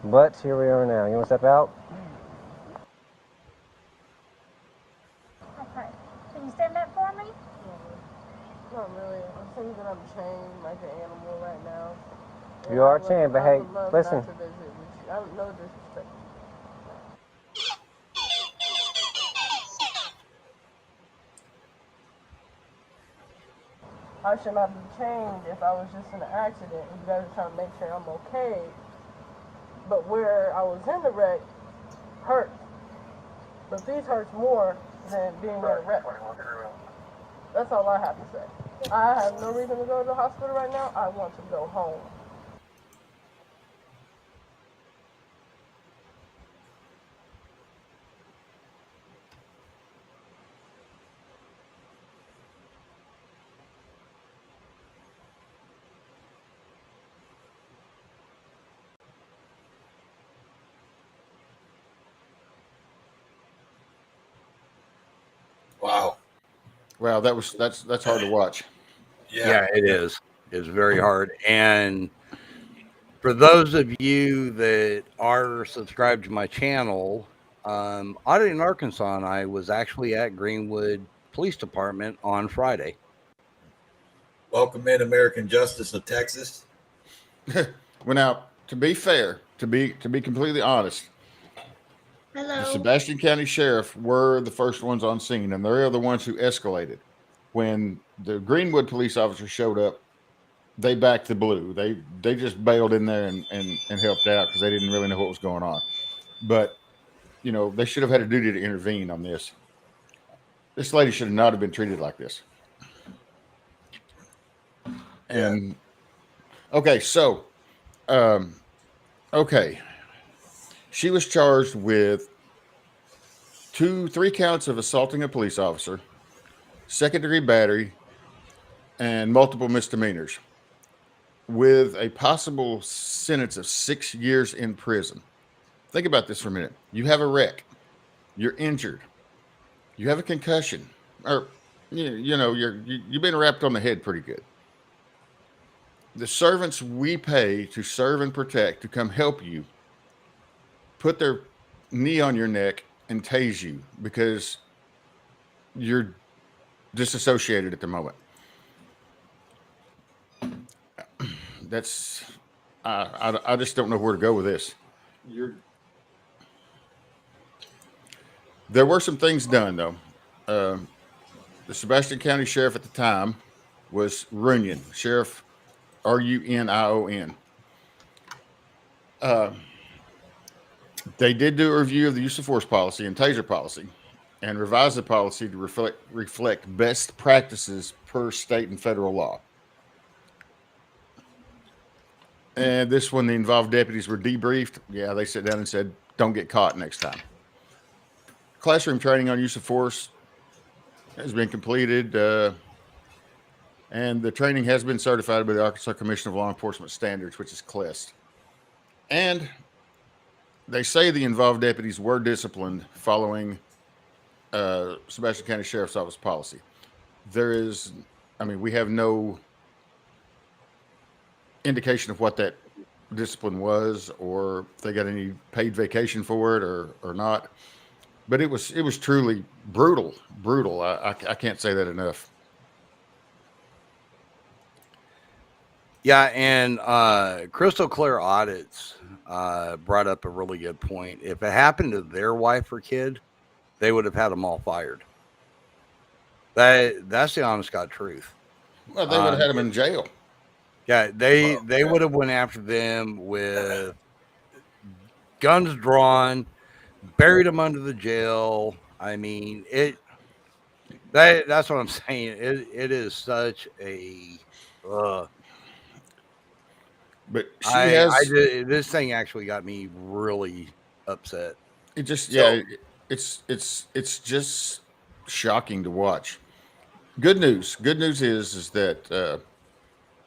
But here we are now. You want to step out? Okay. Can you stand up for me? Not really. I'm thinking that I'm chained like an animal right now. And You are chained, but I hey, would love listen. not to visit with you. I don't know disrespect. I should not be chained if I was just in an accident and you guys are trying to make sure I'm okay. But where I was in the wreck hurts. But these hurts more than being in a wreck. That's all I have to say. I have no reason to go to the hospital right now. I want to go home. Wow. Well, that's hard to watch. Yeah. Yeah, it is. It's very hard. And for those of you that are subscribed to my channel, Audie in Arkansas and I was actually at Greenwood Police Department on Friday. Welcome in American Justice of Texas. Well, now to be fair, to be completely honest, the Hello. Sebastian County Sheriff were the first ones on scene, and they're the ones who escalated. When the Greenwood police officers showed up, they backed the blue. They just bailed in there and helped out because they didn't really know what was going on. But they should have had a duty to intervene on this. This lady should not have been treated like this. And okay, so okay, she was charged with 3 counts of assaulting a police officer, second-degree battery, and multiple misdemeanors, with a possible sentence of 6 years in prison. Think about this for a minute. You have a wreck. You're injured. You have a concussion, or you've been wrapped on the head pretty good. The servants we pay to serve and protect, to come help you, put their knee on your neck and tase you because you're disassociated at the moment. That's I just don't know where to go with this. There were some things done though. The Sebastian County Sheriff at the time was Runyon, Sheriff Runion. They did do a review of the use of force policy and taser policy, and revise the policy to reflect best practices per state and federal law. And this one, the involved deputies were debriefed. Yeah, they sat down and said, don't get caught next time. Classroom training on use of force has been completed, and the training has been certified by the Arkansas Commission of Law Enforcement Standards, which is CLEST. And they say the involved deputies were disciplined following Sebastian County Sheriff's Office policy. We have no indication of what that discipline was, or if they got any paid vacation for it or not. But it was truly brutal. I can't say that enough. Yeah, and Crystal Clear Audits brought up a really good point. If it happened to their wife or kid, they would have had them all fired. That's the honest God truth. Well, they would have had them in jail. Yeah, they would have went after them with guns drawn, buried them under the jail. I mean, that's what I'm saying. It is such a but this thing actually got me really upset. It just it's just shocking to watch. Good news is that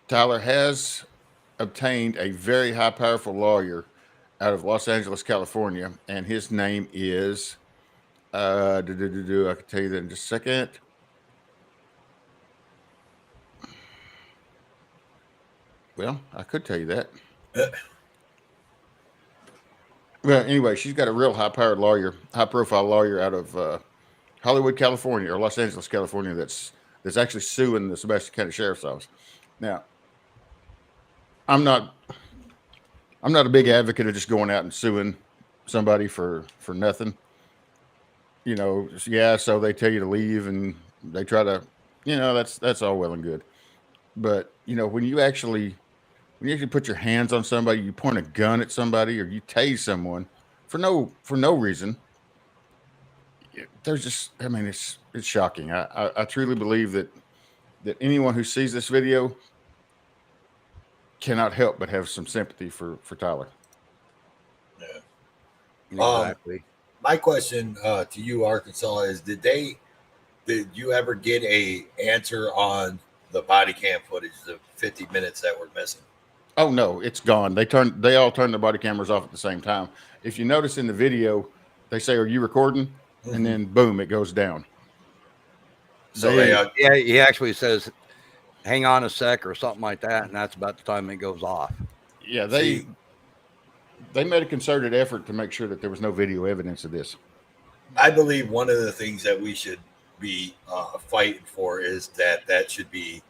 Tyler has obtained a very high powerful lawyer out of Los Angeles, California, and his name is I can tell you that in just a second. Well, I could tell you that. Well, anyway, she's got a real high-powered lawyer, high-profile lawyer out of Hollywood, California, or Los Angeles, California. That's actually suing the Sebastian County Sheriff's Office. Now, I'm not a big advocate of just going out and suing somebody for nothing. You know, yeah. So they tell you to leave, and they try to, that's all well and good. But when you actually put your hands on somebody, you point a gun at somebody, or you tase someone for no reason, there's just, I mean, it's shocking. I truly believe that anyone who sees this video cannot help but have some sympathy for Tyler. Yeah. Exactly. My question to you, Arkansas, is did you ever get a answer on the body cam footage, the 50 minutes that were missing? Oh no, it's gone. They all turned their body cameras off at the same time. If you notice in the video, they say, "Are you recording?" Mm-hmm. And then boom, it goes down. So Yeah, he actually says, "Hang on a sec" or something like that, and that's about the time it goes off. Yeah, they made a concerted effort to make sure that there was no video evidence of this. I believe one of the things that we should be fighting for is that should be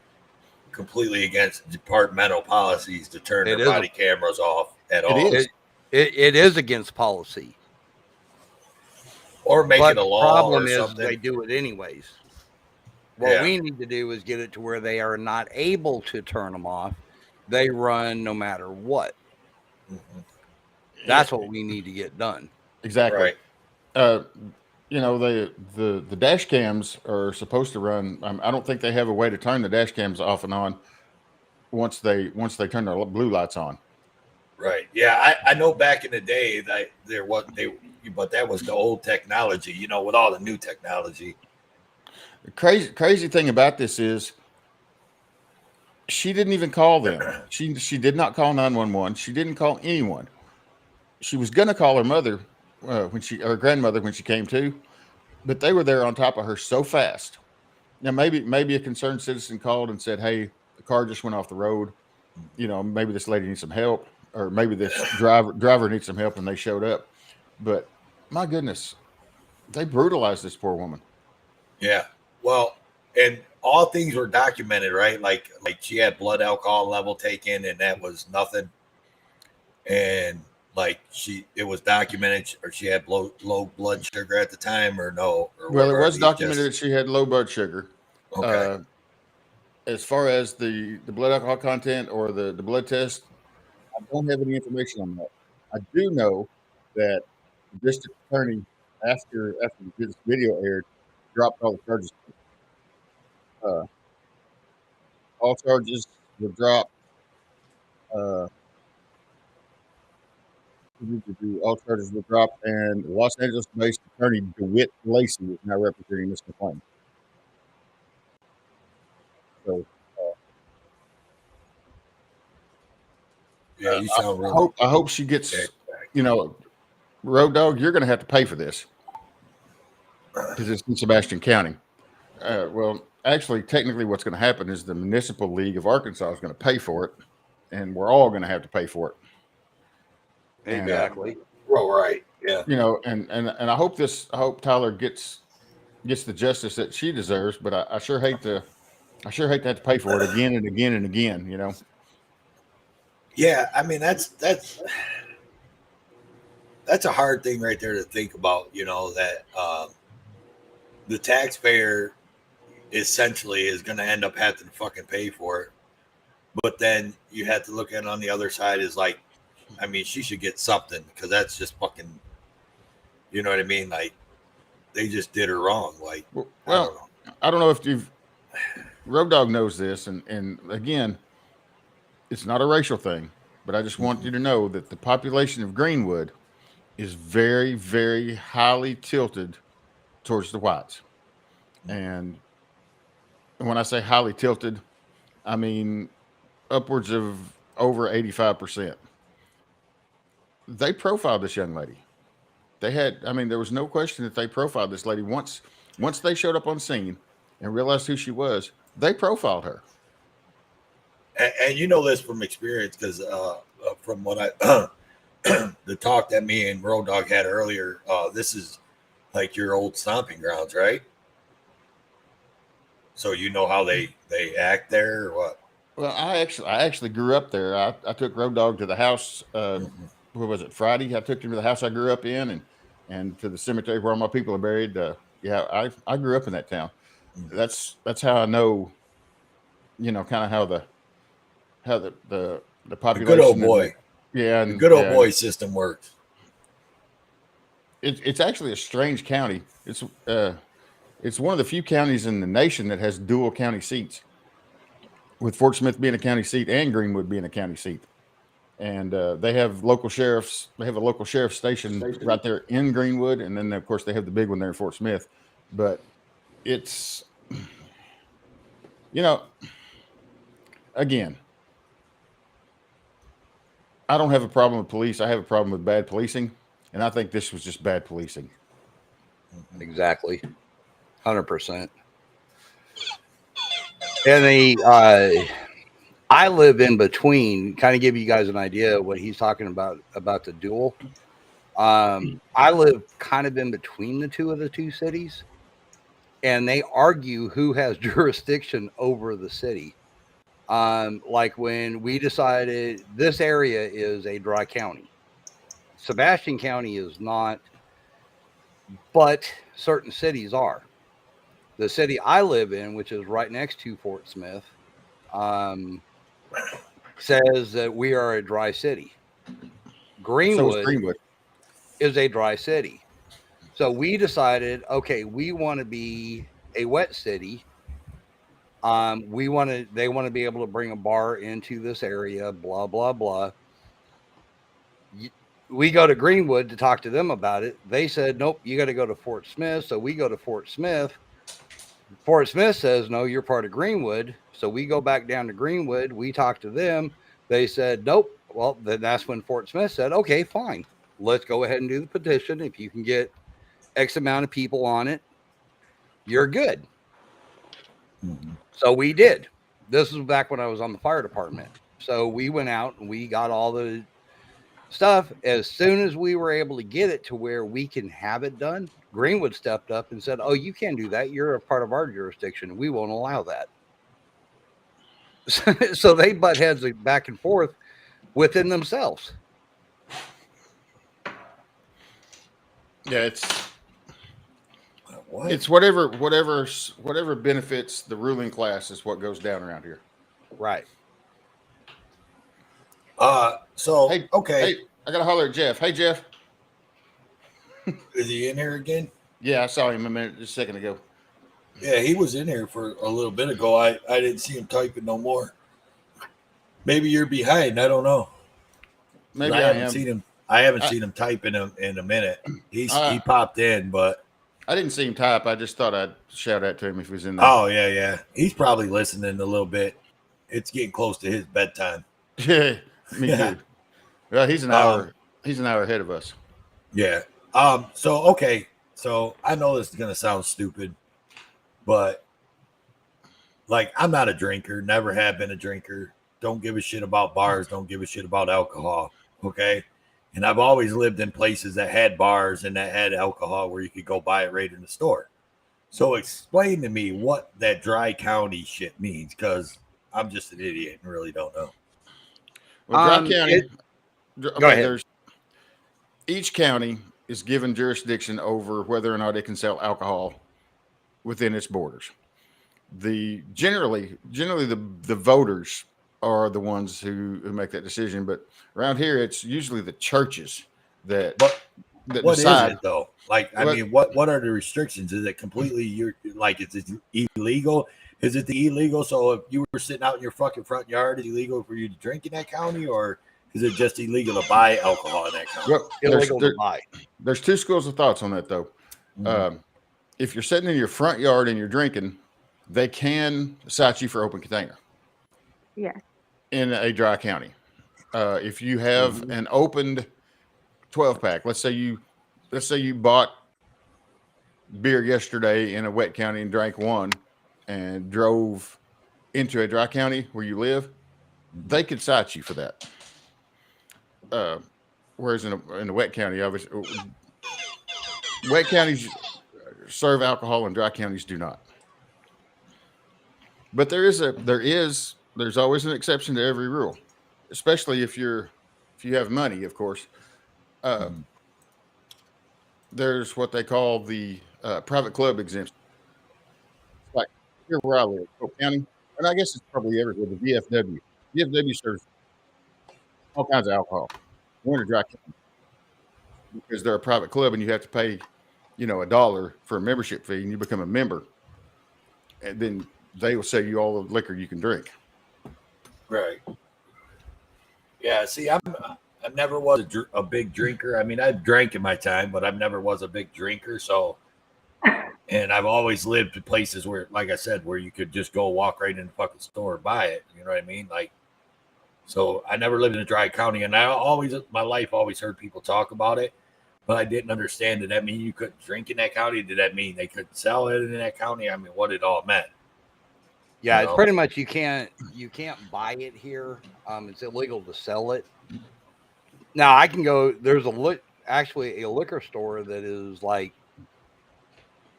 completely against departmental policies to turn their body cameras off at all. It is against policy. Or make it a law. The problem or is something. they do it anyways. What we need to do is get it to where they are not able to turn them off. They run no matter what. Mm-hmm. That's what we need to get done. Exactly. Right. The dash cams are supposed to run. I don't think they have a way to turn the dash cams off and on once they turn their blue lights on. Right. Yeah, I know back in the day that but that was the old technology. With all the new technology. The crazy thing about this is she didn't even call them. She did not call 911. She didn't call anyone. She was gonna call her mother her grandmother when she came to, but they were there on top of her so fast. Now maybe a concerned citizen called and said, "Hey, the car just went off the road. Maybe this lady needs some help, or maybe this driver needs some help," and they showed up. But my goodness, they brutalized this poor woman. Yeah. Well, and all things were documented, right? Like she had blood alcohol level taken, and that was nothing. And it was documented, or she had low blood sugar at the time, or no? Or well, it was documented that she had low blood sugar. Okay. As far as the blood alcohol content or the blood test, I don't have any information on that. I do know that the district attorney, after this video aired, dropped all the charges. All charges were dropped. All charges were dropped, and Los Angeles-based attorney DeWitt Lacey is now representing this complaint. So, yeah, you sound really. I hope she gets. Road Dog, you're going to have to pay for this because it's in Sebastian County. Well, actually, technically, what's going to happen is the Municipal League of Arkansas is going to pay for it, and we're all going to have to pay for it. Exactly. Well, right. Yeah. And I hope Tyler gets the justice that she deserves, but I sure hate to have to pay for it again and again and again. Yeah, I mean that's a hard thing right there to think about. That the taxpayer essentially is going to end up having to fucking pay for it, but then you have to look at it on the other side is like, I mean, she should get something because that's just fucking, you know what I mean? Like, they just did her wrong. Like, well, I don't know if Road Dog knows this, and again, it's not a racial thing, but I just want you to know that the population of Greenwood is very, very highly tilted towards the whites. And when I say highly tilted, I mean upwards of over 85%. They profiled this young lady. There was no question that they profiled this lady. Once they showed up on scene and realized who she was, they profiled her. And you know this from experience because from what I the talk that me and Road Dog had earlier, this is like your old stomping grounds, right? So you know how they act there, or what? Well, I actually grew up there. I took Road Dog to the house. What was it, Friday? I took him to the house I grew up in, and to the cemetery where all my people are buried. Yeah, I grew up in that town. That's how I know. You know, kind of how the The population. good old boy. Yeah, The good old boy system works. It's actually a strange county. It's one of the few counties in the nation that has dual county seats, with Fort Smith being a county seat and Greenwood being a county seat. And they have local sheriffs. They have a local sheriff station right there in Greenwood, and then of course they have the big one there in Fort Smith. But it's, you know, again, I don't have a problem with police. I have a problem with bad policing, and I think this was just bad policing. Exactly. 100%. And I live in between, kind of give you guys an idea of what he's talking about the duel. I live kind of in between the two cities, and they argue who has jurisdiction over the city. Like when we decided this area is a dry county, Sebastian County is not, but certain cities are. The city I live in, which is right next to Fort Smith, says that we are a dry city. Greenwood is a dry city. So we decided, okay, we want to be a wet city. They want to be able to bring a bar into this area, blah, blah, blah. We go to Greenwood to talk to them about it. They said, nope, you got to go to Fort Smith. So we go to Fort Smith. Fort Smith says, no, you're part of Greenwood. So we go back down to Greenwood. We talk to them. They said, nope. Well, then that's when Fort Smith said, okay, fine. Let's go ahead and do the petition. If you can get X amount of people on it, you're good. Mm-hmm. So we did. This was back when I was on the fire department. So we went out and we got all the stuff. As soon as we were able to get it to where we can have it done, Greenwood stepped up and said, oh, you can't do that. You're a part of our jurisdiction. We won't allow that. So they butt heads back and forth within themselves. Yeah, it's whatever benefits the ruling class is what goes down around here. Right. So hey, okay. Hey, I gotta holler at Jeff. Hey, Jeff. Is he in here again? Yeah, I saw him just a second ago. Yeah, he was in here for a little bit ago. I didn't see him typing no more. Maybe you're behind. I don't know. Maybe I haven't seen him. I haven't seen him type in a minute. He popped in, but I didn't see him type. I just thought I'd shout out to him if he was in there. Oh yeah. He's probably listening a little bit. It's getting close to his bedtime. Yeah, me too. Well, he's an hour. He's an hour ahead of us. Yeah. So okay. So I know this is gonna sound stupid, but like I'm not a drinker. Never have been a drinker. Don't give a shit about bars. Don't give a shit about alcohol. Okay. And I've always lived in places that had bars and that had alcohol where you could go buy it right in the store. So explain to me what that dry county shit means, because I'm just an idiot and really don't know. Well, dry county. Go ahead. Each county is given jurisdiction over whether or not it can sell alcohol within its borders. Generally the voters are the ones who make that decision, but around here it's usually the churches that what decide. Is it though? Like, I mean, what are the restrictions? Is it completely is it illegal? Is it the illegal? So if you were sitting out in your fucking front yard, is it illegal for you to drink in that county, or is it just illegal to buy alcohol in that county? Well, illegal to buy. There's two schools of thoughts on that though. Mm-hmm. If you're sitting in your front yard and you're drinking, they can cite you for open container. Yes. In a dry county. If you have an opened 12-pack, let's say you bought beer yesterday in a wet county and drank one and drove into a dry county where you live, they could cite you for that. whereas in the wet county, obviously, wet counties serve alcohol and dry counties do not. But there's always an exception to every rule, especially if you have money, of course. There's what they call the private club exemption. Like here where I live, Polk County, and I guess it's probably everywhere. The VFW. VFW serves all kinds of alcohol. We're in a dry county because they're a private club, and you have to pay, $1 for a membership fee, and you become a member, and then they will sell you all the liquor you can drink. Right. Yeah. See, I never was a big drinker. I mean, I drank in my time, but I never was a big drinker. So, and I've always lived in places where, like I said, where you could just go walk right in the fucking store and buy it. You know what I mean? Like, so I never lived in a dry county, and my life always heard people talk about it, but I didn't understand. Did that mean you couldn't drink in that county? Did that mean they couldn't sell it in that county? I mean, what it all meant. Yeah, it's pretty much you can't buy it here. It's illegal to sell it. Now I can go. There's actually a liquor store that is like,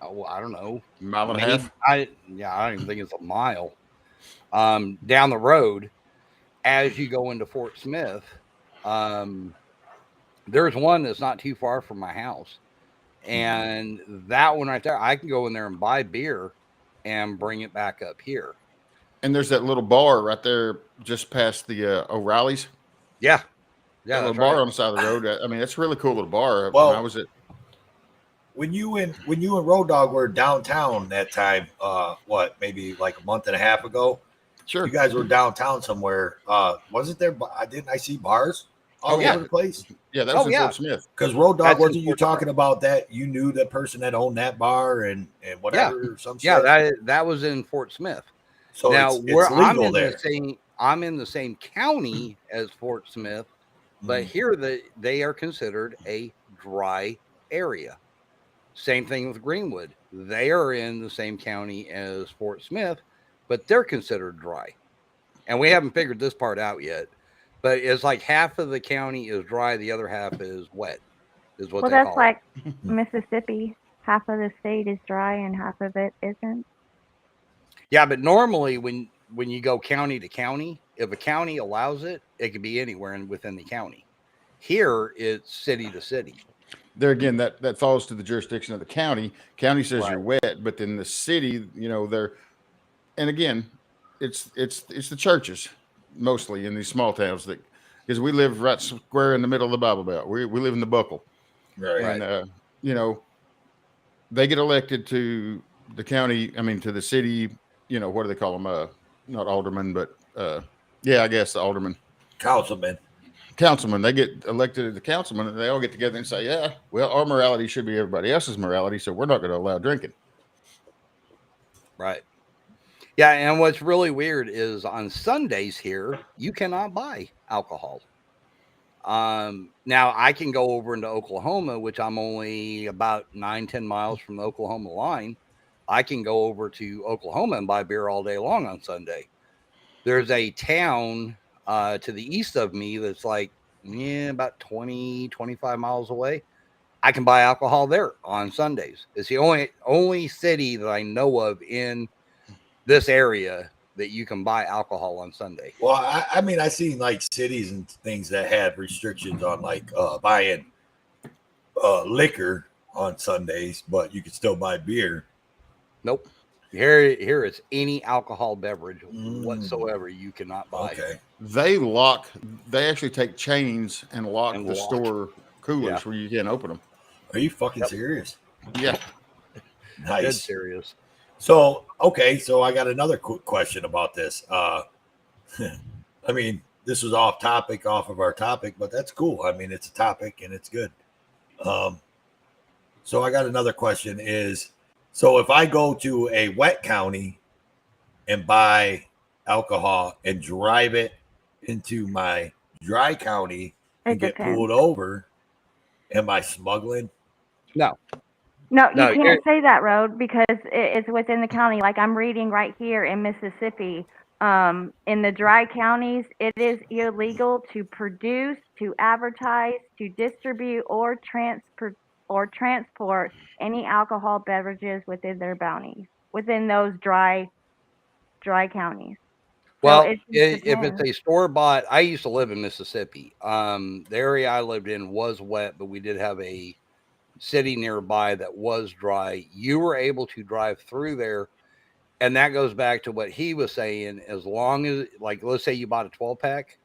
I don't know, Mile and a half. I don't even think it's a mile. Down the road, as you go into Fort Smith, there's one that's not too far from my house, and that one right there, I can go in there and buy beer and bring it back up here. And there's that little bar right there just past the O'Reilly's. Yeah. Yeah, little bar on the side of the road. I mean, it's a really cool little bar. Well, when I was at when you and Road Dogg were downtown that time, maybe like a month and a half ago? Sure. You guys were downtown somewhere. Wasn't there? Didn't I see bars all over the place? Yeah, that was in Fort Smith. Because Road Dogg, That's wasn't you talking about that? You knew that person that owned that bar and whatever or some shit? Yeah, that was in Fort Smith. So now it's where legal there. I'm in the same county as Fort Smith, but here they are considered a dry area. Same thing with Greenwood. They are in the same county as Fort Smith, but they're considered dry. And we haven't figured this part out yet. But it's like half of the county is dry, the other half is wet, is what they call it. Well, that's like Mississippi. Half of the state is dry and half of it isn't. Yeah, but normally when you go county to county, if a county allows it, it could be anywhere within the county. Here, it's city to city. There again, that falls to the jurisdiction of the county. County says you're wet, but then the city, and again, it's the churches mostly in these small towns because we live right square in the middle of the Bible Belt. We live in the Buckle, Right. and they get elected to the county. I mean, to the city. What do they call them? Not aldermen, but I guess the aldermen, councilman. They get elected as the councilman, and they all get together and say, "Yeah, well, our morality should be everybody else's morality, so we're not going to allow drinking." Right. Yeah, and what's really weird is on Sundays here, you cannot buy alcohol. Now I can go over into Oklahoma, which I'm only about 9-10 miles from the Oklahoma line. I can go over to Oklahoma and buy beer all day long on Sunday. There's a town to the east of me that's like about 20-25 miles away. I can buy alcohol there on Sundays. It's the only city that I know of in this area that you can buy alcohol on Sunday. Well, I mean, I seen like cities and things that had restrictions on like buying liquor on Sundays, but you could still buy beer. Nope. Here is any alcohol beverage whatsoever you cannot buy. Okay. They actually take chains and lock the store coolers where you can't open them. Are you fucking serious? Yeah. Nice. Dead serious. So, okay. So I got another quick question about this. I mean, this was off of our topic, but that's cool. I mean, it's a topic and it's good. So I got another question is, so if I go to a wet county and buy alcohol and drive it into my dry county and get pulled over, am I smuggling? No, you can't say that, Road, because it's within the county. Like I'm reading right here in Mississippi, In the dry counties, it is illegal to produce, to advertise, to distribute, or transport any alcohol beverages within their bounties, within those dry counties. So Well, it just if it's depends. a store bought, I used to live in Mississippi. The area I lived in was wet, but we did have a city nearby that was dry. You were able to drive through there, and that goes back to what he was saying. As long as, like, let's say you bought a 12-pack,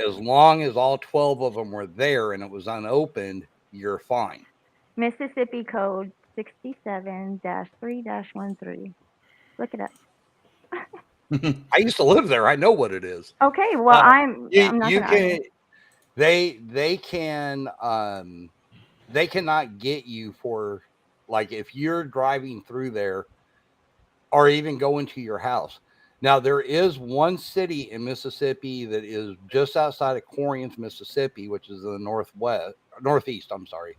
as long as all 12 of them were there and it was unopened, you're fine. Mississippi Code 67-3-13. Look it up. I used to live there. I know what it is. Okay, well, I'm not You gonna can. argue. They cannot get you for, like, if you're driving through there or even going to your house. Now, there is one city in Mississippi that is just outside of Corinth, Mississippi, which is in the northeast. I'm sorry.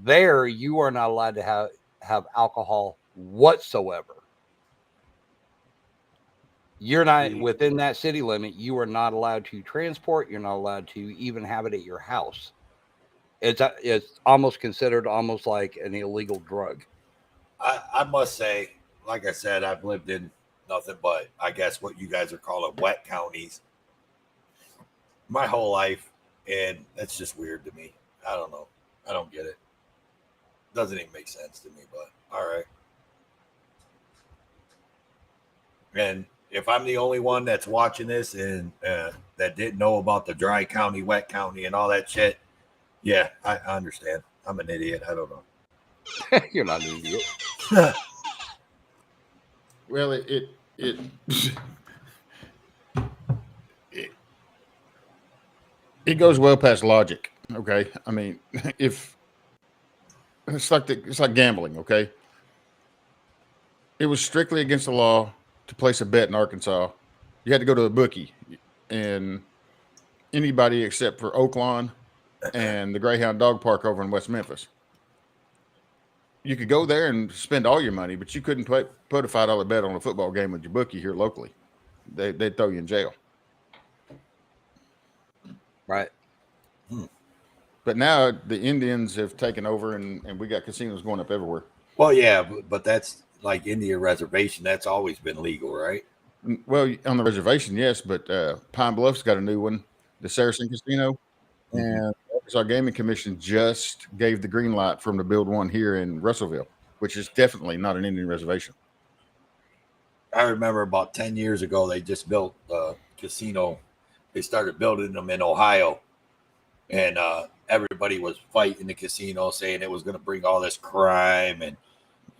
There you are not allowed to have alcohol whatsoever. You're not within that city limit. You are not allowed to transport. You're not allowed to even have it at your house. It's almost considered almost like an illegal drug. I must say, like I said, I've lived in nothing but, I guess, what you guys are calling wet counties my whole life, and that's just weird to me. I don't know. I don't get it. Doesn't even make sense to me, but all right. And if I'm the only one that's watching this and that didn't know about the dry county, wet county, and all that shit, yeah, I understand. I'm an idiot. I don't know. You're not an idiot. Well, it goes well past logic. Okay, I mean, if it's like gambling. Okay, it was strictly against the law to place a bet in Arkansas. You had to go to a bookie, and anybody except for Oaklawn and the Greyhound Dog Park over in West Memphis. You could go there and spend all your money, but you couldn't put a $5 bet on a football game with your bookie here locally. They'd throw you in jail. Right. But now the Indians have taken over, and we got casinos going up everywhere. Well, yeah, but that's like Indian reservation. That's always been legal, right? Well, on the reservation, yes, but Pine Bluff's got a new one, the Saracen Casino, and the Arkansas Gaming Commission just gave the green light for them to build one here in Russellville, which is definitely not an Indian reservation. I remember about 10 years ago, they just built a casino. They started building them in Ohio, and everybody was fighting the casino, saying it was going to bring all this crime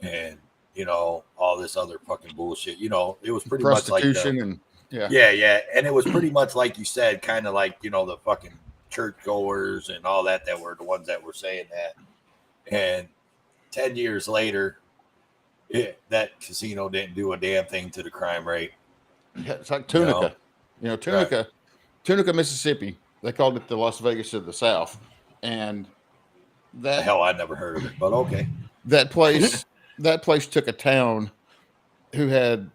and you know, all this other fucking bullshit. You know, it was pretty much like prostitution yeah, and it was pretty much like you said, kind of like, you know, the fucking churchgoers and all that were the ones that were saying that. And 10 years later, that casino didn't do a damn thing to the crime rate. Yeah, it's like Tunica. You know, Tunica, Right. Tunica, Mississippi. They called it the Las Vegas of the South, and that Hell, I never heard of it, but okay. that place took a town who had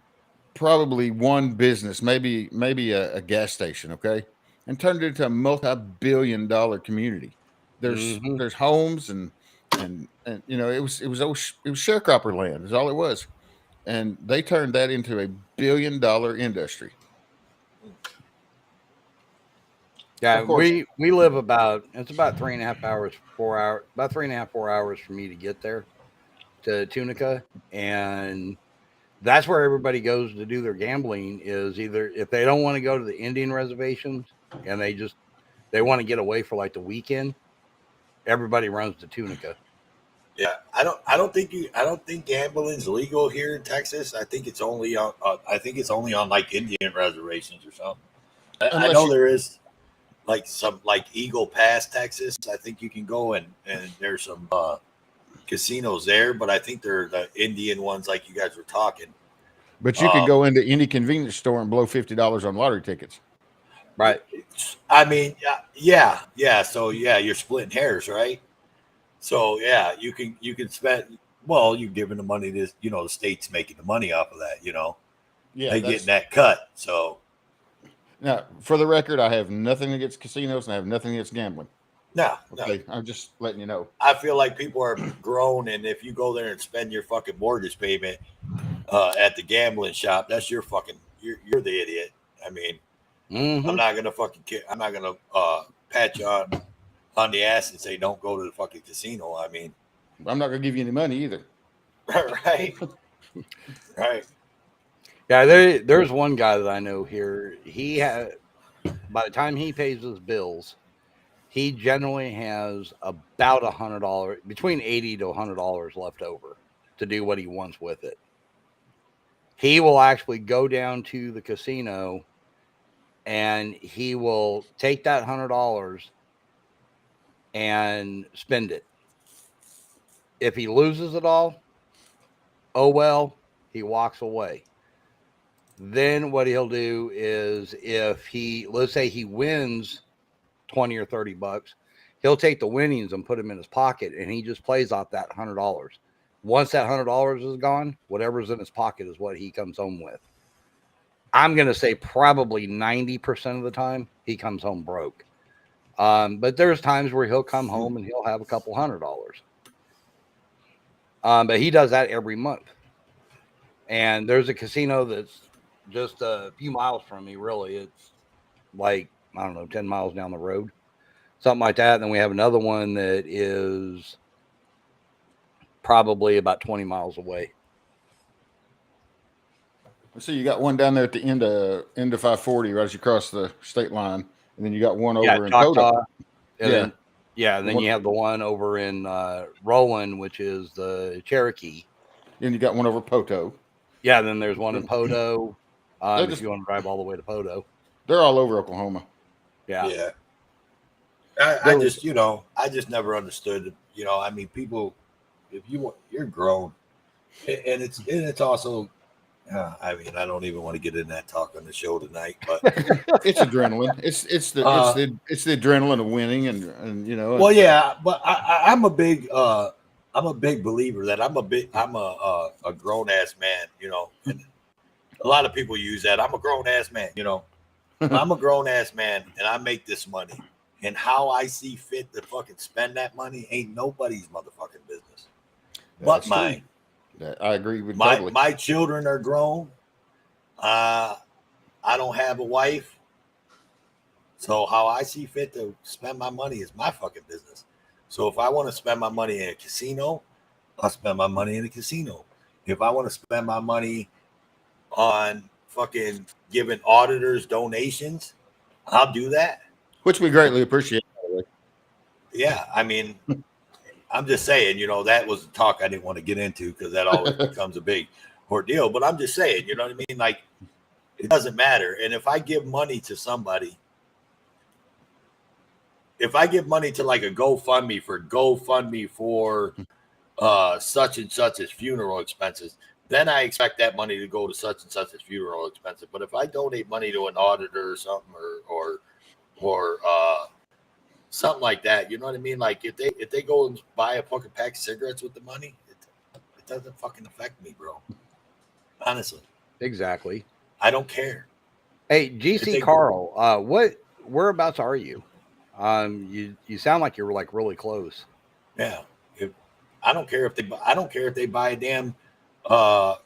probably one business, maybe a gas station, okay, and turned it into a multi-billion-dollar community. There's homes and you know, it was sharecropper land is all it was, and they turned that into a billion-dollar industry. Yeah, Of course. we live about 3.5 hours, 4 hours, about 3.5, 4 hours for me to get there to Tunica, and that's where everybody goes to do their gambling. Is either if they don't want to go to the Indian reservations and they want to get away for like the weekend, everybody runs to Tunica. Yeah, I don't think gambling's legal here in Texas. I think it's only on like Indian reservations or something. I Unless know you- there is like some like Eagle Pass, Texas. I think you can go and there's some casinos there, but I think they're the Indian ones like you guys were talking. But you could go into any convenience store and blow $50 on lottery tickets. Right. I mean, yeah. So yeah, you're splitting hairs, right? So yeah, you can spend. Well, you're giving the money to, you know, the state's making the money off of that, you know. Yeah. they getting that cut. So Now, for the record, I have nothing against casinos and I have nothing against gambling. no. Okay. I'm just letting you know. I feel like people are grown, and if you go there and spend your fucking mortgage payment at the gambling shop, that's your fucking you're the idiot. I mean, I'm not gonna fucking I'm not gonna pat you on the ass and say don't go to the fucking casino. I mean, I'm not going to give you any money either. right, right. Yeah, there's one guy that I know here. He had, by the time he pays his bills, he generally has about $100, between $80 to $100 left over to do what he wants with it. He will actually go down to the casino and he will take that $100 and spend it. If he loses it all, oh well, he walks away. Then what he'll do is if let's say he wins 20 or 30 bucks, he'll take the winnings and put them in his pocket and he just plays off that $100. Once that $100 is gone, whatever's in his pocket is what he comes home with. I'm going to say probably 90% of the time he comes home broke. But there's times where he'll come home and he'll have a couple $100. But he does that every month. And there's a casino that's just a few miles from me, really. It's like, I don't know, 10 miles down the road, something like that. And then we have another one that is probably about 20 miles away. So you got one down there at the end of 540, right as you cross the state line, and then you got one over in Toto. And then you have the one over in Roland, which is the Cherokee. And you got one over Poto. Yeah, then there's one in Poto. If you want to drive all the way to Poto. They're all over Oklahoma. Yeah. I just never understood. I mean, people, if you're grown, and it's also. I mean, I don't even want to get in that talk on the show tonight, but it's adrenaline. It's the adrenaline of winning, and Well, yeah, but I'm a big believer that I'm a grown ass man. And a lot of people use that. I'm a grown ass man. I'm a grown ass man, and I make this money. And how I see fit to fucking spend that money ain't nobody's motherfucking business, but mine. I agree with my children are grown. I don't have a wife, so how I see fit to spend my money is my fucking business. So if I want to spend my money in a casino, I'll spend my money in a casino. If I want to spend my money on fucking giving auditors donations, I'll do that. Which we greatly appreciate. Yeah, I mean. I'm just saying, that was the talk I didn't want to get into because that always becomes a big ordeal. But I'm just saying, you know what I mean? Like, it doesn't matter. And if I give money to somebody, if I give money to like a GoFundMe for such and such as funeral expenses, then I expect that money to go to such and such as funeral expenses. But if I donate money to an auditor or something or something like that, you know what I mean? Like if they go and buy a fucking pack of cigarettes with the money, it doesn't fucking affect me, bro. Honestly. Exactly. I don't care. Hey, GC Carl, whereabouts are you? You sound like you're like really close. Yeah. I don't care if they buy a damn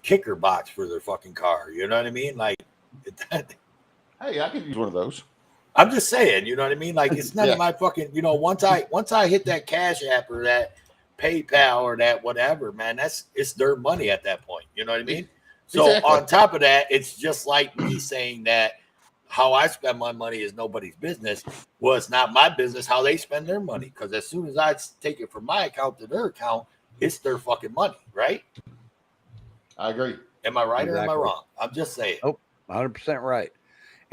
kicker box for their fucking car. You know what I mean? Like hey, I could use one of those. I'm just saying, you know what I mean? Like it's none of my fucking, once I hit that Cash App or that PayPal or that whatever, man, it's their money at that point. You know what I mean? So on top of that, it's just like me saying that how I spend my money is nobody's business. Well, it's not my business how they spend their money. Because as soon as I take it from my account to their account, it's their fucking money, right? I agree. Am I right or am I wrong? I'm just saying. Oh, 100% right.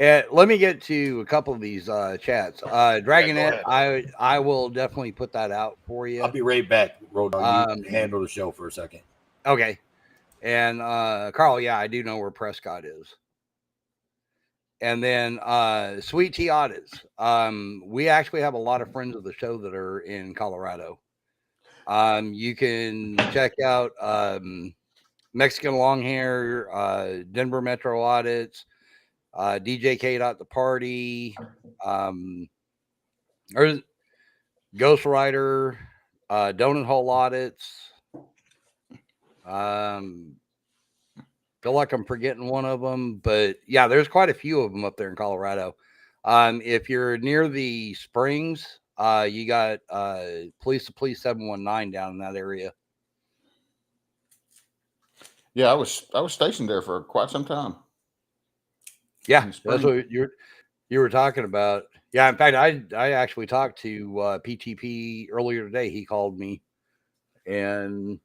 Let me get to a couple of these chats. Dragonette, I will definitely put that out for you. I'll be right back, Road. You handle the show for a second. Okay. And Carl, yeah, I do know where Prescott is. And then Sweet Tea Audits. We actually have a lot of friends of the show that are in Colorado. You can check out Mexican Longhair, Denver Metro Audits, DJ K at the Party, or Ghost Rider, Donut Hole Audits. Feel like I'm forgetting one of them, but yeah, there's quite a few of them up there in Colorado. If you're near the Springs, you got Police to Police 719 down in that area. Yeah, I was stationed there for quite some time. Yeah, In the that's spring. what you were talking about. Yeah, in fact, I actually talked to PTP earlier today. He called me, and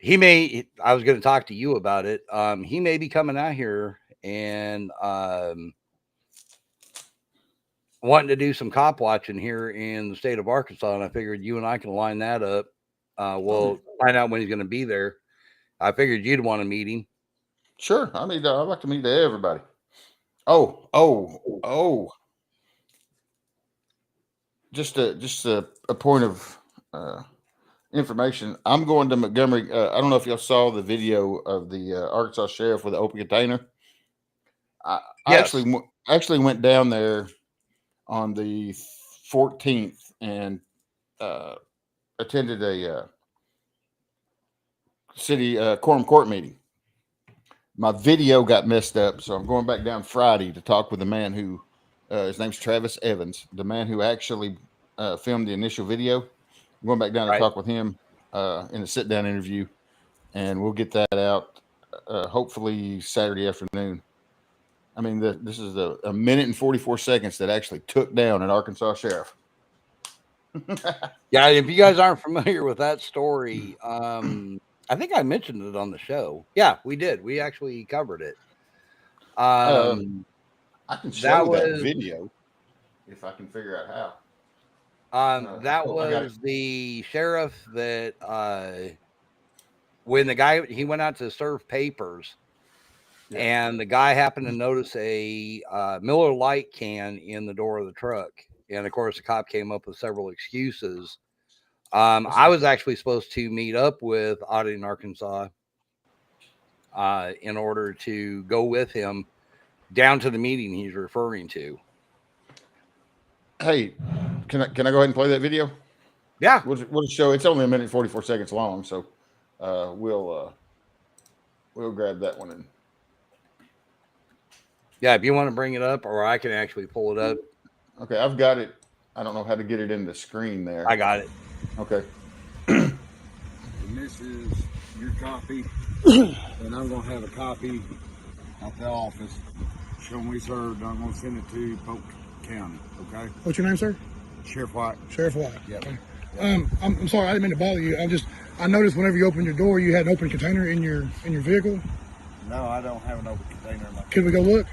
I was going to talk to you about it. He may be coming out here and wanting to do some cop watching here in the state of Arkansas, and I figured you and I can line that up. We'll find out when he's going to be there. I figured you'd want to meet him. Sure. I mean, I'd like to meet everybody. Oh. Just a point of information. I'm going to Montgomery. I don't know if y'all saw the video of the Arkansas sheriff with the open container. I Yes. actually went down there on the 14th and attended a city quorum court meeting. My video got messed up, so I'm going back down Friday to talk with the man who his name's Travis Evans, the man who actually filmed the initial video. I'm going back down to Right. talk with him in a sit-down interview, and we'll get that out hopefully Saturday afternoon. I mean, this is a minute and 44 seconds that actually took down an Arkansas sheriff. Yeah, if you guys aren't familiar with that story, I think I mentioned it on the show. Yeah, we did. We actually covered it. I can show that was- video if I can figure out how. That I got was the sheriff that when the guy he went out to serve papers, and the guy happened to notice a Miller Lite can in the door of the truck, and of course the cop came up with several excuses. I was actually supposed to meet up with Audit in Arkansas in order to go with him down to the meeting he's referring to. Hey, can I go ahead and play that video? Yeah. We'll show. It's only a minute and 44 seconds long, so we'll grab that one in. Yeah, if you want to bring it up, or I can actually pull it up. Okay, I've got it. I don't know how to get it in the screen there. I got it. Okay. And this is your copy, and I'm gonna have a copy at the office. Showing we served. I'm gonna send it to Polk County. Okay, What's your name, sir? Sheriff White. Sheriff White. Yep. Okay. I'm sorry, I didn't mean to bother you. I noticed whenever you opened your door, you had an open container in your vehicle. No, I don't have an open container in my. Could we go look?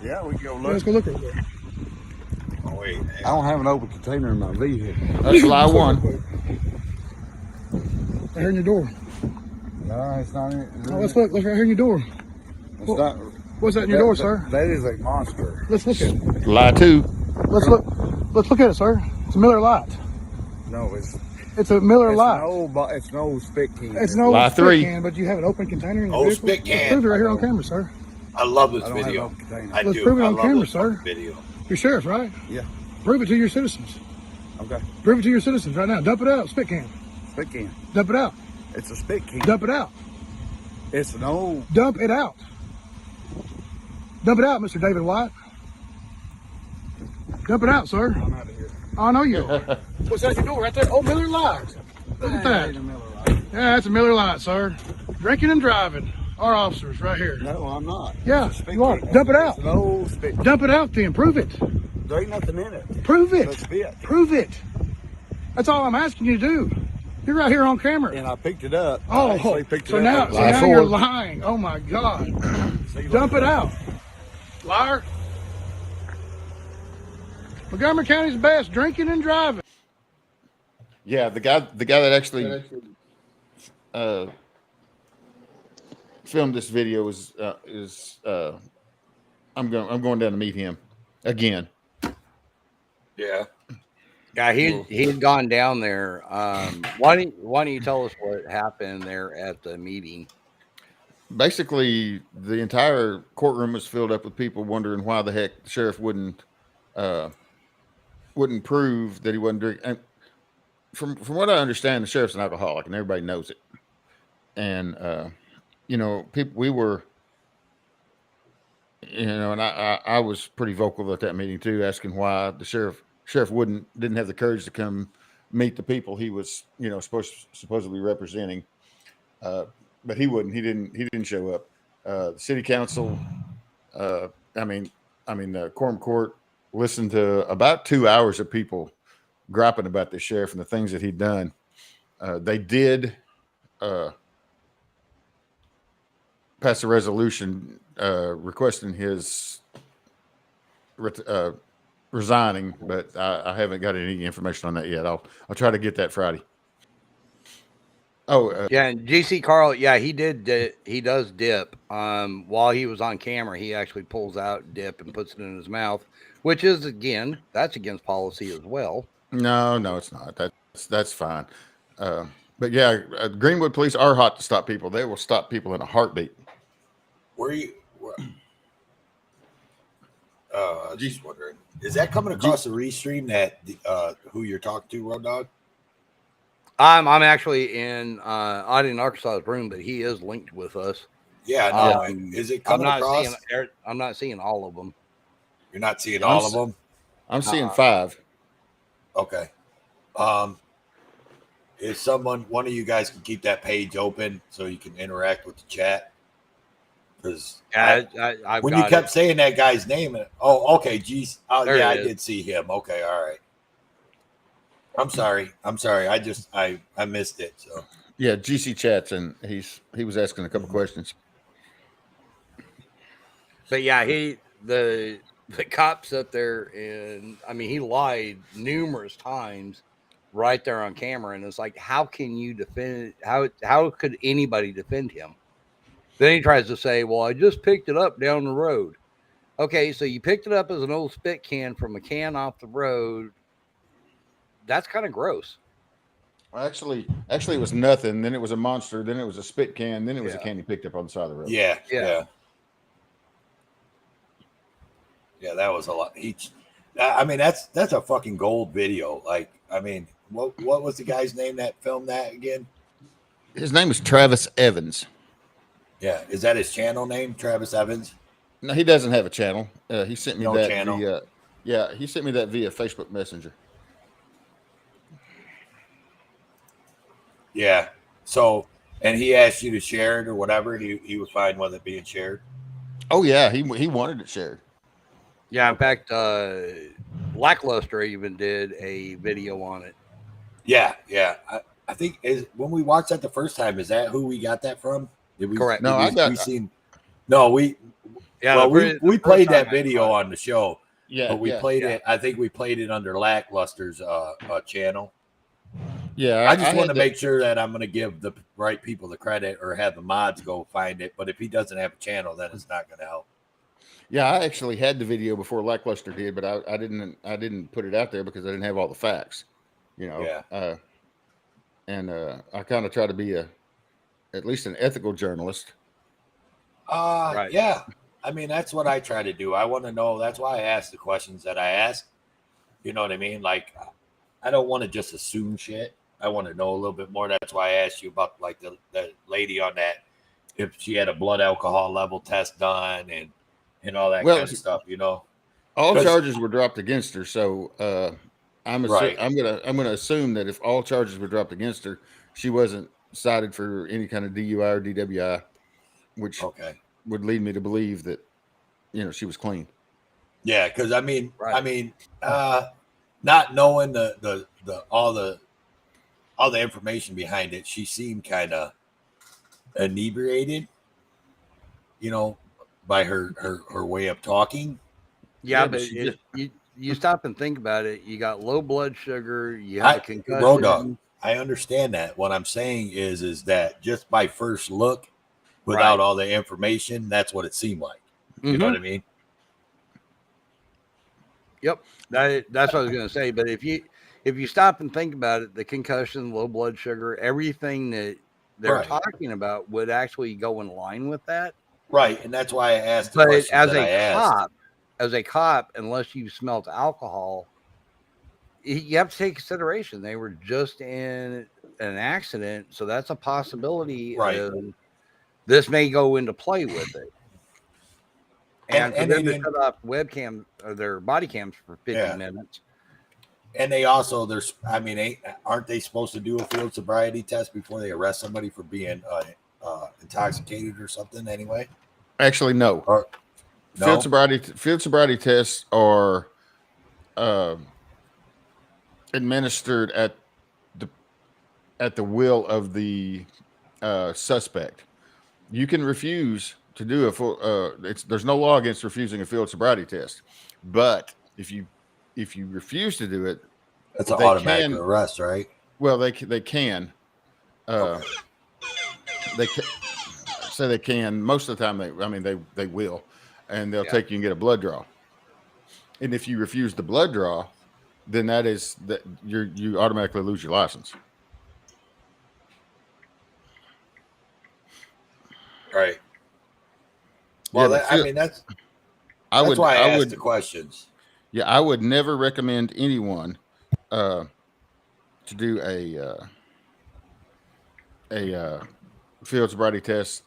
Yeah, we can go Let's look. go look real quick. Oh, wait. I don't have an open container in my vehicle. That's lie Let's look one. real quick. Right here in your door. No, it's not. Oh, let's look. Let's right here in your door. It's not. What's that in your door, sir? That is a monster. Let's look at it. Lie two. Let's look. Let's look at it, sir. It's a Miller Lite. No, it's It's a Miller it's Lite. it's no spit can. It's no Lie spit three. can, but you have an open container in your Oh, vehicle. spit can. Let's prove it right here on camera, sir. I love this I don't have an video. open container. I Let's do. prove it I on love camera, this sir. fucking video. You're sheriff, right? Yeah. Prove it to your citizens. Okay. Prove it to your citizens right now. Dump it out. Spit can. Spit can. Dump it out. It's a spit can. Dump it out. It's an old. Dump it out. Dump it out, Mr. David White. Dump it out, sir. I'm out of here. I know you are. What's that your door right there? Oh, Miller Lite. Look at that. Ain't a Miller Lite. Yeah, that's a Miller Lite, sir. Drinking and driving. Our officers right here. No, I'm not. Yeah, It's a spit you are. can. Dump it out. It's an old spit can. Dump it out then. Prove it. There ain't nothing in it. Prove But it. spit. Prove it. That's all I'm asking you to do. You're right here on camera. And I picked it up. I Oh, actually picked so it now, up. so Lie now four. you're lying. Oh my God. See, Dump look. it out. Liar. Montgomery County's best, drinking and driving. Yeah, the guy that actually filmed this video is I'm going down to meet him again. Yeah. Yeah, he had gone down there. Why don't you tell us what happened there at the meeting? basically the entire courtroom was filled up with people wondering why the heck the sheriff wouldn't prove that he wasn't drinking. And from what I understand, the sheriff's an alcoholic, and everybody knows it. And we were, and I was pretty vocal at that meeting too, asking why the sheriff didn't have the courage to come meet the people he was, supposedly representing. But he wouldn't. He didn't show up. The city council, quorum court listened to about 2 hours of people griping about the sheriff and the things that he'd done. They did pass a resolution requesting his resigning, but I haven't got any information on that yet. I'll try to get that Friday. Oh, yeah, and GC Carl, yeah, he does dip. While he was on camera, he actually pulls out dip and puts it in his mouth, which is that's against policy as well. No, it's not. That's fine. But yeah, Greenwood police are hot to stop people. They will stop people in a heartbeat. Just wondering, is that coming across the restream that who you're talking to, Road Dog? I'm actually in Audie and Arkansas's room, but he is linked with us. Yeah, no. Is it coming across? I'm not seeing all of them. You're not seeing all of them? I'm seeing 5. Okay. If one of you guys can keep that page open so you can interact with the chat. Because when you kept saying that guy's name, okay, geez. Oh, yeah, I did see him. Okay, all right. I'm sorry. I missed it. So yeah, GC chats, and he was asking a couple questions. But yeah, the cops up there, and he lied numerous times right there on camera, and it's like, how can you defend? How could anybody defend him? Then he tries to say, well, I just picked it up down the road. Okay, so you picked it up as an old spit can from a can off the road. That's kind of gross. Actually, it was nothing. Then it was a monster. Then it was a spit can. Then it was a can he picked up on the side of the road. Yeah. That was a lot. That's a fucking gold video. Like, what was the guy's name that filmed that again? His name is Travis Evans. Yeah, is that his channel name, Travis Evans? No, he doesn't have a channel. He sent me that channel. He sent me that via Facebook Messenger. Yeah. So, and he asked you to share it or whatever. He was fine with it being shared. Oh yeah, he wanted it shared. Yeah, in fact, Lackluster even did a video on it. Yeah. I think when we watched that the first time, is that who we got that from? Correct. No, we played that video on the show. Yeah, but we played it. I think we played it under Lackluster's channel. Yeah, I just want to make sure that I'm going to give the right people the credit or have the mods go find it. But if he doesn't have a channel, then it's not going to help. Yeah, I actually had the video before Lackluster did, but I didn't put it out there because I didn't have all the facts. Yeah. I kind of try to be at least an ethical journalist. Right. Yeah. That's what I try to do. I want to know. That's why I ask the questions that I ask. You know what I mean? Like, I don't want to just assume shit. I want to know a little bit more. That's why I asked you about like the lady on that, if she had a blood alcohol level test done and all that kind of stuff. All charges were dropped against her, so I'm gonna assume that if all charges were dropped against her, she wasn't cited for any kind of DUI or DWI, which would lead me to believe that she was clean. Yeah, because not knowing the all the information behind it, she seemed kind of inebriated, by her way of talking. Yeah, but you stop and think about it. You got low blood sugar. You have a concussion. Road Dog, I understand that. What I'm saying is that just by first look, without all the information, that's what it seemed like. You know what I mean? Yep, that's what I was going to say. But if you stop and think about it, the concussion, low blood sugar, everything that they're Right. talking about would actually go in line with that. Right, and that's why I asked the But questions as that I asked. as a cop, unless you smelt alcohol, you have to take consideration they were just in an accident, so that's a possibility. Right. Of this may go into play with it, and for And them they to didn't- shut off webcam or their body cams for 50 Yeah. minutes. And they also, aren't they supposed to do a field sobriety test before they arrest somebody for being intoxicated or something? Anyway, Actually, no. or no? Field sobriety tests are administered at the will of the suspect. You can refuse to do a full. There's no law against refusing a field sobriety test, but if you refuse to do it, That's an they automatic can- arrest, right? well, they can. They can. Say they can. Most of the time, they will, and they'll Yeah. take you and get a blood draw. And if you refuse the blood draw, then that you automatically lose your license. Right. Well, Yeah, but that's I would. why I I asked would. the questions. Yeah, I would never recommend anyone to do a field sobriety test.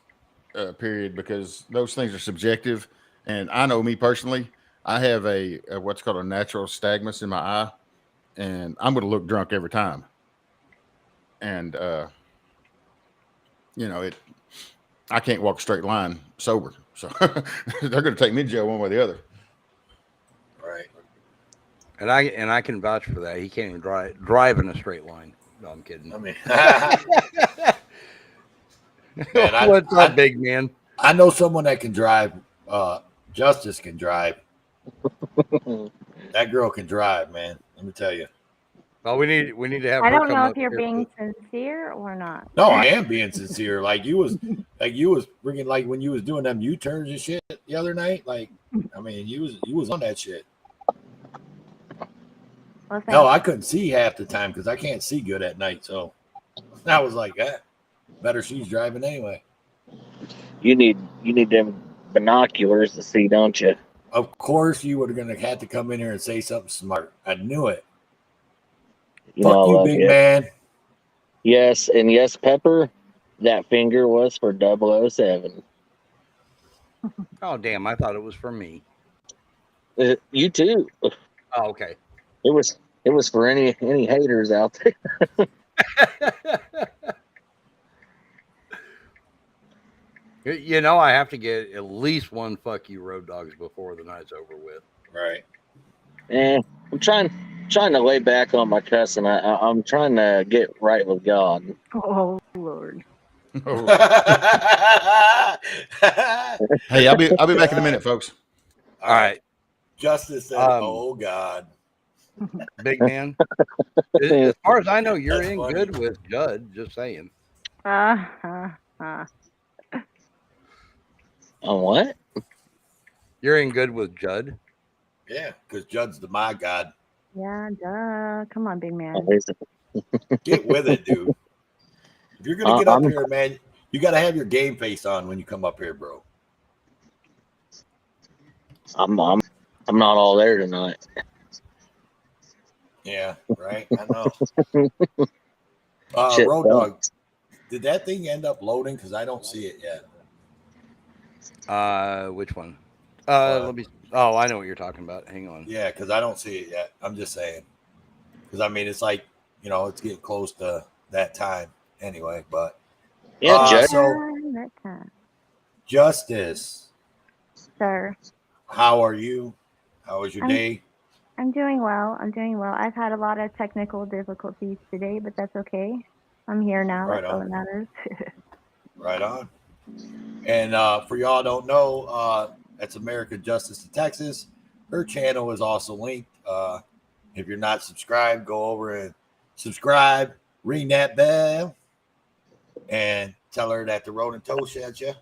Period, because those things are subjective, and I know me personally, I have a what's called a natural nystagmus in my eye, and I'm going to look drunk every time. And I can't walk a straight line sober, so they're going to take me to jail one way or the other. Right. And I can vouch for that. He can't even drive in a straight line. No, I'm kidding. I mean, man, What's up, big man? I know someone that can drive. Justice can drive. That girl can drive, man. Let me tell you. Well, we need to have. I her don't come know up if you're here being to- sincere or not. No, I am being sincere. Like you was bringing, like when you was doing them U-turns and shit the other night. Like, I mean, you was on that shit. Well, No, I couldn't see half the time because I can't see good at night. So I was like, better she's driving anyway. You need them binoculars to see, don't you? Of course, you were gonna have to come in here and say something smart. I knew it. You Fuck know, I you, love big you. man. Yes, and yes, Pepper, that finger was for 007. Oh damn! I thought it was for me. You too. Oh, okay. It was for any haters out there. You know, I have to get at least one "fuck you" Road Dogs before the night's over with. Right. I'm trying to lay back on my cussing. I'm trying to get right with God. Oh Lord. Hey, I'll be back in a minute, folks. All right, Justice said, "Oh God." big man. As far as I know, you're That's in funny. good with Judd. Just saying. On what? You're in good with Judd. Yeah, because Judd's my God. Yeah, duh. Come on, big man. Get with it, dude. If you're gonna get up I'm- here, man, you got to have your game face on when you come up here, bro. I'm not all there tonight. Yeah, right. I know. Shit, Road man. Dog, did that thing end up loading? Because I don't see it yet. Which one? Let me. Oh, I know what you're talking about. Hang on. Yeah, because I don't see it yet. I'm just saying. Because I mean, it's like, it's getting close to that time anyway. But Yeah, Judd. so That time. Justice, Sir, how are you? How was your day? I'm doing well. I've had a lot of technical difficulties today, but that's okay. I'm here now. Right That's all on. that matters. Right on. And for y'all don't know, that's America Justice to Texas. Her channel is also linked. If you're not subscribed, go over and subscribe, ring that bell, and tell her that the Road and Toe sent you.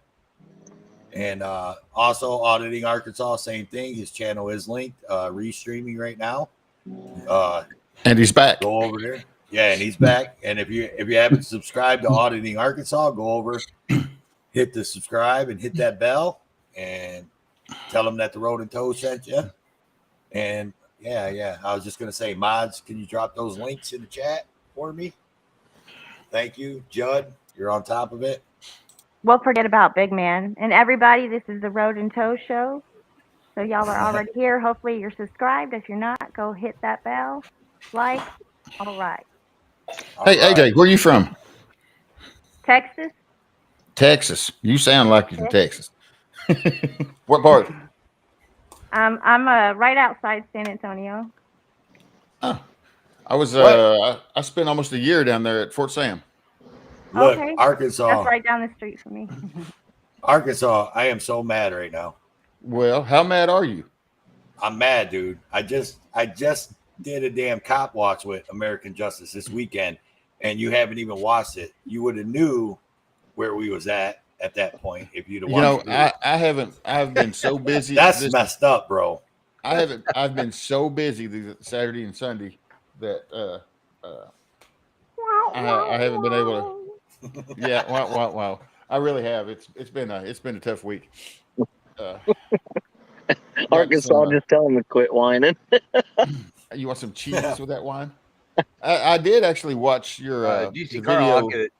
And also Auditing Arkansas, same thing. His channel is linked, restreaming right now. And he's back. Go over there. Yeah, and he's back. And if you haven't subscribed to Auditing Arkansas, go over, hit the subscribe and hit that bell, and tell them that the Road and Toe sent you. And yeah, I was just gonna say, mods, can you drop those links in the chat for me? Thank you, Judd. You're on top of it. We'll forget about Big Man. And everybody, this is the Road and Toe Show. So y'all are already here. Hopefully you're subscribed. If you're not, go hit that bell. Like. All right. Hey, AJ, where you from? Texas? Texas. You sound like you're from Texas. What part? I'm right outside San Antonio. Oh, I was I spent almost a year down there at Fort Sam. Look, Okay. Arkansas. That's right down the street from me. Arkansas, I am so mad right now. Well, how mad are you? I'm mad, dude. I just did a damn cop watch with American Justice this weekend, and you haven't even watched it. You would have knew where we was at that point if you'd have watched it. I haven't. I've been so busy. That's messed up, bro. I've been so busy the Saturday and Sunday that I haven't been able to. Yeah, wow. I really have. It's been a tough week. Arkansas, just tell them to quit whining. You want some cheese with that wine? I did actually watch your DC the Carl, video. I'll get it.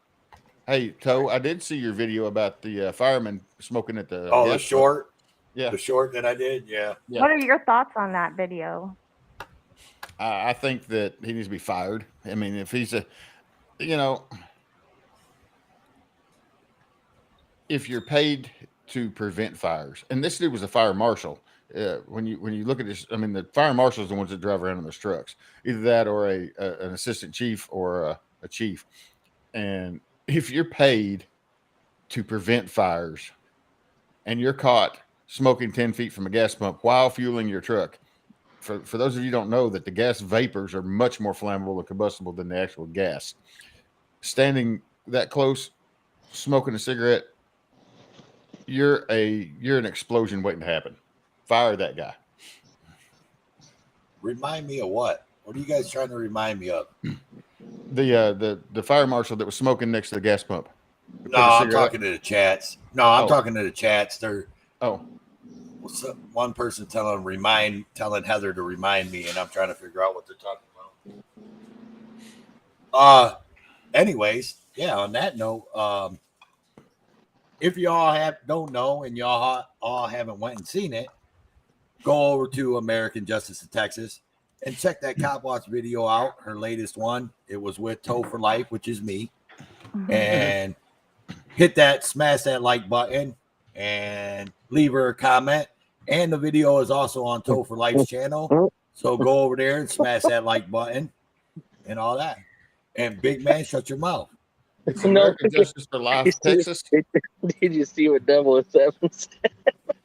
Hey, Toe, I did see your video about the fireman smoking at the. Oh, the short. Yeah, the short that I did. Yeah. What are your thoughts on that video? I think that he needs to be fired. I mean, if he's if you're paid to prevent fires, and this dude was a fire marshal. When you look at this, I mean, the fire marshals are the ones that drive around in those trucks, either that or an assistant chief or a chief. And if you're paid to prevent fires, and you're caught smoking 10 feet from a gas pump while fueling your truck, for those of you who don't know that the gas vapors are much more flammable and combustible than the actual gas. Standing that close, smoking a cigarette, you're an explosion waiting to happen. Fire that guy. Remind me of what? What are you guys trying to remind me of? The fire marshal that was smoking next to the gas pump. No, I'm talking to the chats. No, I'm talking to the chats. They're one person telling Heather to remind me, and I'm trying to figure out what they're talking about. Anyways, yeah. On that note, if y'all don't know and y'all all haven't went and seen it, go over to American Justice in Texas and check that cop watch video out. Her latest one. It was with Toe for Life, which is me, and smash that like button and leave her a comment. And the video is also on Toe for Life's channel. So go over there and smash that like button and all that. And Big Man, shut your mouth. It's American Justice for Life, Texas. Did you see what 007 said?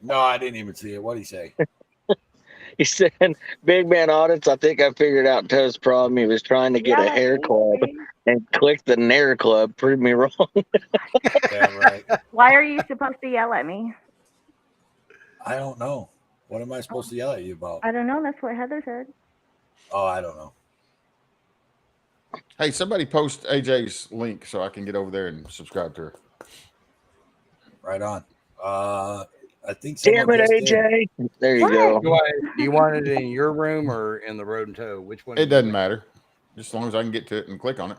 No, I didn't even see it. What'd he say? He said, Big Man Audits, I think I figured out Toe's problem. He was trying to get a hair club and click the Nair Club. Prove me wrong. Yeah, right. Why are you supposed to yell at me? I don't know. What am I supposed to yell at you about? I don't know. That's what Heather said. Oh, I don't know. Hey, somebody post AJ's link so I can get over there and subscribe to her. Right on. I think. Damn it, AJ! Did. There you go. Do you want it in your room or in the Road and Toe? Which one? It doesn't matter, just as long as I can get to it and click on it.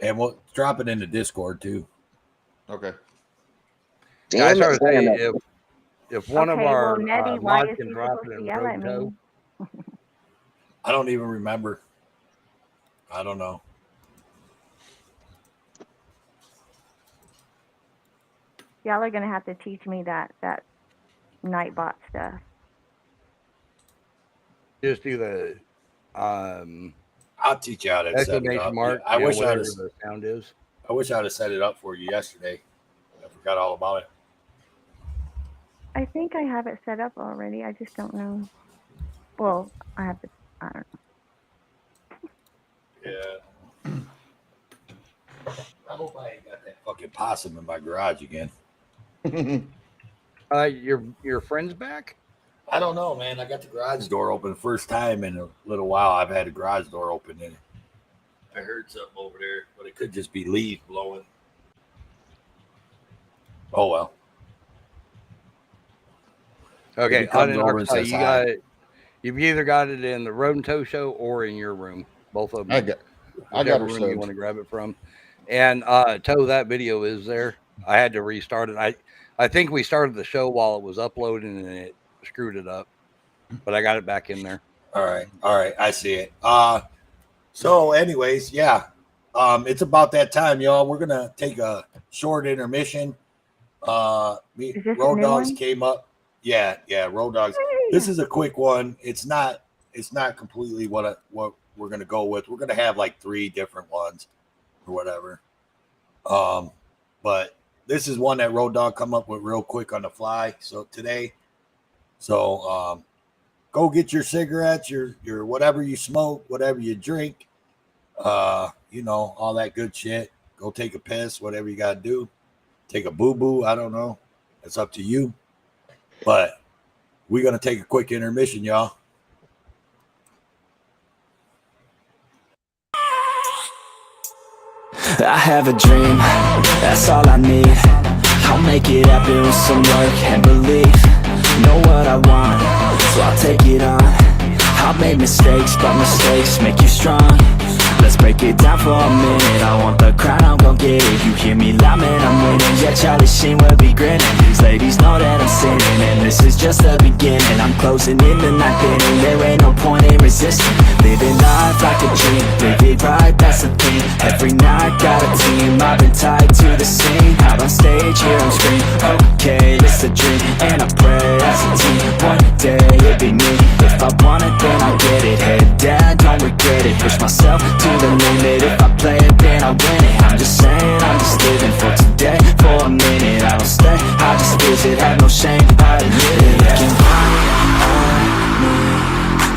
And we'll drop it in the Discord too. Okay. Guys, I was saying if one of our Nettie, why mods is can he drop supposed it to in yell Road at and me? Toe. I don't even remember. I don't know. Y'all are gonna have to teach me that Nightbot stuff. Just do the I'll teach you how to set it up. exclamation mark. I wish whatever I'd the sound is. I wish I'd have set it up for you yesterday. I forgot all about it. I think I have it set up already. I just don't know. Well, I have to. I don't know. Yeah. I hope I ain't got that fucking possum in my garage again. Your friend's back? I don't know, man. I got the garage door open. First time in a little while I've had a garage door open in it. I heard something over there, but it could just be leaves blowing. Oh well. Okay, comes on over and says you hi. got it. You've either got it in the Road and Tow Show or in your room. Both of them. I got Whichever her room you subbed. want to grab it from. And Tow, that video is there. I had to restart it. I think we started the show while it was uploading and it screwed it up. But I got it back in there. All right. I see it. So anyways, yeah. It's about that time, y'all. We're gonna take a short intermission. Road Dogs came up. Yeah, Road Dogs. This is a quick one. It's not completely what we're gonna go with. We're gonna have like 3 different ones or whatever. But this is one that Road Dog come up with real quick on the fly. So today, go get your cigarettes, your whatever you smoke, whatever you drink, all that good shit. Go take a piss, whatever you gotta do. Take a boo-boo, I don't know. It's up to you. But we're gonna take a quick intermission, y'all. I have a dream, that's all I need. I'll make it happen with some work and belief. Know what I want, so I'll take it on. I've made mistakes, but mistakes make you strong. Let's break it down for a minute. I want the crown, I'm gon' get it. You hear me loud, man, I'm winning. Yeah, Charlie Sheen will be grinning. These ladies know that I'm sinning, and this is just the beginning. I'm closing in the ninth inning. There ain't no point in resisting. Living life like a dream, live it right, that's the thing. Every night got a team, I've been tied to the scene. Out on stage, here I'm screaming. Okay, it's a dream, and I pray as a team. One day it'll be me. If I want it, then I'll get it. Head down, don't regret it. Push myself to the limit. If I play it, then I win it. I'm just saying, I'm just living for today. For a minute, I don't stay, I just visit. Have no shame, I admit it. Looking right at me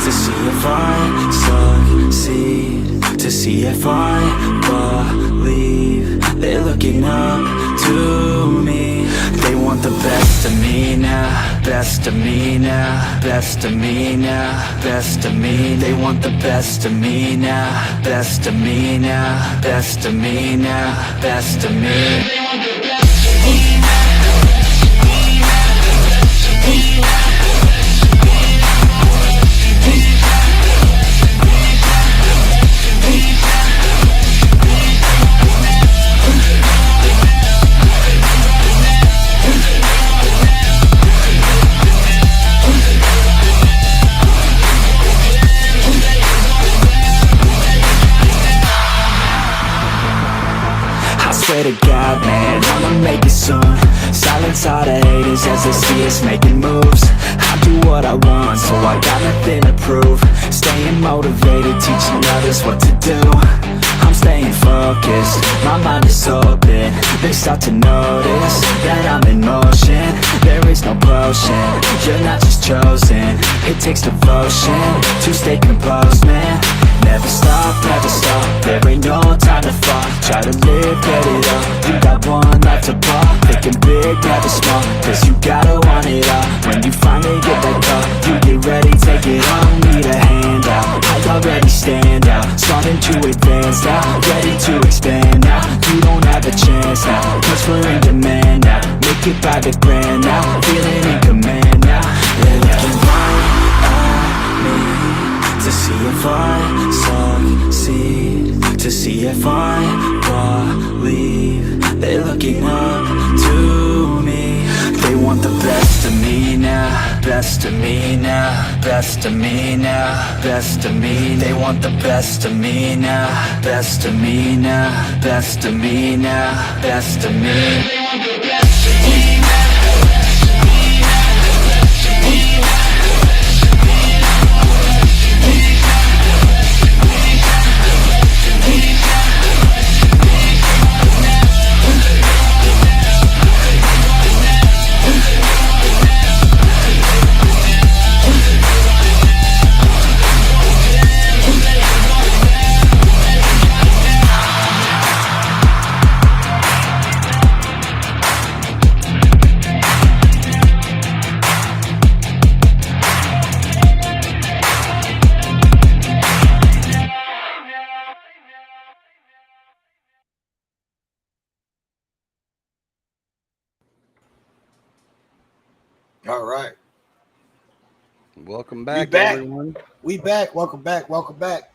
to see if I succeed, to see if I believe. They're looking up to me. They want the best of me now, best of me now, best of me now, best of me. They want the best of me now, best of me now, best of me now, best of me. They want the best of me now. Swear to God, man, I'ma make it soon. Silence all the haters as they see us making moves. I do what I want, so I got nothing to prove. Staying motivated, teaching others what to do. I'm staying focused, my mind is open. They start to notice that I'm in motion. There is no potion, you're not just chosen. It takes devotion to stay composed, man. Never stop, there ain't no time to fall. Try to live, get it up, you got one life to ball. Thinking big, never small, cause you gotta want it all. When you finally get that call, you get ready, take it on. Need a handout, I already stand out. Starting to advance now, ready to expand now. You don't have a chance now, cause we're in demand now. Make it by the grand now, feeling in command now. They're looking right at me to see if I succeed, to see if I believe. They're looking up to me. They want the best of me now, best of me now, best of me now, best of me. They want the best of me now, best of me now, best of me now, best of me. They want the best of me now. All right. Welcome back, back. everyone. We back. Welcome back. Welcome back.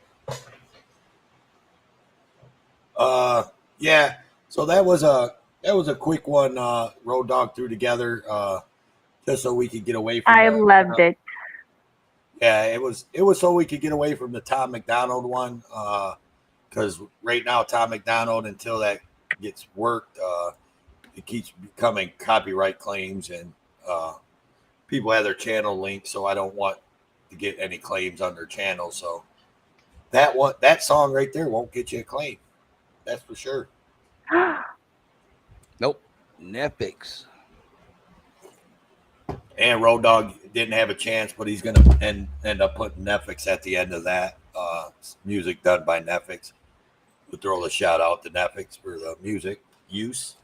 Yeah. So that was a quick one. Road Dog threw together just so we could get away from. I loved it. Yeah, it was so we could get away from the Tom McDonald one. Because right now Tom McDonald, until that gets worked, it keeps becoming copyright claims, and people have their channel linked, so I don't want to get any claims on their channel. So that song right there won't get you a claim. That's for sure. Nope. Netflix. And Road Dogg didn't have a chance, but he's going to end up putting Netflix at the end of that. Music done by Netflix. We'll throw a shout out to Netflix for the music use.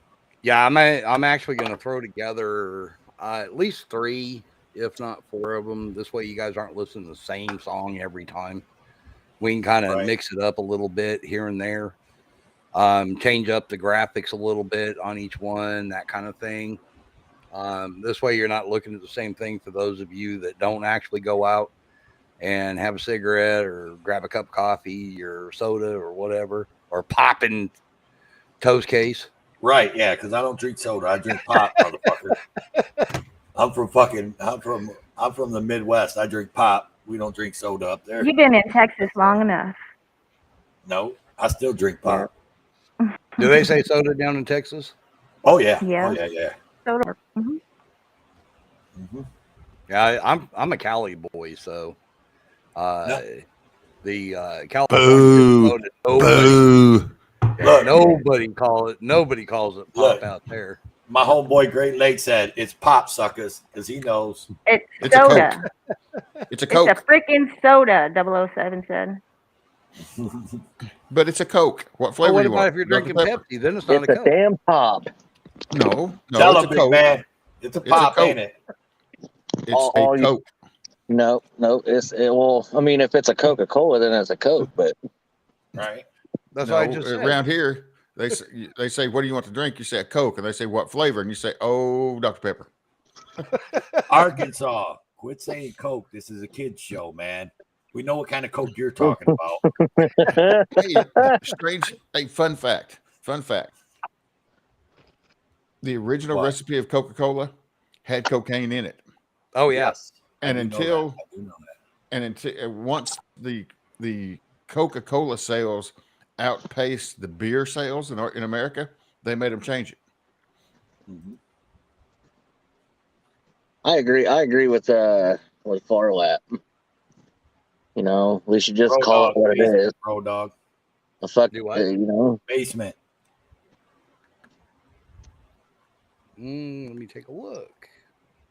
Yeah, I'm actually going to throw together at least 3, if not 4 of them. This way you guys aren't listening to the same song every time. We can kind of mix it up a little bit here and there. Change up the graphics a little bit on each one, that kind of thing. This way you're not looking at the same thing for those of you that don't actually go out and have a cigarette or grab a cup of coffee or soda or whatever, or popping Toast Case. Right, yeah, because I don't drink soda. I drink pop, motherfucker. I'm from the Midwest. I drink pop. We don't drink soda up there. You've been in Texas long enough. No, I still drink pop. Do they say soda down in Texas? Oh yeah. Yeah. Oh yeah. Soda. Mm-hmm. Mm-hmm. Yeah, I'm a Cali boy, so the California Boo. soda, Look, nobody calls it pop out there. My homeboy Great Lake said it's pop, suckers, because he knows. It's soda. It's a Coke. It's a freaking soda, 007 said. But it's a Coke. What flavor What you about want? if you're Dr. drinking Pepper? Pepsi? Then it's not It's a a Coke. damn pop. No, Tell it's him, a big Coke. man. It's a It's a pop, Coke. ain't it? It's All a you- Coke. No. Well, I mean, if it's a Coca-Cola, then it's a Coke. But Right. That's No, what I just said. around here, they say, what do you want to drink? You say a Coke, and they say what flavor, and you say, oh, Dr. Pepper. Arkansas, quit saying Coke. This is a kid's show, man. We know what kind of Coke you're talking about. Hey, fun fact. The original What? recipe of Coca-Cola had cocaine in it. Oh yeah. Yes. And I do know until that. I do know that. until once the Coca-Cola sales outpaced the beer sales in America, they made them change it. Mhm. I agree with Farlap. You know, we should just Road call Dogg, it what it basement, is. Road Dogg. A fuck, Do what? you know. Basement. Let me take a look.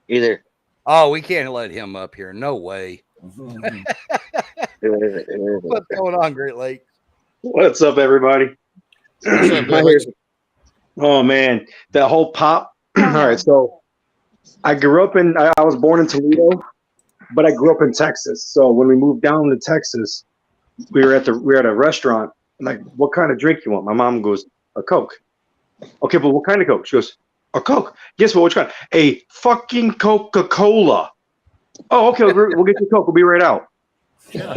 Either Oh, we can't let him up here. No way. Mhm. What's going on, Great Lake? What's up, everybody? What's up, I Alex? hear- Oh man, that whole pop. All right, so I grew up I was born in Toledo, but I grew up in Texas. So when we moved down to Texas, we were at a restaurant. I'm like, what kind of drink you want? My mom goes, a Coke. Okay, but what kind of Coke? She goes, a Coke. Guess what? Which kind? A fucking Coca-Cola. Oh, okay, we'll get you a Coke. We'll be right out. Yeah.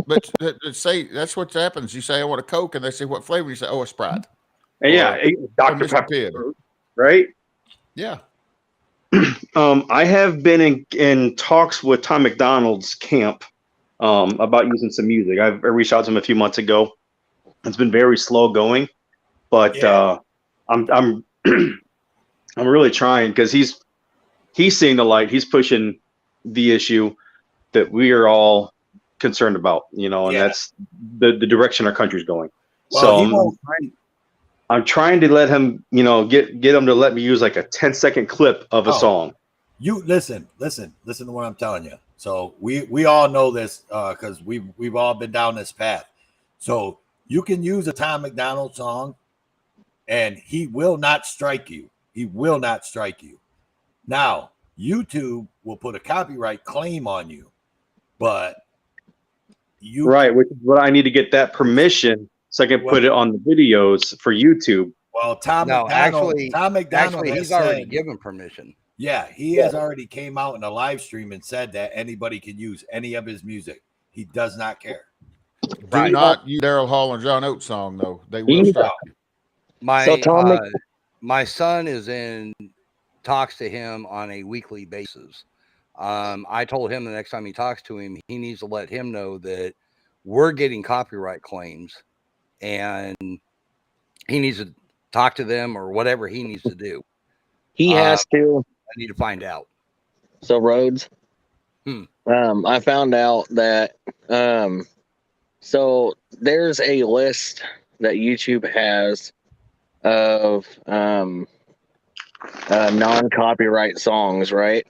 But say that's what happens. You say I want a Coke, and they say what flavor. You say, oh, a Sprite. And yeah, Dr. Mr. Pepper, Pibb. right? Yeah. I have been in talks with Tom McDonald's camp about using some music. I reached out to him a few months ago. It's been very slow going, but I'm I'm really trying because he's seeing the light. He's pushing the issue that we are all concerned about, and that's the direction our country's going. Well, he So won't- I'm trying to let him, get him to let me use like a 10-second clip of a song. You listen to what I'm telling you. So we all know this because we've all been down this path. So you can use a Tom McDonald song, and he will not strike you. He will not strike you. Now YouTube will put a copyright claim on you, but Right, which is what I need to get that permission so I can put it on the videos for YouTube. Well, Tom No, McDonald actually, has he's said, already given permission. Yeah, he has already came out in a live stream and said that anybody can use any of his music. He does not care. Do not use Daryl Hall and John Oates song though. They will stop you. My son is in talks to him on a weekly basis. I told him the next time he talks to him, he needs to let him know that we're getting copyright claims, and he needs to talk to them or whatever he needs to do. He has to. I need to find out. So Rhodes, I found out that so there's a list that YouTube has of non-copyright songs, right?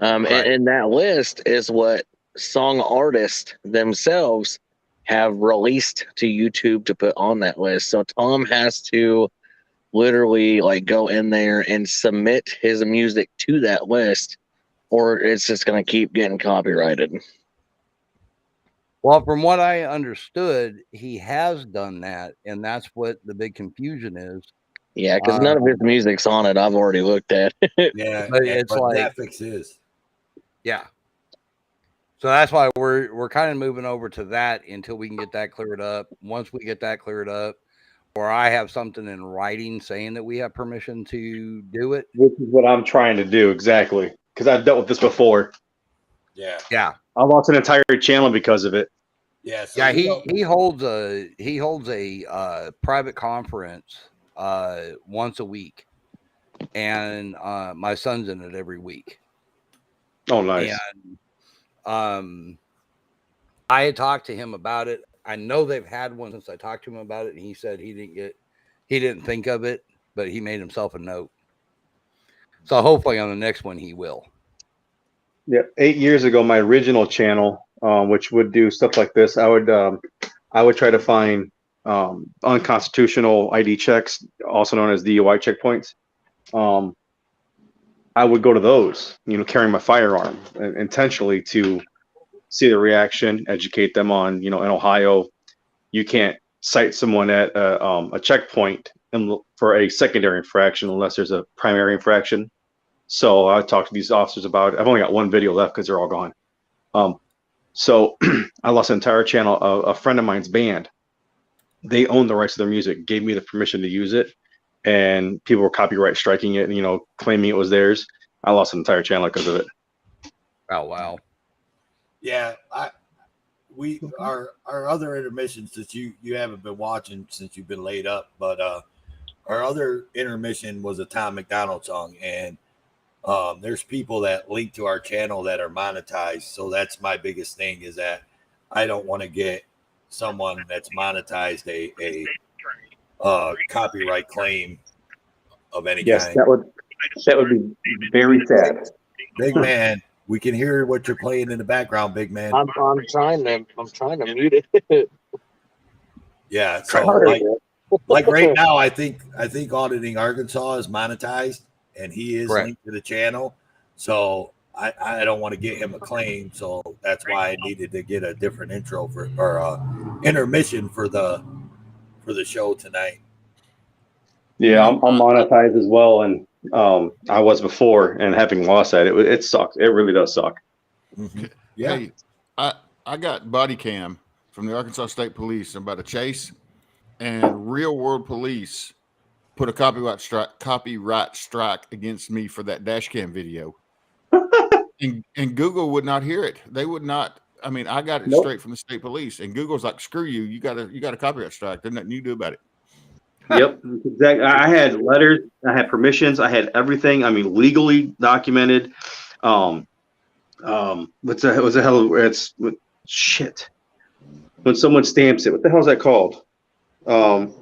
And that list is what song artists themselves have released to YouTube to put on that list. So Tom has to literally like go in there and submit his music to that list, or it's just going to keep getting copyrighted. Well, from what I understood, he has done that, and that's what the big confusion is. Yeah, because none of his music's on it. I've already looked at it. Yeah, but it's like Netflix is. Yeah. So that's why we're kind of moving over to that until we can get that cleared up. Once we get that cleared up, or I have something in writing saying that we have permission to do it. Which is what I'm trying to do exactly, because I've dealt with this before. Yeah. Yeah. I lost an entire channel because of it. Yeah. So he holds a private conference once a week, and my son's in it every week. Oh, nice. And I had talked to him about it. I know they've had one since I talked to him about it, and he said he didn't think of it, but he made himself a note. So hopefully on the next one he will. Yeah, 8 years ago, my original channel, which would do stuff like this, I would try to find unconstitutional ID checks, also known as DUI checkpoints. I would go to those, carrying my firearm intentionally to see the reaction, educate them on, in Ohio, you can't cite someone at a checkpoint for a secondary infraction unless there's a primary infraction. So I talked to these officers about it. I've only got one video left because they're all gone. So I lost an entire channel. A friend of mine's band, they own the rights to their music, gave me the permission to use it, and people were copyright striking it and, claiming it was theirs. I lost an entire channel because of it. Oh, wow. Yeah, our other intermissions that you haven't been watching since you've been laid up, but our other intermission was a Tom McDonald song, and there's people that link to our channel that are monetized. So that's my biggest thing, is that I don't want to get someone that's monetized a copyright claim of any kind. That would be very sad. Big man, we can hear what you're playing in the background, big man. I'm trying to mute it. Yeah, so like right now, I think Auditing Arkansas is monetized, and he is linked to the channel. So I don't want to get him a claim, so that's why I needed to get a different intro or intermission for the show tonight. Yeah, I'm monetized as well, and I was before, and having lost that, it sucks. It really does suck. Mm-hmm. Yeah, hey, I got body cam from the Arkansas State Police about a chase, and Real World Police put a copyright strike against me for that dash cam video, and Google would not hear it. They would not. I mean, I got it straight from the state police, and Google's like, "Screw you! You got a copyright strike. There's nothing you can do about it." Yep, exactly. I had letters, I had permissions, I had everything. I mean, legally documented. What's the hell? It's shit. When someone stamps it, what the hell is that called? God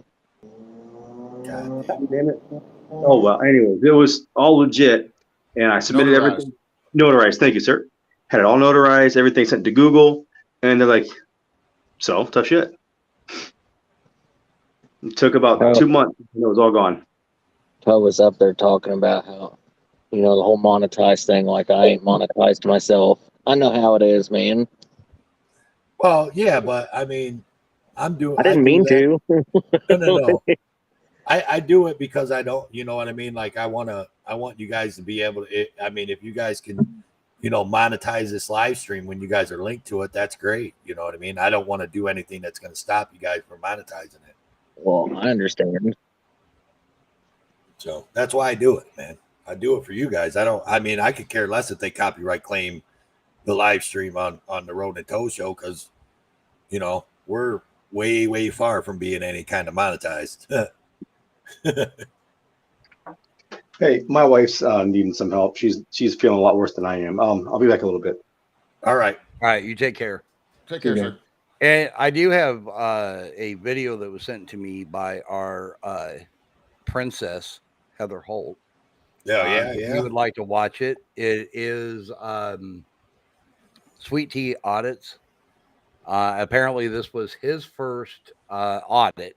damn it! Oh well. Anyways, it was all legit, and I submitted everything. Notarized. Thank you, sir. Had it all notarized. Everything sent to Google, and they're like, "So tough shit." It took about 2 months, and it was all gone. I was up there talking about how, the whole monetized thing, like I ain't monetized myself. I know how it is, man. Well, yeah, but I mean, I didn't mean to. No. I do it because I don't, you know what I mean? Like I want you guys to be able to, I mean, if you guys can, you know, monetize this live stream when you guys are linked to it, that's great. You know what I mean? I don't want to do anything that's going to stop you guys from monetizing it. Well, I understand. So that's why I do it, man. I do it for you guys. I mean, I could care less if they copyright claim the live stream on the Road and Toe show, because, you know, we're way, way far from being any kind of monetized. Hey, my wife's needing some help. She's feeling a lot worse than I am. I'll be back a little bit. All right. You take care. Take care, sir. And I do have a video that was sent to me by our princess, Heather Holt. Yeah. If you would like to watch it, it is Sweet Tea Audits. Apparently, this was his first audit,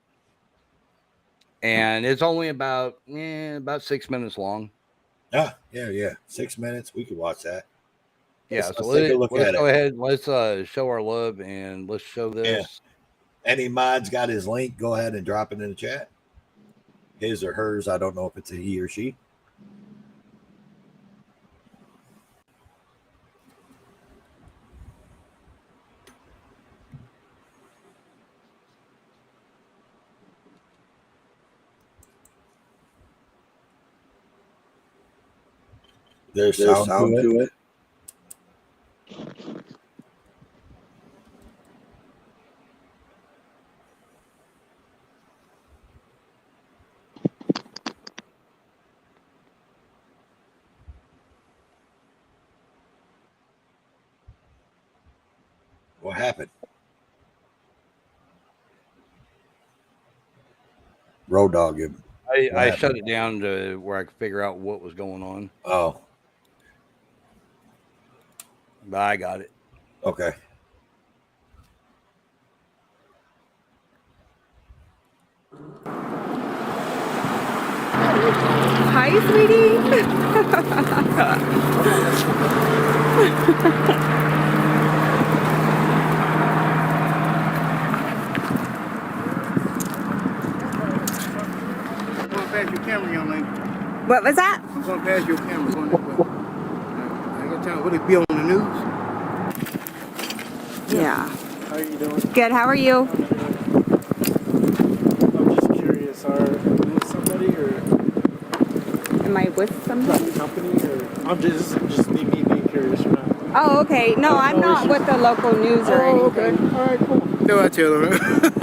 and it's only about 6 minutes long. Yeah. 6 minutes. We could watch that. Yeah, Let's so take a look let's at go it. ahead. Let's show our love and let's show this. Yeah. Any mods got his link? Go ahead and drop it in the chat. His or hers. I don't know if it's a he or she. There's sound to it. What happened? Road dog him. I shut it down to where I could figure out what was going on. Oh. But I got it. Okay. Hi, sweetie. I'm going past your camera, young lady. What was that? I'm going past your camera. Going this way. I got time. Will it be on the news? Yeah. How are you doing? Good. How are you? I'm just curious. Are you with somebody or Am I with somebody? company or? I'm just me being curious. Or not. Oh, okay. No, I'm not with the local news or anything. Okay. All right. Cool. No, I tell her.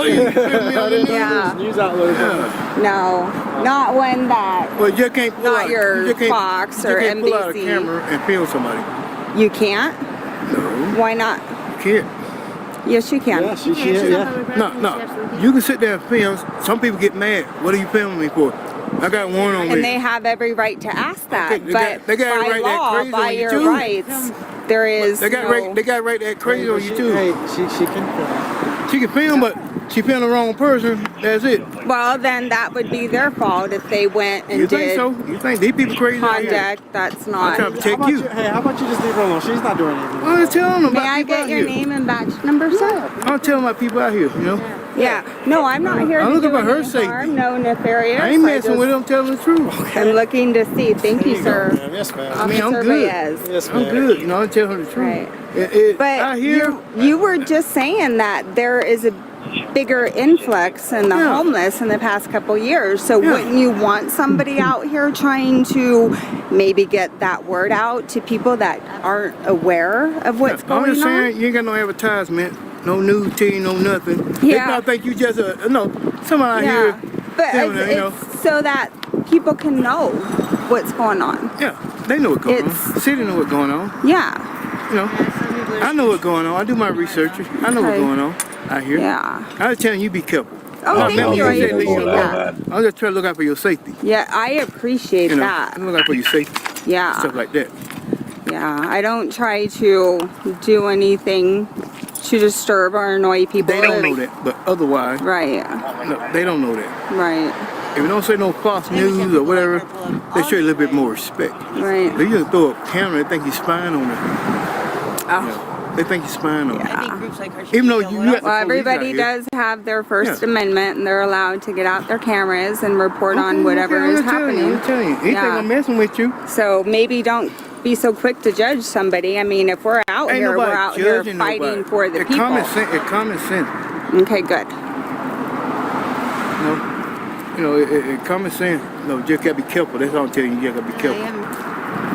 Yeah. News outlet. No, not when that. Well, you can't pull Not out, your you can't, Fox you or can't pull out a NBC. camera and film somebody. You can't? No. Why not? You can't. Yes, you can. No. You can sit there and film. Some people get mad. What are you filming me for? I got one on me. And they have every right to ask that. Okay, but they got by right that law, crazy by on you your too. rights, there is They got no... right. They got right that crazy on you too. Hey, she can film. She can film, but she filmed the wrong person. That's it. Well, then that would be their fault if they went and You did think so? You think these people crazy out here? conduct that's I'm not... trying to protect you. Hey, how about you just leave her alone? She's not doing anything. I'm just telling them May about I people get out your here. name and badge number, sir? I'm telling my people out here, you know. Yeah. No, I'm not here I'm to looking do for her any safety. harm. No nefarious. I ain't messing with them. I'm telling the truth. I'm looking to see. Thank you, sir. Yes, ma'am. I mean, I'm Officer good. Reyes. Yes, I'm ma'am. good. You know, I'm telling her the truth. Right. Out But here, you were just saying that there is a bigger influx in the Yeah. homeless in the past couple years. So Yeah. wouldn't you want somebody out here trying to maybe get that word out to people that aren't aware of what's I'm going just saying, on? you ain't got no advertisement, no news team, no nothing. They Yeah. probably think you just somebody out Yeah. here. But filming it, you know. it's so that people can know what's going on. Yeah, they know what's going on. It's- The city know what's going on. Yeah. You know, I know what's going on. I do my research. I know what's Okay. going on out here. Yeah. I was telling you, be careful. Oh, thank never you. I say leave you appreciate alone. that. I'm just trying to look out for your safety. Yeah, I appreciate You know, that. I'm looking out for your safety, Yeah. stuff like that. Yeah, I don't try to do anything to disturb or annoy people. They don't know that, but otherwise, Right, no, they don't know that. right, If you don't say no false news or whatever, they show you a little bit more respect. right. If you just throw a camera, they think you're spying on them. Oh, They think you're spying on them. Yeah. I think groups like her should Even though be you singled got out. the Well, police everybody out here. does have their First Yeah. Amendment, and they're allowed to get out their cameras and report on whatever I'm is just telling you, happening. I'm telling you. He think Yeah. I'm messing with you. So maybe don't be so quick to judge somebody. I mean, if we're out Ain't here, we're nobody out here judging fighting nobody. for the It's people. common sense. Okay, good. Common sense. No, just gotta be careful. That's all I'm telling you. You just gotta be careful.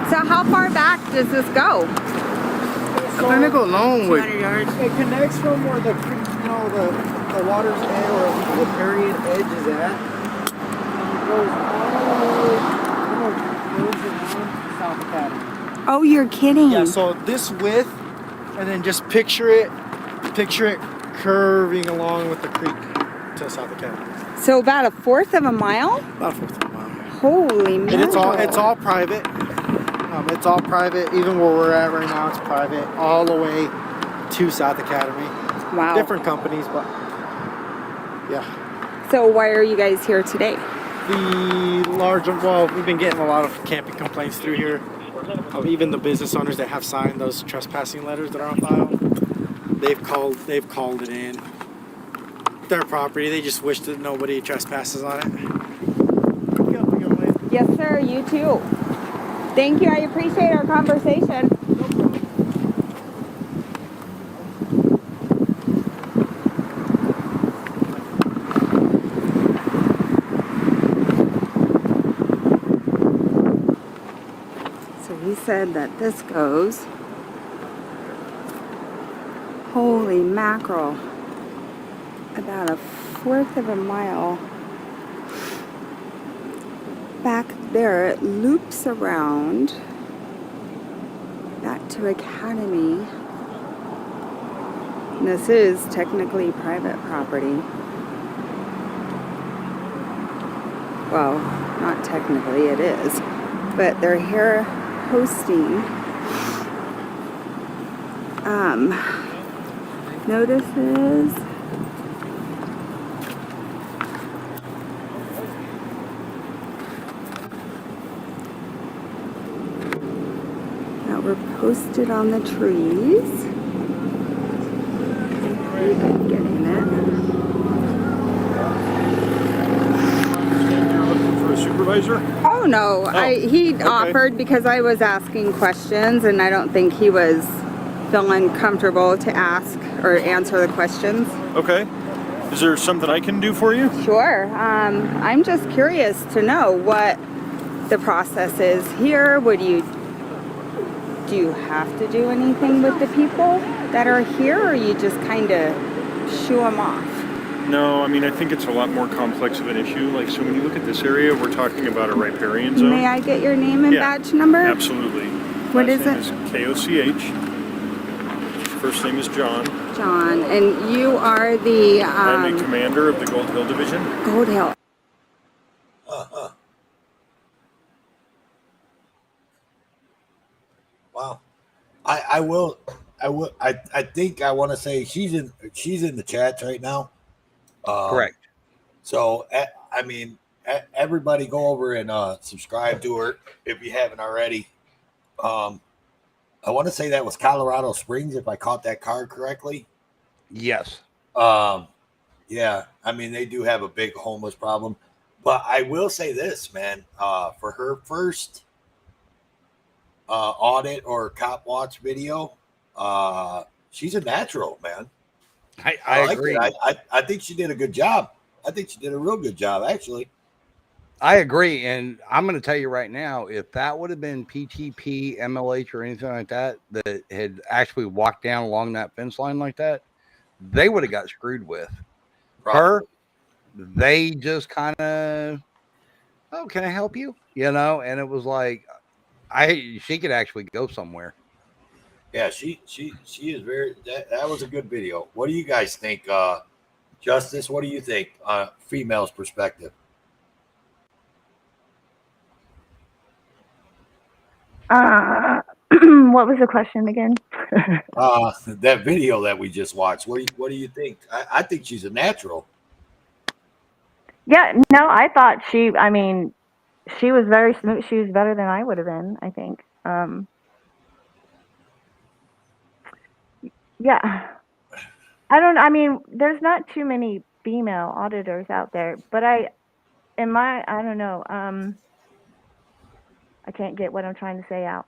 So how far back does this go? I think they go a long way. 200 yards. It connects from where the creek, the water's edge or the period edge is at. And it goes all the way to South Academy. Oh, you're kidding. Yeah, so this width, and then just picture it curving along with the creek to South Academy. So about a fourth of a mile? About a fourth of a mile. Holy And mackerel. it's all private. It's all private. Even where we're at right now, it's private all the way to South Academy. Wow. Different companies, but yeah. So why are you guys here today? Well, we've been getting a lot of camping complaints through here. Even the business owners that have signed those trespassing letters that are on file, they've called it in. Their property. They just wish that nobody trespasses on it. Yes, sir. You too. Thank you. I appreciate our conversation. So he said that this goes. Holy mackerel. About a fourth of a mile. Back there, it loops around back to Academy. And this is technically private property. Well, not technically, it is. But they're here hosting notices. That were posted on the trees. We've been getting it. For a supervisor? Oh no, he offered because I was asking questions and I don't think he was feeling comfortable to ask or answer the questions. Okay. Is there something I can do for you? Sure. I'm just curious to know what the process is here. Do you have to do anything with the people that are here, or you just kind of shoo them off? No, I mean, I think it's a lot more complex of an issue. Like, so when you look at this area, we're talking about a riparian zone. May I get your name and badge number? Absolutely. What Last is name it? is K-O-C-H. First name is John. John, and you are the I'm the commander of the Gold Hill Division. Gold Hill. Wow. I think I want to say she's in the chats right now. Correct. So I mean, everybody go over and subscribe to her if you haven't already. I want to say that was Colorado Springs, if I caught that card correctly. Yes. Yeah. I mean, they do have a big homeless problem, but I will say this, man. For her first audit or cop watch video, she's a natural, man. I like agree. it. I think she did a good job. I think she did a real good job, actually. I agree. And I'm going to tell you right now, if that would have been PTP, MLH, or anything like that, that had actually walked down along that fence line like that, they would have got screwed with. Her, they just kind of, oh, can I help you? You know, and it was like, she could actually go somewhere. Yeah, she is very. That was a good video. What do you guys think, Justice? What do you think, female's perspective? What was the question again? That video that we just watched. What do you think? I think she's a natural. Yeah, no, I thought she was very smooth. She was better than I would have been, I think. Yeah. I mean, there's not too many female auditors out there, but I don't know. I can't get what I'm trying to say out.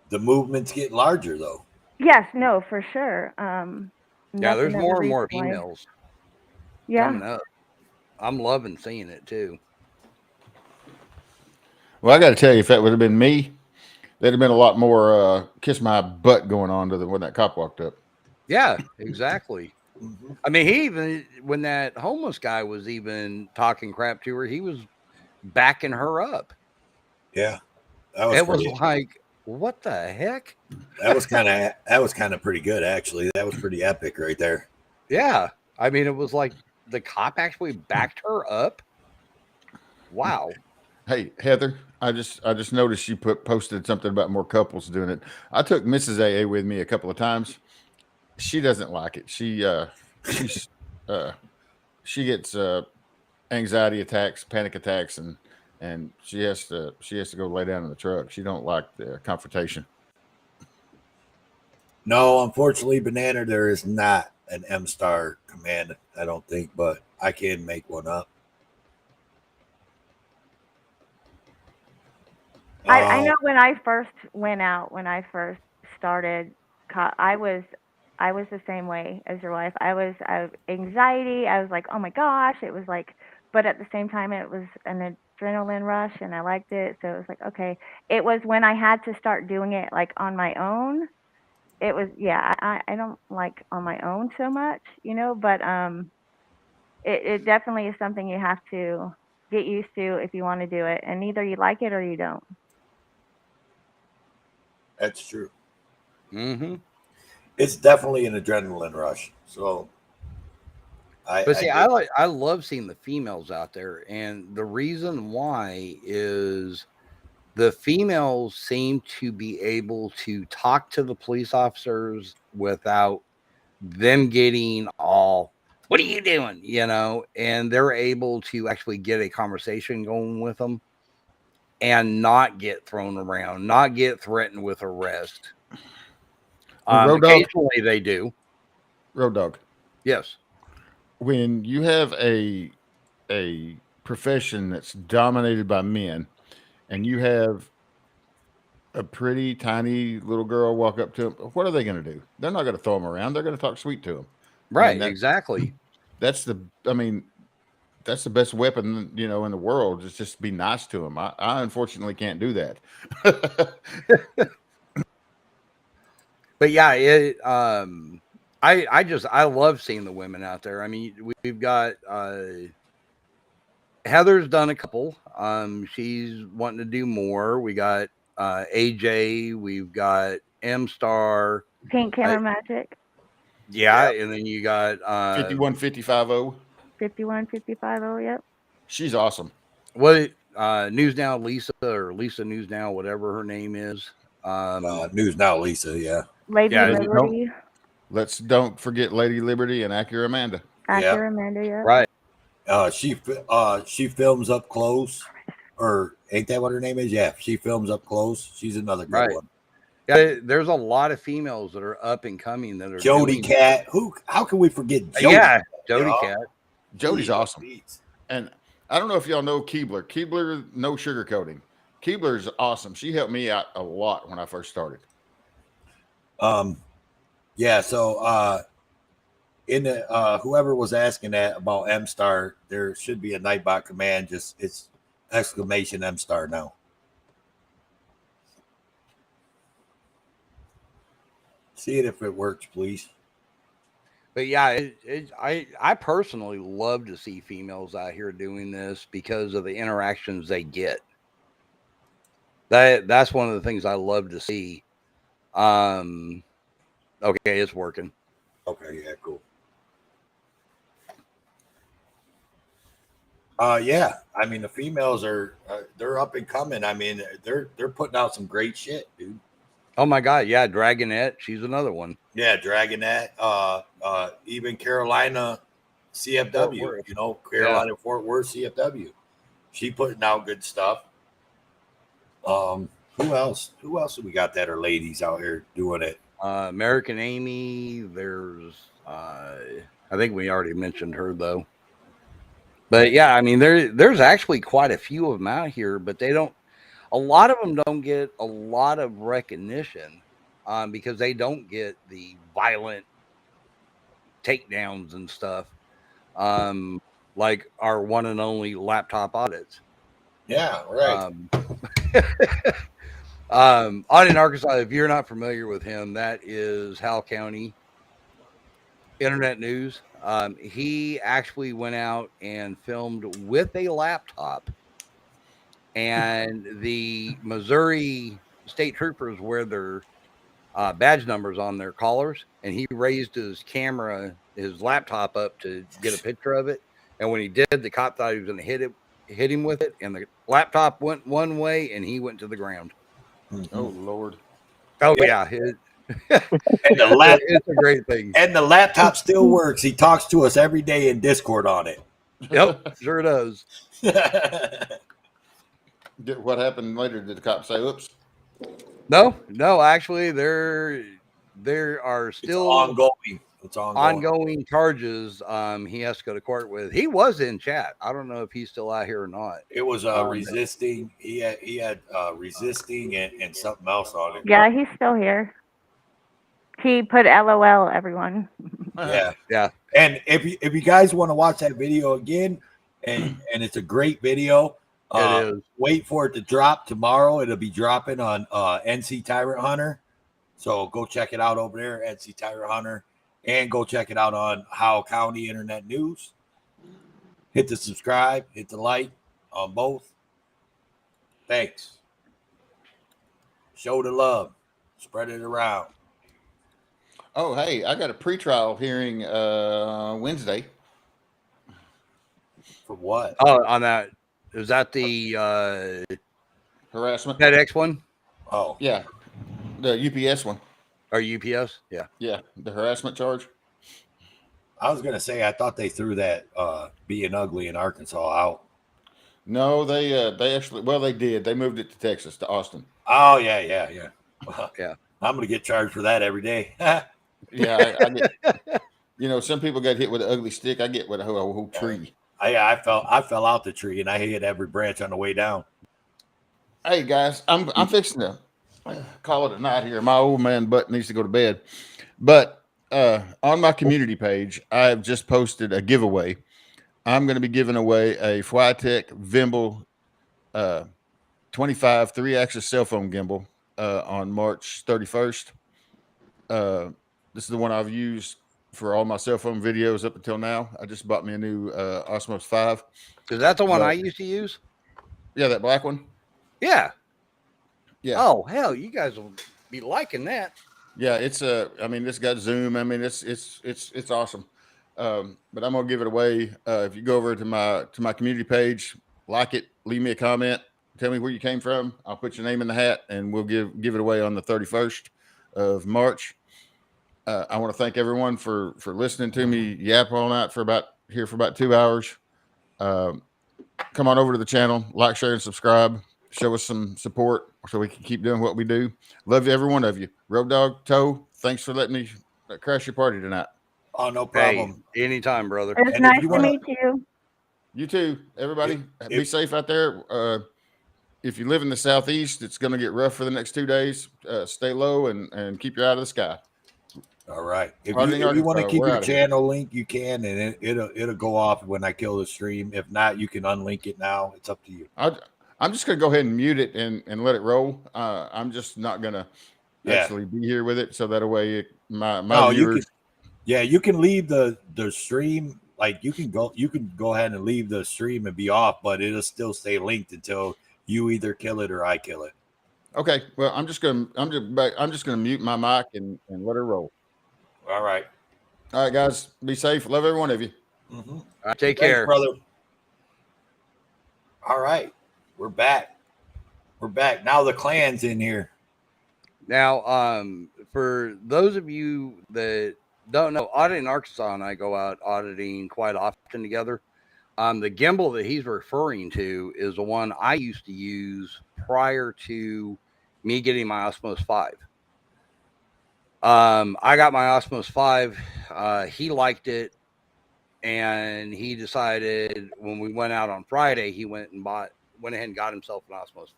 The movement's getting larger, though. Yes, no, for sure. Yeah, there's Nothing ever more and more recently. females Yeah. coming up. I'm loving seeing it too. Well, I got to tell you, if that would have been me, there'd have been a lot more kiss my butt going on to the when that cop walked up. Yeah, exactly. I mean, he even when that homeless guy was even talking crap to her, he was backing her up. Yeah, it was like, what the heck? That was kind of pretty good, actually. That was pretty epic right there. Yeah, I mean, it was like the cop actually backed her up. Wow. Hey, Heather, I just noticed you posted something about more couples doing it. I took Mrs. AA with me a couple of times. She doesn't like it. She gets anxiety attacks, panic attacks, and she has to go lay down in the truck. She don't like the confrontation. No, unfortunately, Banana, there is not an M-Star command, I don't think, but I can make one up. I know when I first went out, when I first started, I was the same way as your wife. I was anxiety. I was like, oh my gosh. It was like, but at the same time, it was an adrenaline rush, and I liked it. So it was like, okay. It was when I had to start doing it like on my own. It was, yeah. I don't like on my own so much, but it definitely is something you have to get used to if you want to do it, and either you like it or you don't. That's true. Mm-hmm. It's definitely an adrenaline rush. So, I love seeing the females out there, and the reason why is the females seem to be able to talk to the police officers without them getting all, what are you doing? And they're able to actually get a conversation going with them and not get thrown around, not get threatened with arrest. Occasionally they do. Road Dog. Yes. When you have a profession that's dominated by men, and you have a pretty tiny little girl walk up to them, what are they going to do? They're not going to throw them around. They're going to talk sweet to them. Right. Exactly. That's the best weapon, in the world, is just be nice to them. I unfortunately can't do that. But yeah, I love seeing the women out there. I mean, we've got Heather's done a couple. She's wanting to do more. We got AJ. We've got M-Star. Pink Camera Magic. Yeah, and then you got 51550. 51550. Yep. She's awesome. What News Now Lisa, or Lisa News Now, whatever her name is. News Now Lisa, yeah. Lady Liberty. Don't forget Lady Liberty and Acura Amanda. Acura Amanda, yeah. Right. She films up close, or ain't that what her name is? Yeah, she films up close. She's another good one. Yeah, there's a lot of females that are up and coming that are Jody Cat. How can we forget Jody? Yeah, Jody Cat. Jody's awesome. And I don't know if y'all know Keebler. Keebler, no sugarcoating. Keebler's awesome. She helped me out a lot when I first started. Yeah, so in the whoever was asking that about M-Star, there should be a Nightbot command, just it's exclamation M-Star now. See it if it works, please. But yeah, I personally love to see females out here doing this because of the interactions they get. That's one of the things I love to see. Okay, it's working. Okay, yeah, cool. Yeah, I mean the females are they're up and coming. I mean they're putting out some great shit, dude. Oh my God, yeah, Dragonette, she's another one. Yeah, Dragonette, even Carolina CFW, Carolina Fort Worth CFW. She putting out good stuff. Who else? Who else do we got that are ladies out here doing it? American Amy. There's, I think we already mentioned her though. But yeah, I mean, there's actually quite a few of them out here, but they don't. A lot of them don't get a lot of recognition because they don't get the violent takedowns and stuff, like our one and only laptop audits. Yeah, right. Audit in Arkansas, if you're not familiar with him, that is Howell County Internet News. He actually went out and filmed with a laptop, and the Missouri state troopers wear their badge numbers on their collars, and he raised his camera, his laptop up to get a picture of it. And when he did, the cop thought he was going to hit him with it, and the laptop went one way, and he went to the ground. Oh Lord! Oh yeah, and the it's a great thing. And the laptop still works. He talks to us every day in Discord on it. Yep, sure does. What happened later? Did the cop say, "Oops"? No, actually, there are still it's ongoing charges. He has to go to court with. He was in chat. I don't know if he's still out here or not. It was resisting. He had resisting and something else on it. Yeah, he's still here. He put LOL, everyone. Yeah. And if you guys want to watch that video again, and it's a great video. It is. Wait for it to drop tomorrow. It'll be dropping on NC Tyrant Hunter. So go check it out over there, NC Tyrant Hunter, and go check it out on Howell County Internet News. Hit the subscribe, hit the like on both. Thanks. Show the love. Spread it around. Oh, hey, I got a pretrial hearing Wednesday. For what? Oh, on that. Is that the harassment FedEx one? Oh, yeah, the UPS one. Or UPS? Yeah. Yeah, the harassment charge. I was gonna say I thought they threw that being ugly in Arkansas out. No, they actually they did. They moved it to Texas, to Austin. Oh yeah. Well, yeah. I'm gonna get charged for that every day. Yeah, I get. Some people got hit with an ugly stick. I get with a whole tree. I fell out the tree and I hit every branch on the way down. Hey guys, I'm fixing to call it a night here. My old man butt needs to go to bed. But on my community page, I've just posted a giveaway. I'm going to be giving away a Flytech Vimble 25 3-axis cell phone gimbal on March 31st. This is the one I've used for all my cell phone videos up until now. I just bought me a new Osmos 5. Is that the one I used to use? Yeah, that black one. Yeah. Yeah. Oh hell, you guys will be liking that. Yeah, it's I mean, it's got zoom. I mean, it's awesome. But I'm gonna give it away. If you go over to my community page, like it, leave me a comment, tell me where you came from. I'll put your name in the hat, and we'll give it away on the 31st of March. I want to thank everyone for listening to me yap all night for about 2 hours. Come on over to the channel, like, share, and subscribe. Show us some support so we can keep doing what we do. Love every one of you. Road Dog, Toe, thanks for letting me crash your party tonight. Oh, no problem. Hey, anytime, brother. It was nice to meet you. You too, everybody. Be safe out there. If you live in the Southeast, it's going to get rough for the next 2 days. Stay low and keep your eye to the sky. All right. If you want to keep your channel link, you can, and it'll go off when I kill the stream. If not, you can unlink it now. It's up to you. I'm just going to go ahead and mute it and let it roll. I'm just not going to actually be here with it, so that way my viewers. You can leave the stream. Like you can go ahead and leave the stream and be off, but it'll still stay linked until you either kill it or I kill it. Okay. Well, I'm just gonna mute my mic and let it roll. All right. All right, guys. Be safe. Love every one of you. Mm-hmm. Take care, brother. All right. We're back. Now the clan's in here. Now, for those of you that don't know, Auditing Arkansas and I go out auditing quite often together. The gimbal that he's referring to is the one I used to use prior to me getting my Osmos 5. I got my Osmos 5. He liked it, and he decided when we went out on Friday, he went ahead and got himself an Osmos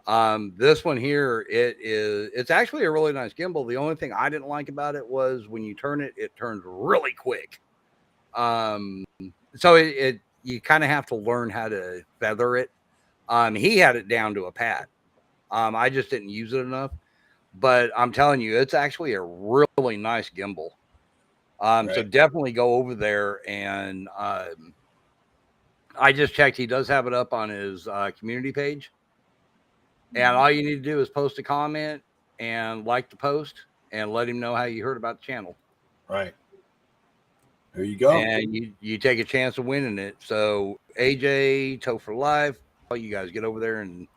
5. This one here, it's actually a really nice gimbal. The only thing I didn't like about it was when you turn it, it turns really quick. So you kind of have to learn how to feather it. He had it down to a pat. I just didn't use it enough, but I'm telling you, it's actually a really nice gimbal. So definitely go over there, and I just checked. He does have it up on his community page, and all you need to do is post a comment and like the post and let him know how you heard about the channel. Right. There you go. And you take a chance of winning it. So AJ, Topher Live, all you guys get over there and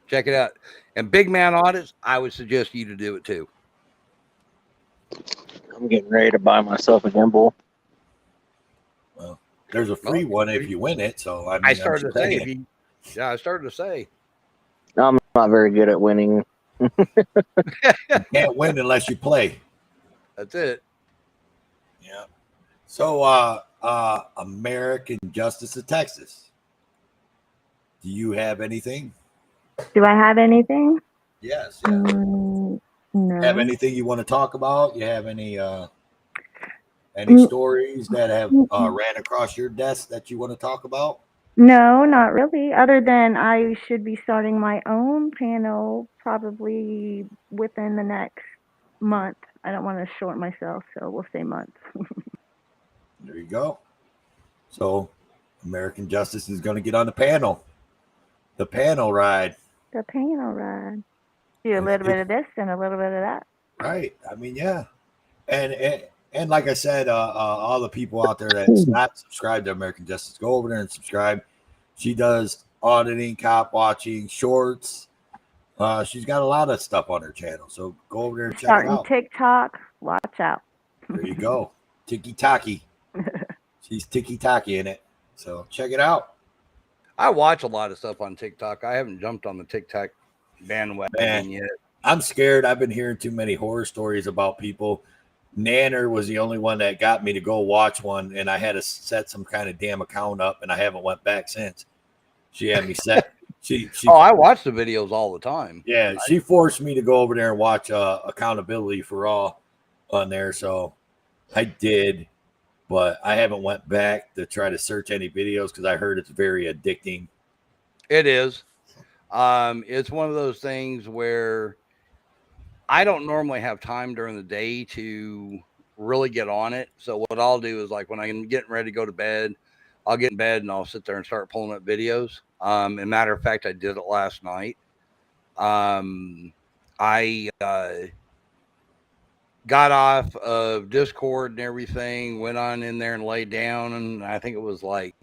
check it out. And Big Man Audits, I would suggest you to do it too. I'm getting ready to buy myself a gimbal. Well, there's a free one if you win it. So I mean, I started to say. I'm not very good at winning. You can't win unless you play. That's it. Yeah. So, American Justice of Texas. Do you have anything? Do I have anything? Yes. No. Have anything you want to talk about? You have any stories that have ran across your desk that you want to talk about? No, not really. Other than I should be starting my own panel probably within the next month. I don't want to short myself, so we'll say month. There you go. So, American Justice is going to get on the panel. The panel ride. The panel ride. Do a little bit of this and a little bit of that. Right. I mean, yeah. And like I said, all the people out there that's not subscribed to American Justice, go over there and subscribe. She does auditing, cop watching, shorts. She's got a lot of stuff on her channel. So go over there and check it out. TikTok. Watch out. There you go. Tiki-taki. She's tiki-taki in it. So check it out. I watch a lot of stuff on TikTok. I haven't jumped on the TikTok bandwagon yet. I'm scared. I've been hearing too many horror stories about people. Nanner was the only one that got me to go watch one, and I had to set some kind of damn account up, and I haven't went back since. She had me set. I watch the videos all the time. Yeah, she forced me to go over there and watch Accountability for All on there, so I did, but I haven't went back to try to search any videos because I heard it's very addicting. It is. It's one of those things where I don't normally have time during the day to really get on it. So what I'll do is, like, when I'm getting ready to go to bed, I'll get in bed and I'll sit there and start pulling up videos. As a matter of fact, I did it last night. I got off of Discord and everything, went on in there and laid down, and I think it was like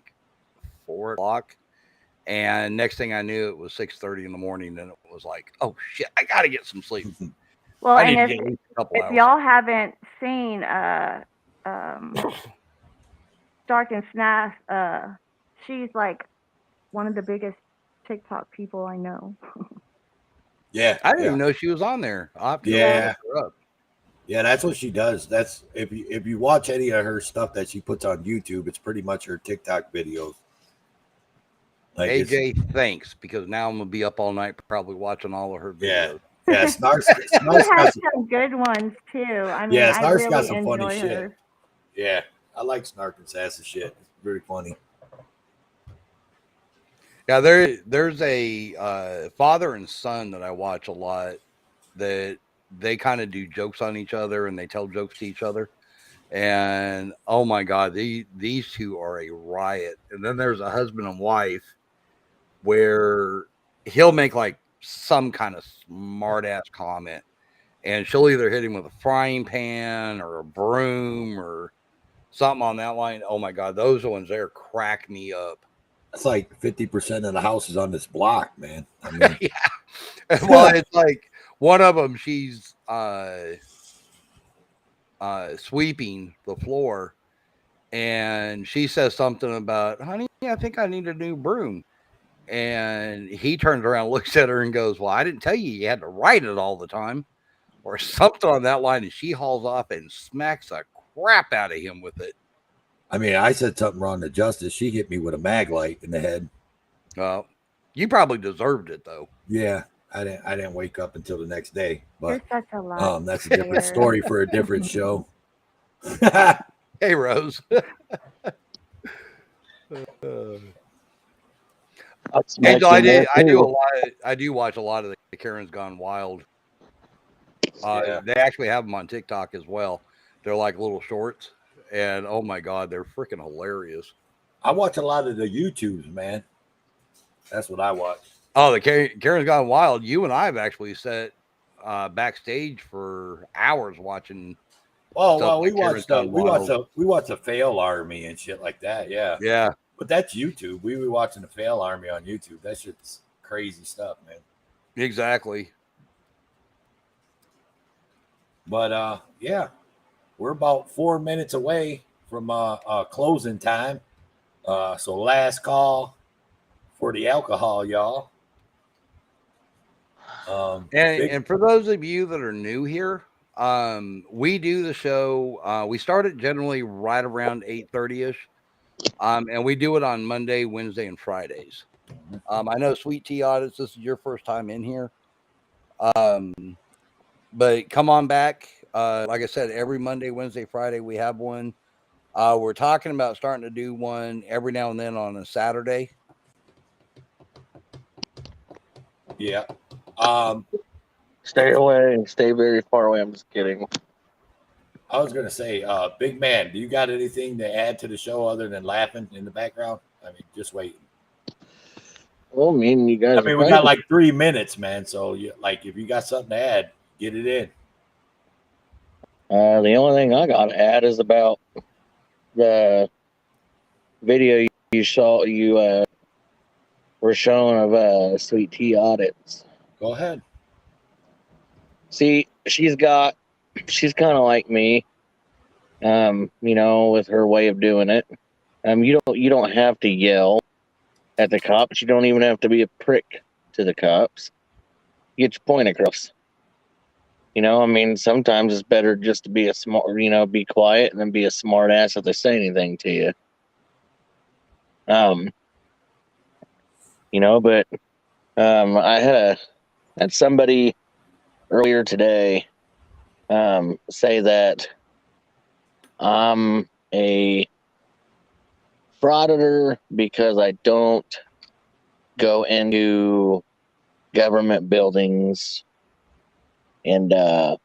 4 o'clock. And next thing I knew, it was 6:30 in the morning, and it was like, oh shit, I gotta get some sleep. Well, I need and to get at least a couple if hours. y'all haven't seen Stark and Snaf, she's like one of the biggest TikTok people I know. Yeah, I didn't even know she was on there. I'll have to go Yeah. look her up. Yeah, that's what she does. That's if you watch any of her stuff that she puts on YouTube, it's pretty much her TikTok videos. Like AJ, thanks, because now I'm gonna be up all night probably watching all of her videos. Yeah, Snark's She got has some, some good ones too. I mean, yeah, I Snark's really got some funny enjoy shit. her. Yeah, I like Snark and Sassy shit. It's very funny. Yeah, there's a father and son that I watch a lot that they kind of do jokes on each other and they tell jokes to each other. And oh my God, these two are a riot. And then there's a husband and wife where he'll make like some kind of smart ass comment and she'll either hit him with a frying pan or a broom or something on that line. Oh my God, those ones there crack me up. That's like 50% of the houses on this block, man. I mean, yeah. Well, it's like one of them, she's sweeping the floor and she says something about, honey, I think I need a new broom. And he turns around, looks at her and goes, well, I didn't tell you had to write it all the time. or something on that line, and she hauls off and smacks the crap out of him with it. I mean, I said something wrong to Justice. She hit me with a mag light in the head. You probably deserved it though. Yeah, I didn't wake up until the next day. But You're such a lot. that's a different story for a different show. Hey, Rose. Angel, I do watch a lot of the Karen's Gone Wild. They actually have them on TikTok as well. They're like little shorts, and oh my god, they're freaking hilarious. I watch a lot of the YouTubes, man. That's what I watch. Oh, the Karen's Gone Wild. You and I have actually sat backstage for hours watching. Well, we watched the Fail Army and shit like that. Yeah, yeah. But that's YouTube. We were watching the Fail Army on YouTube. That shit's crazy stuff, man. Exactly. But yeah, we're about 4 minutes away from closing time. So last call for the alcohol, y'all. And for those of you that are new here, we do the show. We start it generally right around 8:30ish, and we do it on Monday, Wednesday, and Fridays. I know Sweet Tea Audits, this is your first time in here, but come on back. Like I said, every Monday, Wednesday, Friday we have one. We're talking about starting to do one every now and then on a Saturday. Yeah. Stay away. Stay very far away. I'm just kidding. I was gonna say, big man, do you got anything to add to the show other than laughing in the background? I mean, just wait. Well, I mean, you guys. I mean, we got like 3 minutes, man. So, if you got something to add, get it in. The only thing I got to add is about the video you saw. You were showing of Sweet Tea Audits. Go ahead. See, she's kind of like me, with her way of doing it. You don't have to yell at the cops. You don't even have to be a prick to the cops. You get your point across. Sometimes it's better just to be be quiet and then be a smart ass if they say anything to you. But I had somebody earlier today say that I'm a frauditor because I don't go into government buildings and try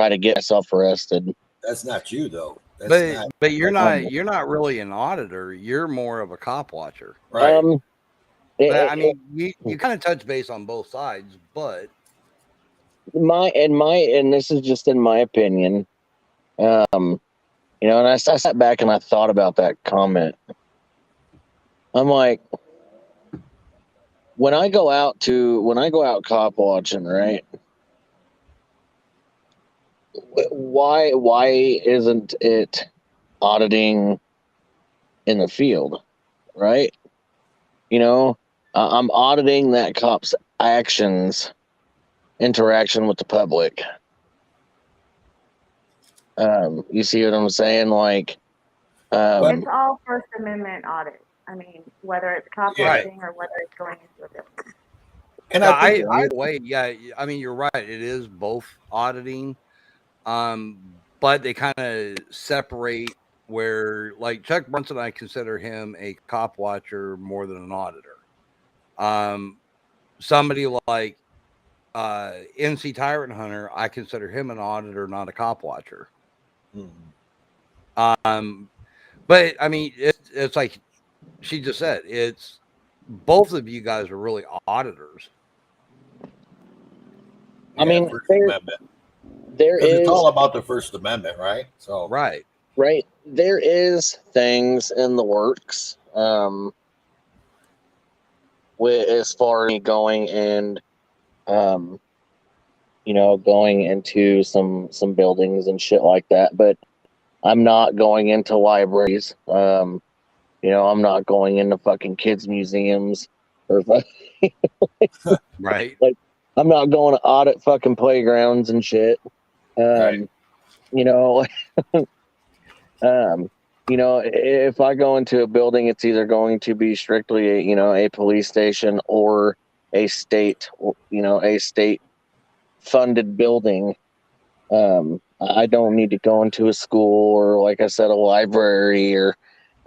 to get myself arrested. That's not you though. But you're not really an auditor. You're more of a cop watcher, right? You kind of touch base on both sides, but and this is just in my opinion. And I sat back and I thought about that comment. I'm like, when I go out cop watching, right? Why isn't it auditing in the field, right? I'm auditing that cop's interaction with the public. You see what I'm saying? Like, it's all First Amendment audit. I mean, whether it's cop watching or whether it's going into a building. And either way, yeah. I mean, you're right. It is both auditing, but they kind of separate. Where, like, Chuck Brunson, I consider him a cop watcher more than an auditor. Somebody like NC Tyrant Hunter, I consider him an auditor, not a cop watcher. Mm-hmm. But I mean, it's like she just said, it's both of you guys are really auditors. I mean, it's all about the First Amendment, right? So right. There is things in the works, as far as going and, going into some buildings and shit like that. But I'm not going into libraries. I'm not going into fucking kids museums or right. I'm not going to audit fucking playgrounds and shit. Right. You know, you know, if I go into a building, it's either going to be strictly a, you know, a police station or a state, you know, a state funded building. I don't need to go into a school or, like I said, a library or,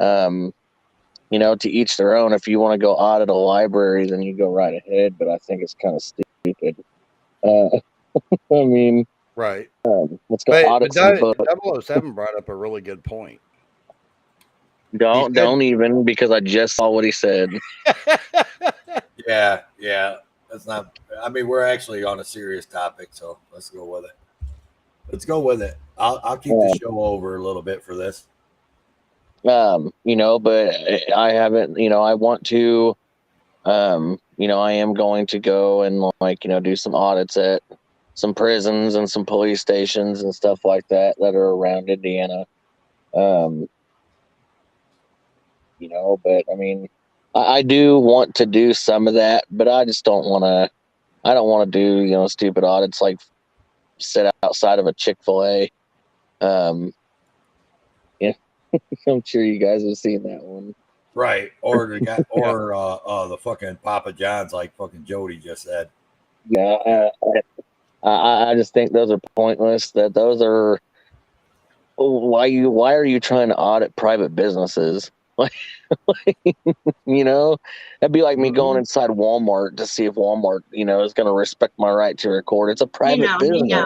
you know, to each their own. If you want to go audit a library, then you go right ahead. But I think it's kind of stupid. I mean, Right. let's go But audit some books. 007 brought up a really good point. Don't even, because I just saw what he said. Yeah. That's not. I mean, we're actually on a serious topic, so let's go with it. Let's go with it. I'll keep the show over a little bit for this. You know, but I haven't, you know, I want to, you know, I am going to go and, like, you know, do some audits at some prisons and some police stations and stuff like that are around Indiana. You know, but I mean, I do want to do some of that, but I just don't want to, I don't want to do, you know, stupid audits like sit outside of a Chick-fil-A. Yeah, I'm sure you guys have seen that one. Right. Or the guy, or the fucking Papa John's, like fucking Jody just said. Yeah, I just think those are pointless. That those are why are you trying to audit private businesses? Like, you know, that'd be like me going inside Walmart to see if Walmart, you know, is going to respect my right to record. It's a private business.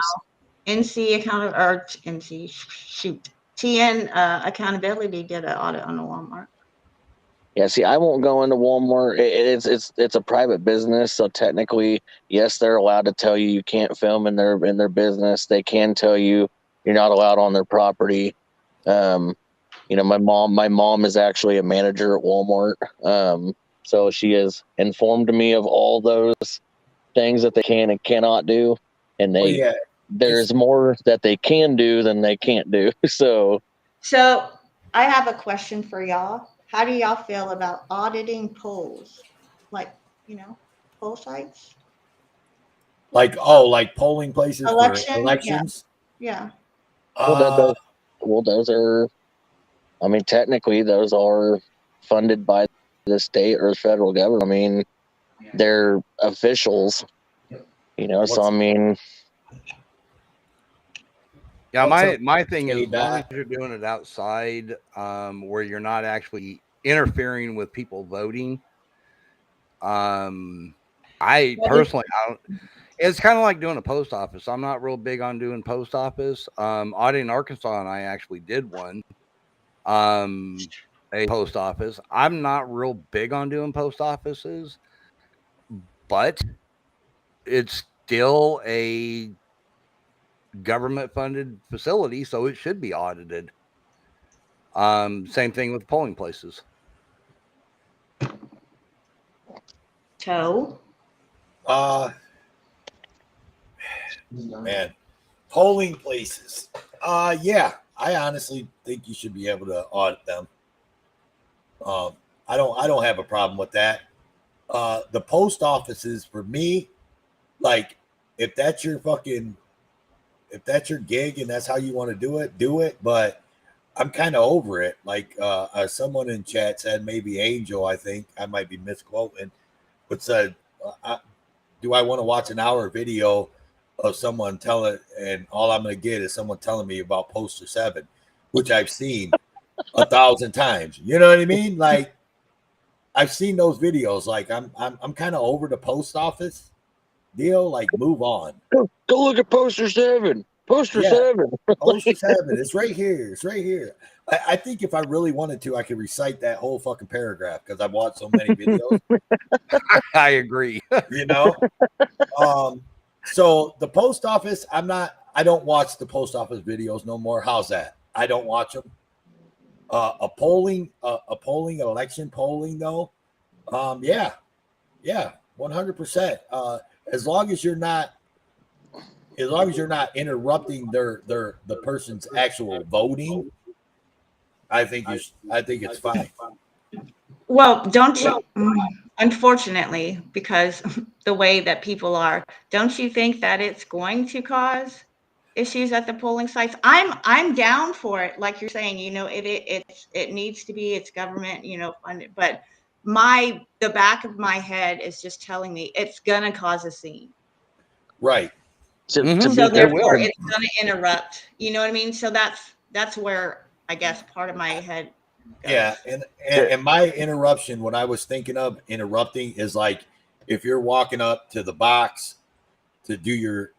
TN Accountability did an audit on the Walmart. Yeah, see, I won't go into Walmart. It's a private business, so technically, yes, they're allowed to tell you can't film in their business. They can tell you you're not allowed on their property. You know, my mom is actually a manager at Walmart, so she has informed me of all those things that they can and cannot do, and there's more that they can do than they can't do. So I have a question for y'all. How do y'all feel about auditing polls? Like, you know, poll sites? Like polling places for elections? Yeah. Well, those are, I mean, technically those are funded by the state or the federal government. I mean, they're officials, you know, so I mean. Yeah, my thing is, as long as you're doing it outside, where you're not actually interfering with people voting. I personally, it's kind of like doing a post office. I'm not real big on doing post office. Auditing Arkansas, and I actually did one, a post office. I'm not real big on doing post offices, but it's still a government funded facility, so it should be audited. Same thing with polling places. Toe. Man, polling places. Yeah, I honestly think you should be able to audit them. I don't have a problem with that. The post offices, for me, like, if that's your gig and that's how you want to do it. But I'm kind of over it. Like, someone in chat said, maybe Angel, I think I might be misquoting, but said, do I want to watch an hour video of someone telling, and all I'm going to get is someone telling me about Poster 7, which I've seen 1,000 times. You know what I mean? Like, I've seen those videos. Like, I'm kind of over the post office deal. Like, move on. Go look at Poster 7. Poster 7. Poster 7. It's right here. It's right here. I think if I really wanted to, I could recite that whole fucking paragraph because I've watched so many videos. I agree. You know? So the post office, I don't watch the post office videos no more. How's that? I don't watch them. Election polling though. Yeah, 100%. As long as you're not interrupting the person's actual voting, I think it's fine. Well, don't you? unfortunately, because the way that people are, don't you think that it's going to cause issues at the polling sites? I'm down for it, like you're saying. It needs to be, it's government, funded, but the back of my head is just telling me it's gonna cause a scene. Right. So therefore, it's gonna interrupt. You know what I mean? So that's where I guess part of my head goes. Yeah, and my interruption, what I was thinking of interrupting is like if you're walking up to the box to do your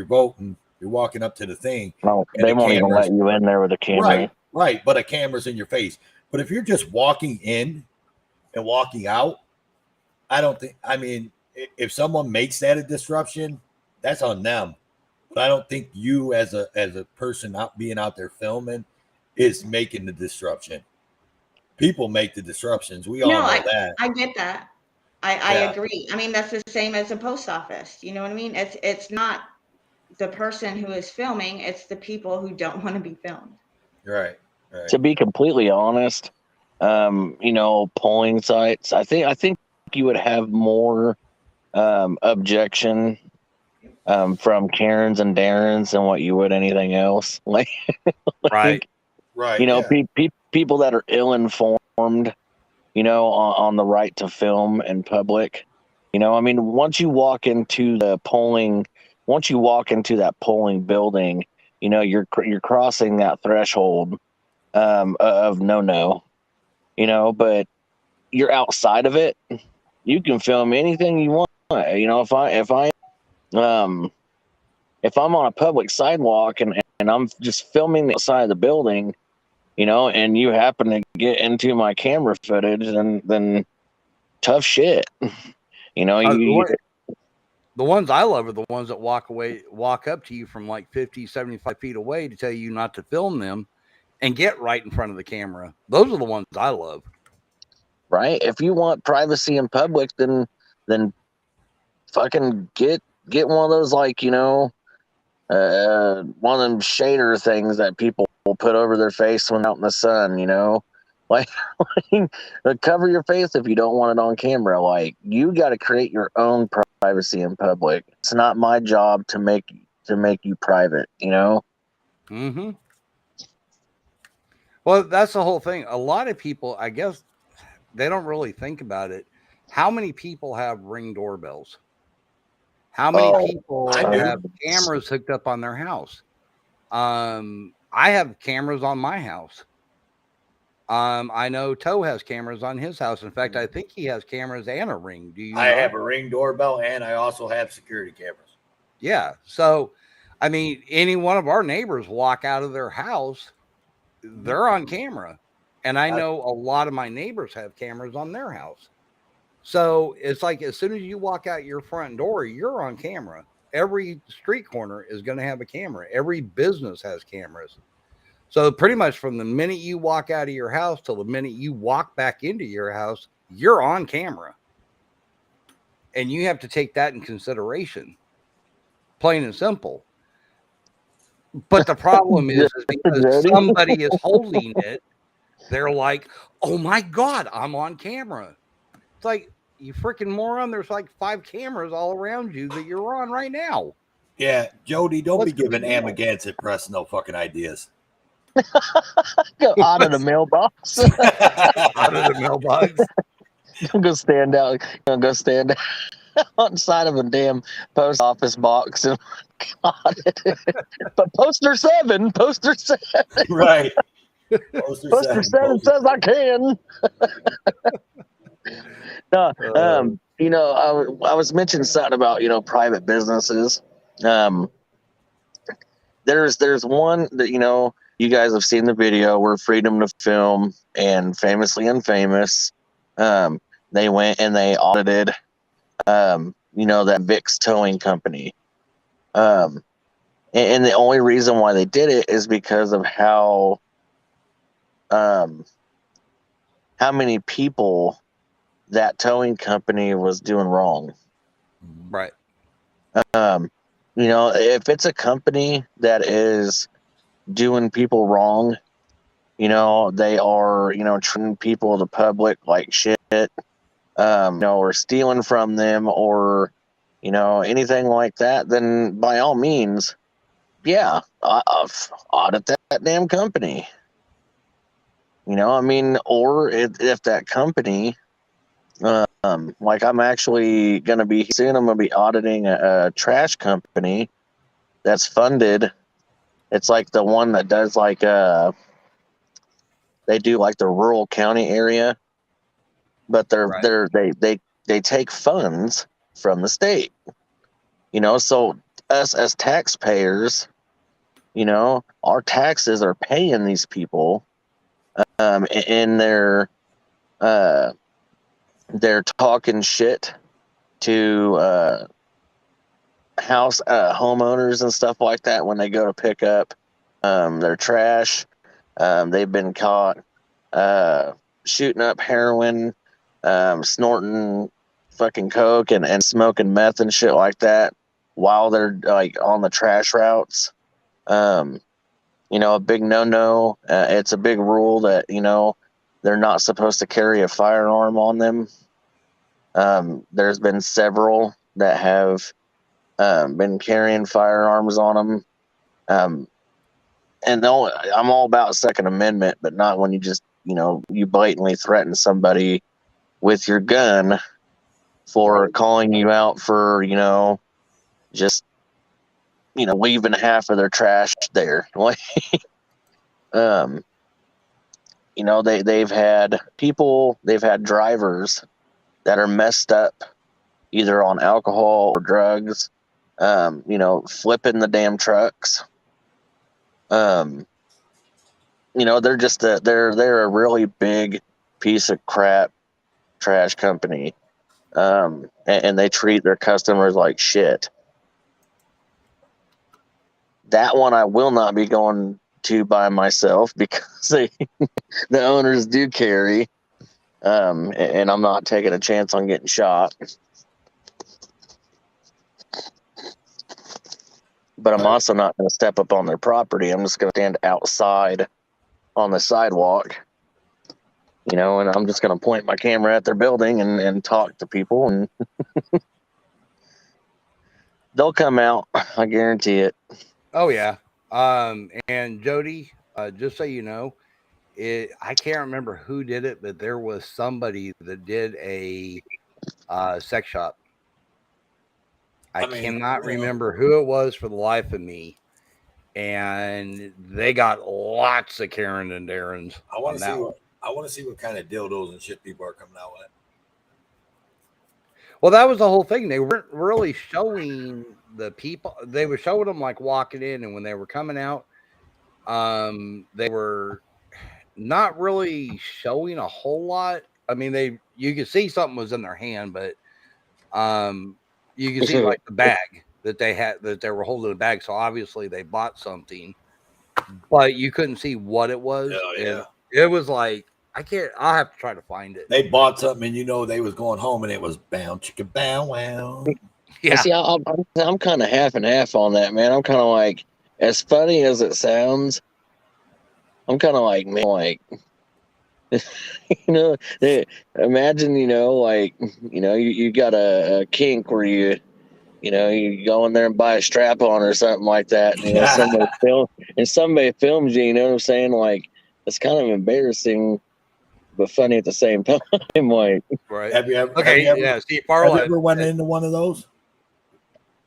vote and you're walking up to the thing. No, and they the won't even let you in there with a camera. Right, but a camera's in your face. But if you're just walking in and walking out, I don't think, I mean, if someone makes that a disruption, that's on them. But I don't think you as a person being out there filming is making the disruption. People make the disruptions. We all know that. I get that. I agree. I mean, that's the same as a post office. You know what I mean? It's not the person who is filming, it's the people who don't want to be filmed. Right. To be completely honest, polling sites, I think you would have more objection from Karens and Darrens than what you would anything else. Right. People that are ill-informed, on the right to film in public. I mean, once you walk into that polling building, you're crossing that threshold of no. But you're outside of it, you can film anything you want. If I'm on a public sidewalk and I'm just filming the outside of the building, and you happen to get into my camera footage, then tough shit. The ones I love are the ones that walk up to you from like 50, 75 feet away to tell you not to film them and get right in front of the camera. Those are the ones I love. Right. If you want privacy in public, then fucking get one of those, like, one of them shader things that people will put over their face when out in the sun, like cover your face if you don't want it on camera. Like, you got to create your own privacy in public. It's not my job to make you private, Mm-hmm. Well, that's the whole thing. A lot of people, I guess, they don't really think about it. How many people have Ring doorbells? How many people have cameras hooked up on their house? I have cameras on my house. I know Toe has cameras on his house. In fact, I think he has cameras and a Ring. Do you? I have a Ring doorbell and I also have security cameras. Yeah. So, I mean, any one of our neighbors walk out of their house, they're on camera. And I know a lot of my neighbors have cameras on their house. So it's like, as soon as you walk out your front door, you're on camera. Every street corner is going to have a camera. Every business has cameras. So pretty much from the minute you walk out of your house till the minute you walk back into your house, you're on camera. And you have to take that in consideration. Plain and simple. But the problem is because somebody is holding it, they're like, oh my God, I'm on camera. It's like, you freaking moron, there's like 5 cameras all around you that you're on right now. Yeah, Jody, don't be giving Amagansett Press no fucking ideas. Go out of the mailbox. Out of the mailbox. Go stand out outside of a damn post office box. And but poster 7. Right. Poster 7 says I can. No, I was mentioning something about, private businesses. There's one that, you guys have seen the video where Freedom to Film and Famously Unfamous, they went and they audited, that Vic's towing company. And the only reason why they did it is because of how many people that towing company was doing wrong. Right. If it's a company that is doing people wrong, they are, treating people, the public, like shit, or stealing from them or, anything like that, then by all means, yeah, audit that damn company. Or if that company, like I'm actually going to be soon, I'm going to be auditing a trash company that's funded. It's like the one that does like, they do like the rural county area, but they take funds from the state, so us as taxpayers, our taxes are paying these people, and they're talking shit to homeowners and stuff like that when they go to pick up their trash. They've been caught shooting up heroin, snorting fucking coke and smoking meth and shit like that while they're like on the trash routes. A big no-no. It's a big rule that, they're not supposed to carry a firearm on them. There's been several that have been carrying firearms on them. And I'm all about Second Amendment, but not when you just, you blatantly threaten somebody with your gun for calling you out for, just, leaving half of their trash there. They've had drivers that are messed up either on alcohol or drugs, flipping the damn trucks. They're just they're a really big piece of crap trash company. And they treat their customers like shit. That one I will not be going to by myself because the owners do carry, and I'm not taking a chance on getting shot. But I'm also not going to step up on their property. I'm just going to stand outside on the sidewalk, and I'm just going to point my camera at their building and talk to people, and they'll come out. I guarantee it. Oh yeah. And Jody, just so you know, I can't remember who did it, but there was somebody that did a sex shop. I cannot remember who it was for the life of me, and they got lots of Karen and Darren's. I want to see what kind of dildos and shit people are coming out with. Well, that was the whole thing. They weren't really showing the people. They were showing them like walking in, and when they were coming out, they were not really showing a whole lot. I mean, you could see something was in their hand, but you could see like the bag that they had, that they were holding a bag. So obviously they bought something, but you couldn't see what it was. Oh, yeah. It was like, I'll have to try to find it. They bought something and they was going home and it was bow chicka bow wow. Yeah. See, I'm kind of half and half on that, man. I'm kind of like, as funny as it sounds, I'm kind of like, man, like, imagine, you got a kink where you go in there and buy a strap on or something like that. And, somebody films you, you know what I'm saying? Like, it's kind of embarrassing, but funny at the same time. Like, right. Have you ever went into one of those?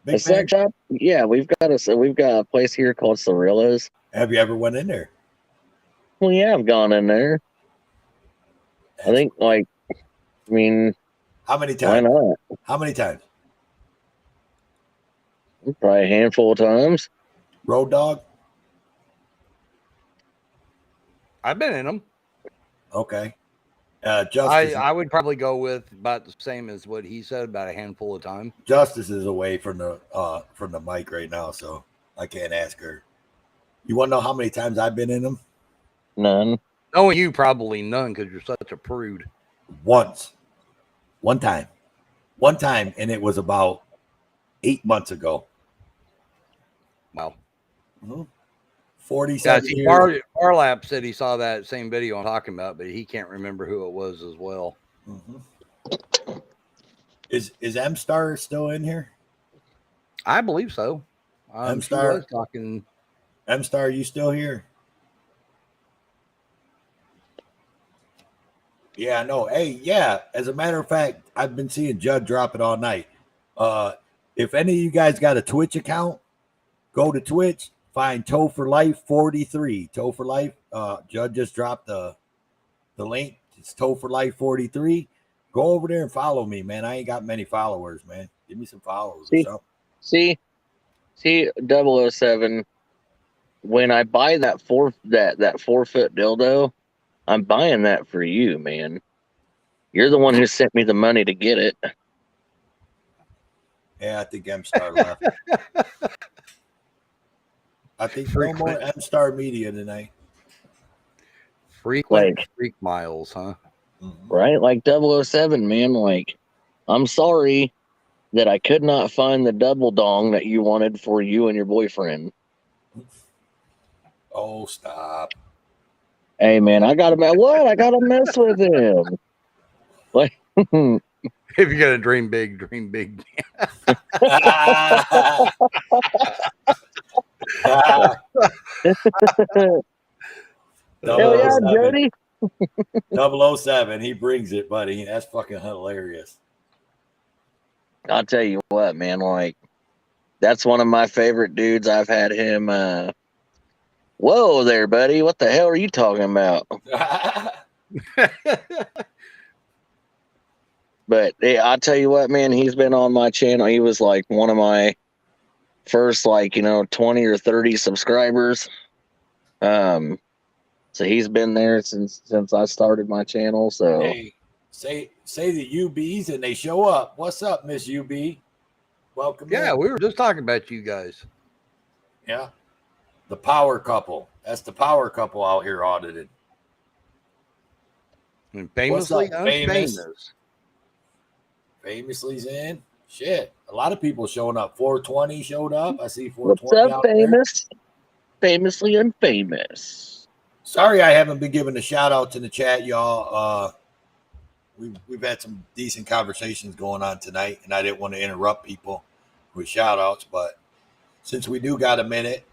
A sex shop? Yeah, we've got a place here called Cirillo's. Have you ever went in there? Well, yeah, I've gone in there. I think, how many times? Why not? How many times? Probably a handful of times. Road Dog? I've been in them. Okay. Justice, I would probably go with about the same as what he said, about a handful of time. Justice is away from the mic right now, so I can't ask her. You want to know how many times I've been in them? None. Knowing you, probably none, because you're such a prude. One time, and it was about 8 months ago. Wow. 47 years. Barlap said he saw that same video I'm talking about, but he can't remember who it was as well. Is M Star still in here? I believe so. M She Star was talking. M Star, you still here? Yeah, no. Hey, yeah. As a matter of fact, I've been seeing Judd drop it all night. If any of you guys got a Twitch account, go to Twitch, find Toe for Life 43. Toe for Life. Judd just dropped the link. It's Toe for Life 43. Go over there and follow me, man. I ain't got many followers, man. Give me some follows or something. See, 007. When I buy that 4 foot dildo, I'm buying that for you, man. You're the one who sent me the money to get it. Yeah, I think M Star left. I think no more M Star Media tonight. Frequent freak miles, huh? Right? Like 007, man. Like, I'm sorry that I could not find the double dong that you wanted for you and your boyfriend. Oh, stop. Hey, man, I gotta mess with him. Like, if you're gonna dream big, dream big. Hell yeah, Jody. 007, he brings it, buddy. That's fucking hilarious. I'll tell you what, man, like, that's one of my favorite dudes. I've had him. Whoa there, buddy. What the hell are you talking about? But hey, I'll tell you what, man, he's been on my channel. He was like one of my first, 20 or 30 subscribers. So he's been there since I started my channel. So hey, say the UBs and they show up. What's up, Miss UB? Welcome. Yeah, in. we were just talking about you guys. Yeah. The power couple. That's the power couple out here audited. And famously What's up, famous? unfamous. Famously's in. Shit. A lot of people showing up. 420 showed up. I see 420. what's up, out famous? There. Famously unfamous. Sorry I haven't been giving a shout out to the chat, y'all. We've had some decent conversations going on tonight, and I didn't want to interrupt people with shout outs, but since we do got a minute,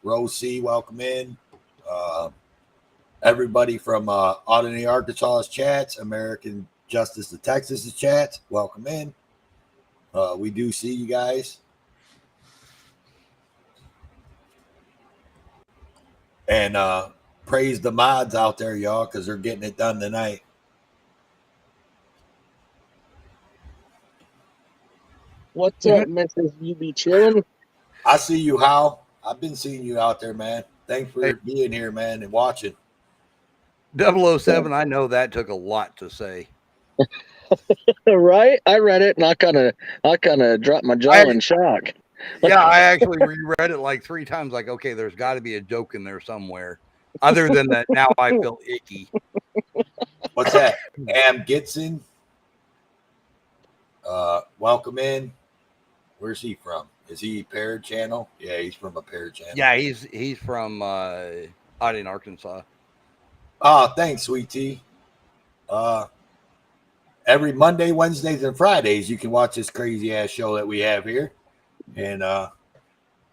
Rose C, welcome in. Everybody from Albany, Arkansas's chats, American Justice of Texas's chats, welcome in. We do see you guys. And praise the mods out there, y'all, because they're getting it done tonight. What's up, Mrs. You be chilling? I see you, Hal. I've been seeing you out there, man. Thanks for being here, man, and watching. 007, I know that took a lot to say. Right? I read it and I kind of dropped my jaw in shock. Yeah, I actually reread it like 3 times. Like, okay, there's got to be a joke in there somewhere. Other than that, now I feel icky. What's that? Am Gitson. Welcome in. Where's he from? Is he Paired Channel? Yeah, he's from a Paired Channel. Yeah, he's from Ogden, Arkansas. Oh, thanks, sweet tea. Every Monday, Wednesdays, and Fridays, you can watch this crazy ass show that we have here. And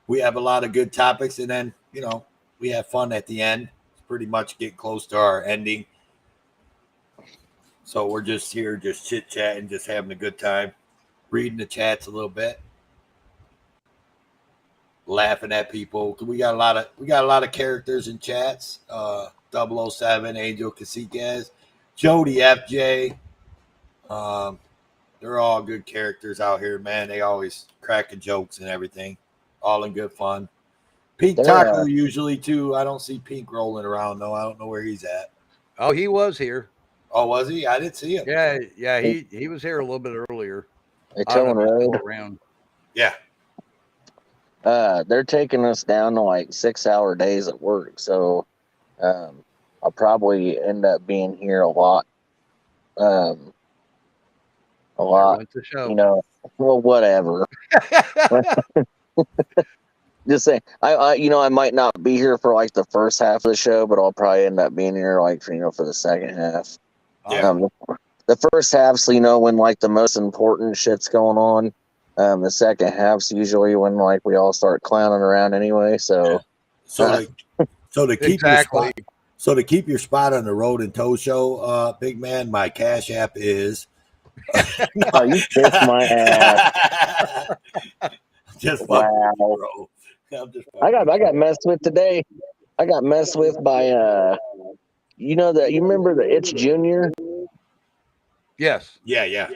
we have a lot of good topics, and then we have fun at the end. It's pretty much getting close to our ending. So we're just here, just chit-chatting, just having a good time, reading the chats a little bit, laughing at people. We got a lot of characters in chats. 007, Angel Caciquez, Jody FJ. They're all good characters out here, man. They always cracking jokes and everything, all in good fun. Pink Taco usually too. I don't see Pink rolling around though. I don't know where he's at. Oh, he was here. Oh, was he? I didn't see him. Yeah. He was here a little bit earlier. Hey, Tone Road. Around. Yeah. They're taking us down to like 6-hour days at work, so I'll probably end up being here a lot. Well, whatever. Just saying, I might not be here for like the first half of the show, but I'll probably end up being here for the second half. Yeah. the first half's, you know, when like the most important shit's going on. The second half's usually when like we all start clowning around anyway. So, So to keep Exactly. to keep your spot on the Road and Tow Show, big man, my Cash App is. Oh, you kissed my ass. Just Wow. bro. I got messed with today. I got messed with by you remember the It's Junior? Yes. Yeah.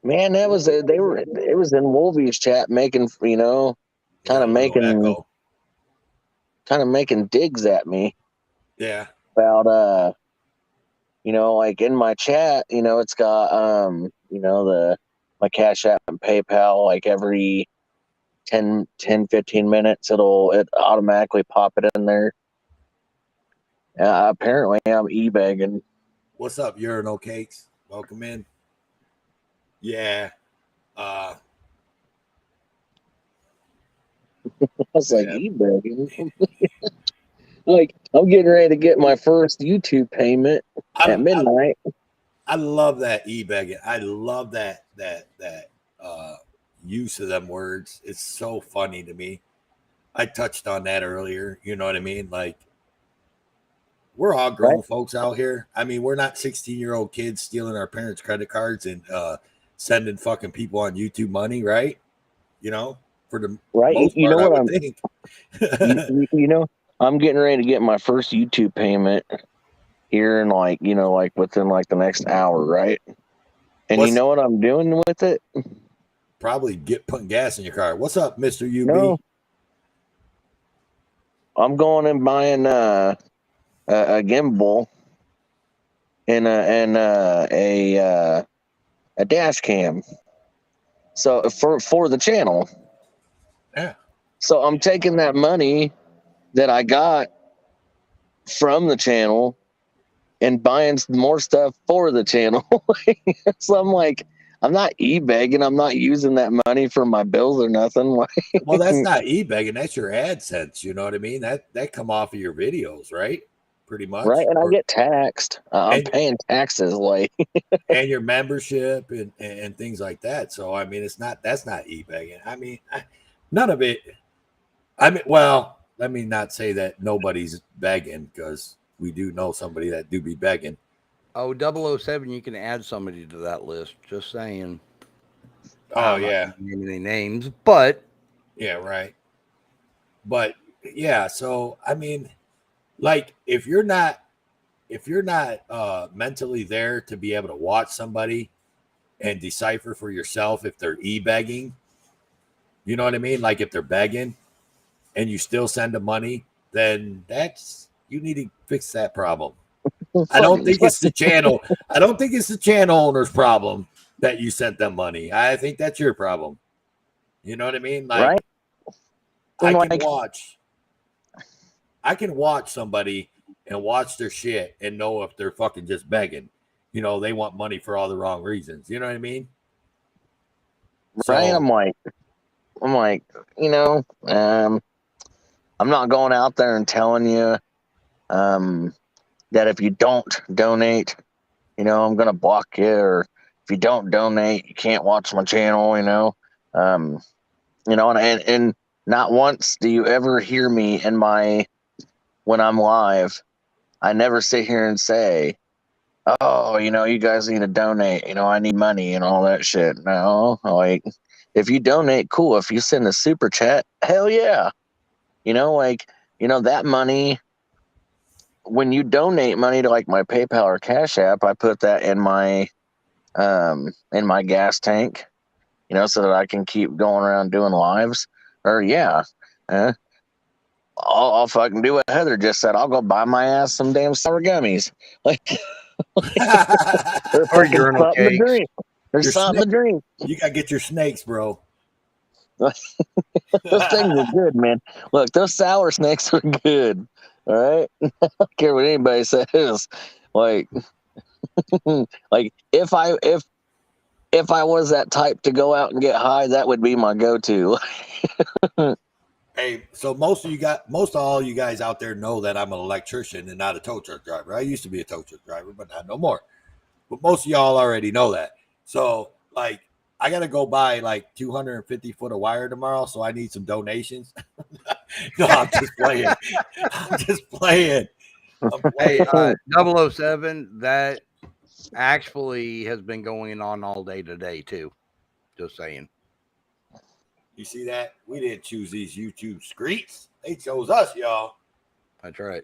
Man, it was in Wolvie's chat making, you know, kind of making digs at me. Yeah. About you know, like in my chat, you know, it's got you know, my Cash App and PayPal, like every 10, 15 minutes it automatically pop it in there. Apparently I'm e-begging. What's up, Urinal Cakes? Welcome in. Yeah. I was like, e-begging? Like, I'm getting ready to get my first YouTube payment at midnight. I love that e-begging. I love that use of them words. It's so funny to me. I touched on that earlier. You know what I mean? Like, we're all grown folks out here. I mean, we're not 16-year-old kids stealing our parents' credit cards and sending fucking people on YouTube money, right? You know, for the most You part, know I what would think. you know, I'm getting ready to get my first YouTube payment here in like, you know, like within like the next hour, right? And you know what I'm doing with it? Probably putting gas in your car. What's up, Mr. UB? No. I'm going and buying a gimbal and a dash cam. So for the channel. Yeah. So I'm taking that money that I got from the channel and buying more stuff for the channel. So I'm like, I'm not e-begging. I'm not using that money for my bills or nothing. Well, that's not e-begging. That's your AdSense. You know what I mean? That come off of your videos, right? Pretty much. Right, and I get taxed. I'm paying taxes like and your membership and things like that. So I mean, that's not e-begging. I mean, none of it. I mean, well, let me not say that nobody's begging, because we do know somebody that do be begging. Oh, 007, you can add somebody to that list. Just saying. Oh, I'm not yeah. naming any names, but yeah, right. But yeah, so I mean, like if you're not mentally there to be able to watch somebody and decipher for yourself if they're e-begging, you know what I mean? Like if they're begging and you still send them money, then you need to fix that problem. I don't think it's the channel. I don't think it's the channel owner's problem that you sent them money. I think that's your problem. You know what I mean? Like, right? I can watch somebody and watch their shit and know if they're fucking just begging. You know, they want money for all the wrong reasons. You know what I mean? Right? I'm like, you know, I'm not going out there and telling you that if you don't donate, you know, I'm gonna block you, or if you don't donate, you can't watch my channel, you know. You know, and not once do you ever hear me when I'm live, I never sit here and say, oh, you know, you guys need to donate, you know, I need money and all that shit. No, like, if you donate, cool. If you send a super chat, hell yeah. You know, like, you know, that money, when you donate money to like my PayPal or Cash App, I put that in my gas tank, you know, so that I can keep going around doing lives. Or yeah, I'll fucking do what Heather just said. I'll go buy my ass some damn sour gummies. Like, or urinal something to cakes. drink. There's something to drink. You gotta get your snakes, bro. Those things are good, man. Look, those sour snakes are good. All right, I don't care what anybody says. Like, like if I was that type to go out and get high, that would be my go-to. Hey, so most of all you guys out there know that I'm an electrician and not a tow truck driver. I used to be a tow truck driver, but not no more. but most of y'all already know that. So, like, I got to go buy like 250 foot of wire tomorrow, so I need some donations. No, I'm just playing. I'm just playing. Hey, 007, that actually has been going on all day today, too. Just saying. You see that? We didn't choose these YouTube streets. They chose us, y'all. That's right.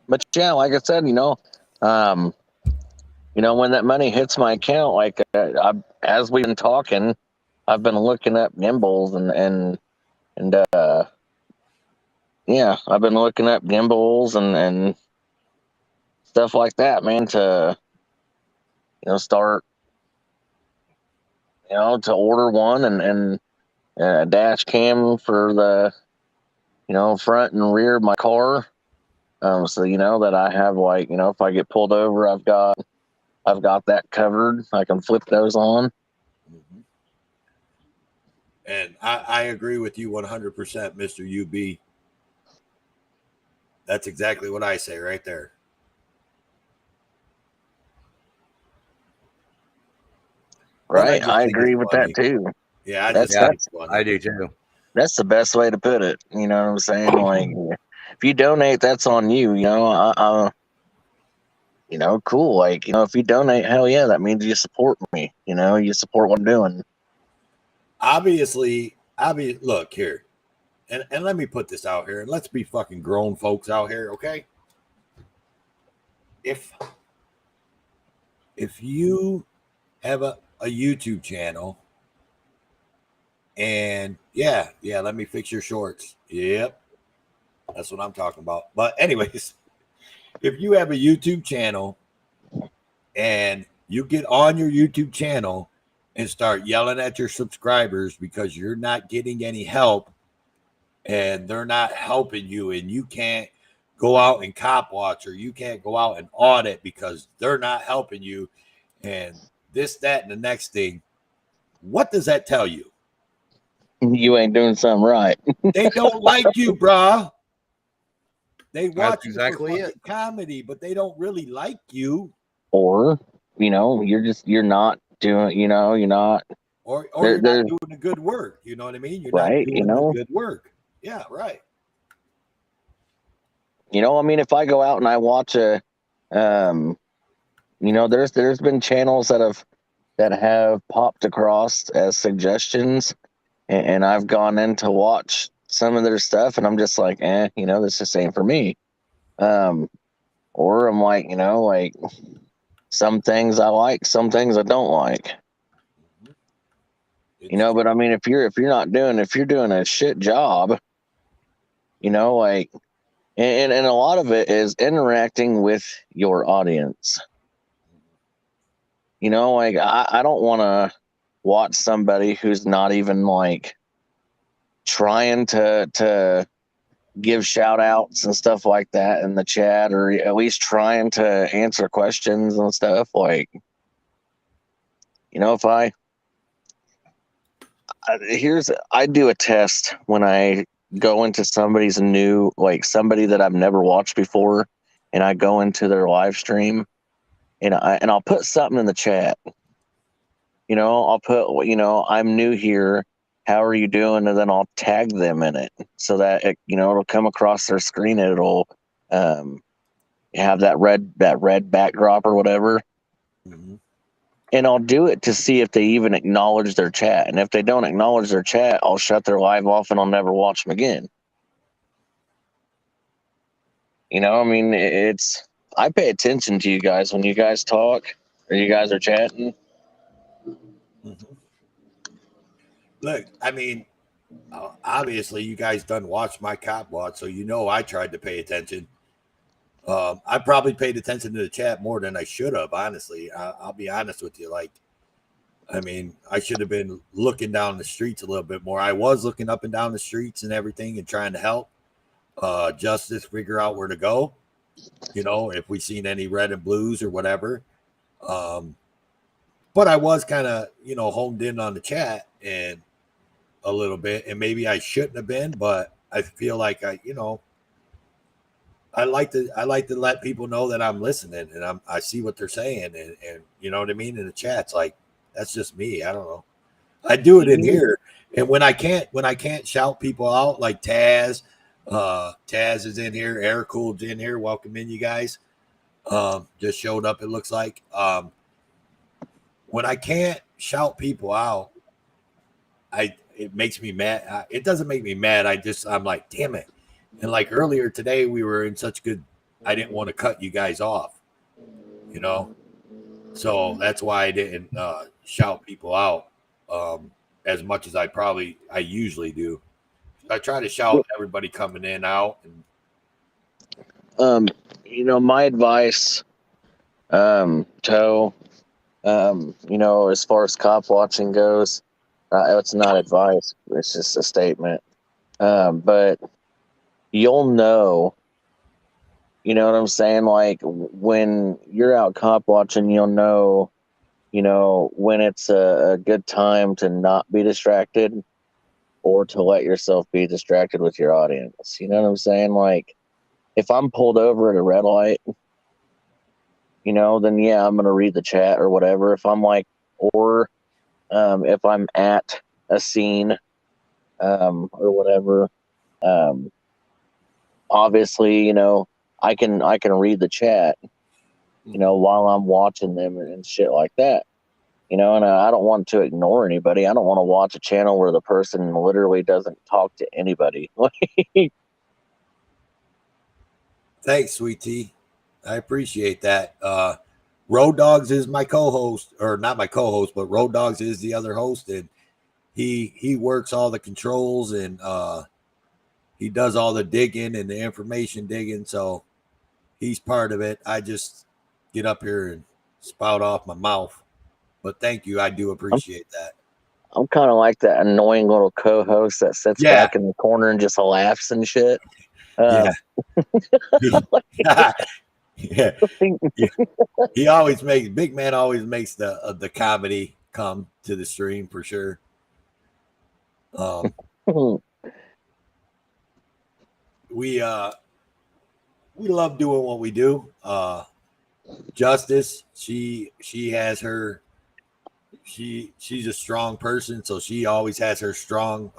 But yeah, like I said, when that money hits my account, like as we've been talking, I've been looking up gimbals and yeah, I've been looking up gimbals and stuff like that, man, to start to order one and a dash cam for the front and rear of my car, so that I have, like, if I get pulled over, I've got that covered. I can flip those on. And I agree with you 100%, Mr. UB. That's exactly what I say right there. Right, I agree with that too. Yeah, I do too. That's the best way to put it. You know what I'm saying? Like, if you donate, that's on you. Cool. Like, if you donate, hell yeah, that means you support me. You support what I'm doing. Obviously, look here, and let me put this out here, and let's be fucking grown folks out here, okay? If you have a YouTube channel, and yeah, let me fix your shorts. Yep, that's what I'm talking about. But anyways, if you have a YouTube channel and you get on your YouTube channel and start yelling at your subscribers because you're not getting any help and they're not helping you, and you can't go out and cop watch, or you can't go out and audit because they're not helping you, and this, that, and the next thing, what does that tell you? You ain't doing something right. They don't like you, brah. They watch exactly you for comedy, but they don't really like you. Or, you're not doing, you're not. Or you're not doing the good work. You know what I mean? You're right, not doing the good work. Yeah, right. If I go out and I watch there's been channels that have popped across as suggestions, and I've gone in to watch some of their stuff, and I'm just like, this just ain't for me. Or I'm like, like, some things I like, some things I don't like. But I mean, if you're doing a shit job, like, and a lot of it is interacting with your audience. Like, I don't want to watch somebody who's not even, like, trying to give shout outs and stuff like that in the chat, or at least trying to answer questions and stuff. Like, if I do a test when I go into somebody's new, like, somebody that I've never watched before, and I go into their live stream, and I'll put something in the chat. I'll put, I'm new here, how are you doing? And then I'll tag them in it so that it'll come across their screen, and it'll have that red backdrop or whatever. Mm-hmm. And I'll do it to see if they even acknowledge their chat. And if they don't acknowledge their chat, I'll shut their live off and I'll never watch them again. I mean, I pay attention to you guys when you guys talk or you guys are chatting. Mm-hmm. Look, I mean, obviously you guys done watched my cop watch, so I tried to pay attention. I probably paid attention to the chat more than I should have, honestly. I'll be honest with you. Like, I mean, I should have been looking down the streets a little bit more. I was looking up and down the streets and everything and trying to help Justice figure out where to go, if we seen any red and blues or whatever. But I was kind of, honed in on the chat and a little bit, and maybe I shouldn't have been, but I feel like I like to let people know that I'm listening and I see what they're saying and you know what I mean in the chats. Like that's just me. I don't know. I do it in here, and when I can't shout people out like Taz is in here, Air Cool's in here. Welcome in, you guys. Just showed up. It looks like when I can't shout people out, it makes me mad. It doesn't make me mad. I'm like, damn it. And like earlier today, we were in such good. I didn't want to cut you guys off, you know. So that's why I didn't shout people out as much as I usually do. I try to shout everybody coming in out. And... you know, my advice, Toe, you know, as far as cop watching goes, it's not advice. It's just a statement. But you'll know, you know what I'm saying? Like when you're out cop watching, you'll know, you know, when it's a good time to not be distracted or to let yourself be distracted with your audience. You know what I'm saying? Like if I'm pulled over at a red light, you know, then yeah, I'm going to read the chat or whatever. If I'm like, or if I'm at a scene or whatever, obviously, you know, I can read the chat, you know, while I'm watching them and shit like that, you know, and I don't want to ignore anybody. I don't want to watch a channel where the person literally doesn't talk to anybody. Thanks, Sweet Tea. I appreciate that. Road Dogs is my co-host, or not my co-host, but Road Dogs is the other host, and he works all the controls and he does all the digging and the information digging, so he's part of it. I just get up here and spout off my mouth. But thank you. I do appreciate that. I'm kind of like that annoying little co-host that sits back in the corner and just laughs and shit. Yeah. He always makes Big Man always makes the comedy come to the stream for sure. We love doing what we do. Justice, she has her. She's a strong person, so she always has her strong